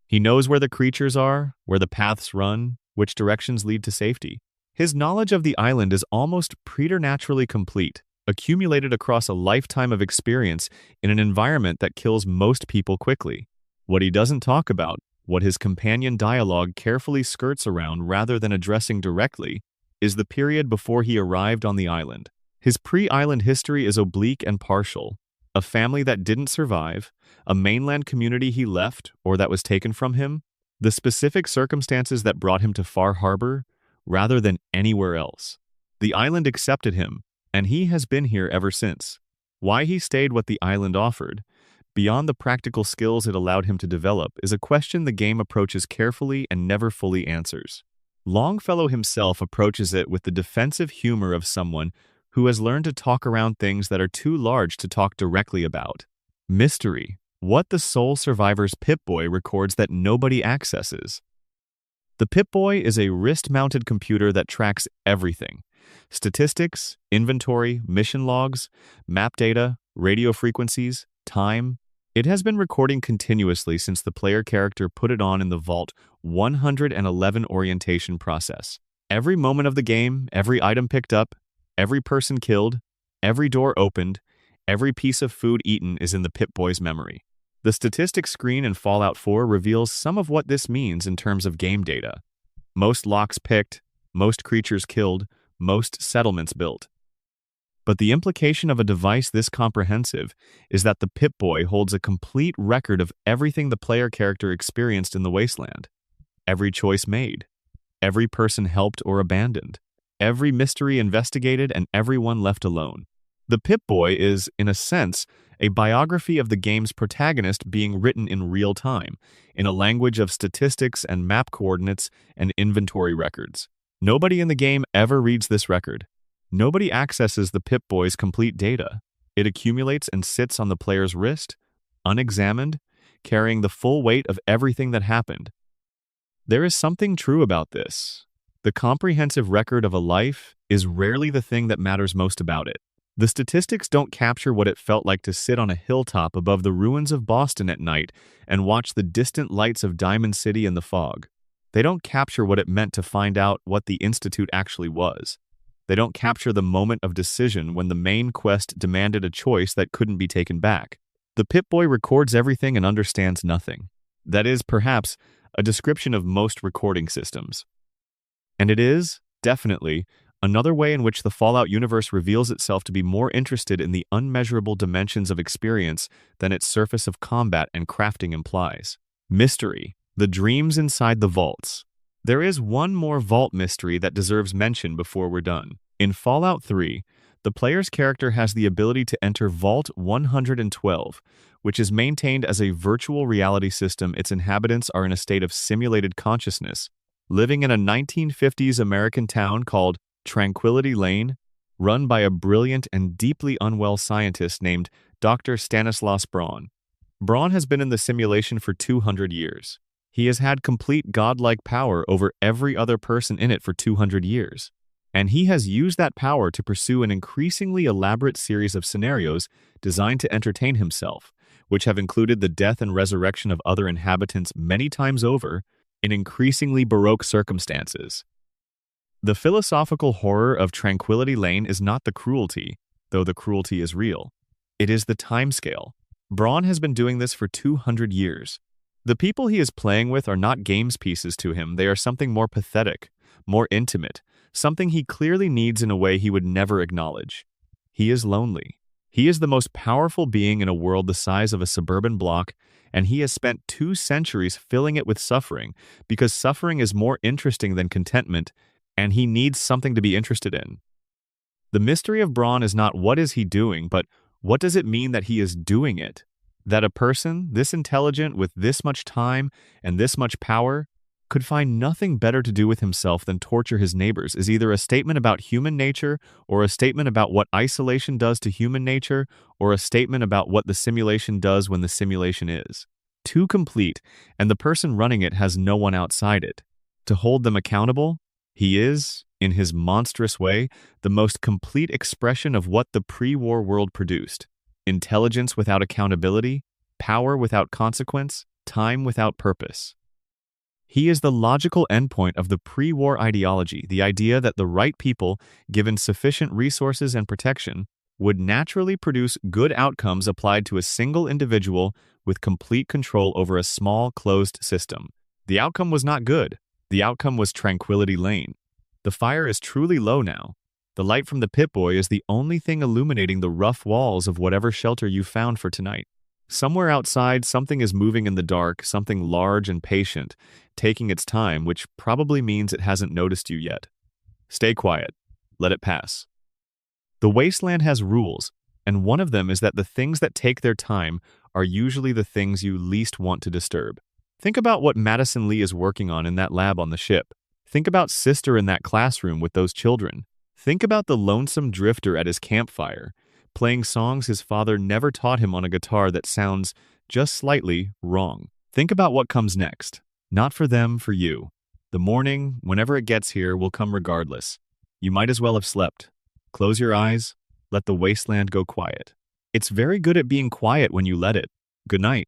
He knows where the creatures are, where the paths run, which directions lead to safety. His knowledge of the island is almost preternaturally complete, accumulated across a lifetime of experience in an environment that kills most people quickly. What he doesn't talk about, What his companion dialogue carefully skirts around rather than addressing directly is the period before he arrived on the island. His pre-island history is oblique and partial. A family that didn't survive, a mainland community he left or that was taken from him, the specific circumstances that brought him to Far Harbor rather than anywhere else. The island accepted him, and he has been here ever since. Why he stayed what the island offered, beyond the practical skills it allowed him to develop, is a question the game approaches carefully and never fully answers. Longfellow himself approaches it with the defensive humor of someone who has learned to talk around things that are too large to talk directly about. Mystery. What the sole survivor's Pip-Boy records that nobody accesses. The Pip-Boy is a wrist-mounted computer that tracks everything. Statistics, inventory, mission logs, map data, radio frequencies, time. It has been recording continuously since the player character put it on in the Vault 111 orientation process. Every moment of the game, every item picked up, every person killed, every door opened, every piece of food eaten is in the Pip-Boy's memory. The statistics screen in Fallout 4 reveals some of what this means in terms of game data. Most locks picked, most creatures killed, most settlements built. But the implication of a device this comprehensive is that the Pip-Boy holds a complete record of everything the player character experienced in the wasteland. Every choice made, every person helped or abandoned, every mystery investigated, and everyone left alone. The Pip-Boy is, in a sense, a biography of the game's protagonist being written in real time, in a language of statistics and map coordinates and inventory records. Nobody in the game ever reads this record. Nobody accesses the Pip-Boy's complete data. It accumulates and sits on the player's wrist, unexamined, carrying the full weight of everything that happened. There is something true about this. The comprehensive record of a life is rarely the thing that matters most about it. The statistics don't capture what it felt like to sit on a hilltop above the ruins of Boston at night and watch the distant lights of Diamond City in the fog. They don't capture what it meant to find out what the Institute actually was. They don't capture the moment of decision when the main quest demanded a choice that couldn't be taken back. The Pip-Boy records everything and understands nothing. That is, perhaps, a description of most recording systems. And it is, definitely, another way in which the Fallout universe reveals itself to be more interested in the unmeasurable dimensions of experience than its surface of combat and crafting implies. Mystery. The dreams inside the vaults. There is one more vault mystery that deserves mention before we're done. In Fallout 3, the player's character has the ability to enter Vault 112, which is maintained as a virtual reality system. Its inhabitants are in a state of simulated consciousness, living in a 1950s American town called Tranquility Lane, run by a brilliant and deeply unwell scientist named Dr. Stanislaus Braun. Braun has been in the simulation for 200 years. He has had complete godlike power over every other person in it for 200 years. And he has used that power to pursue an increasingly elaborate series of scenarios designed to entertain himself, which have included the death and resurrection of other inhabitants many times over in increasingly baroque circumstances. The philosophical horror of Tranquility Lane is not the cruelty, though the cruelty is real. It is the timescale. Braun has been doing this for 200 years. The people he is playing with are not games pieces to him. They are something more pathetic, more intimate, something he clearly needs in a way he would never acknowledge. He is lonely. He is the most powerful being in a world the size of a suburban block, and he has spent 2 centuries filling it with suffering because suffering is more interesting than contentment, and he needs something to be interested in. The mystery of Braun is not what is he doing, but what does it mean that he is doing it? That a person this intelligent with this much time and this much power could find nothing better to do with himself than torture his neighbors is either a statement about human nature or a statement about what isolation does to human nature or a statement about what the simulation does when the simulation is. Too complete, and the person running it has no one outside it. To hold them accountable, he is, in his monstrous way, the most complete expression of what the pre-war world produced. Intelligence without accountability, power without consequence, time without purpose. He is the logical endpoint of the pre-war ideology, the idea that the right people, given sufficient resources and protection, would naturally produce good outcomes applied to a single individual with complete control over a small, closed system. The outcome was not good. The outcome was Tranquility Lane. The fire is truly low now. The light from the Pip-Boy is the only thing illuminating the rough walls of whatever shelter you found for tonight. Somewhere outside, something is moving in the dark, something large and patient, taking its time, which probably means it hasn't noticed you yet. Stay quiet. Let it pass. The wasteland has rules, and one of them is that the things that take their time are usually the things you least want to disturb. Think about what Madison Lee is working on in that lab on the ship. Think about Sister in that classroom with those children. Think about the lonesome drifter at his campfire, playing songs his father never taught him on a guitar that sounds just slightly wrong. Think about what comes next. Not for them, for you. The morning, whenever it gets here, will come regardless. You might as well have slept. Close your eyes. Let the wasteland go quiet. It's very good at being quiet when you let it. Good night.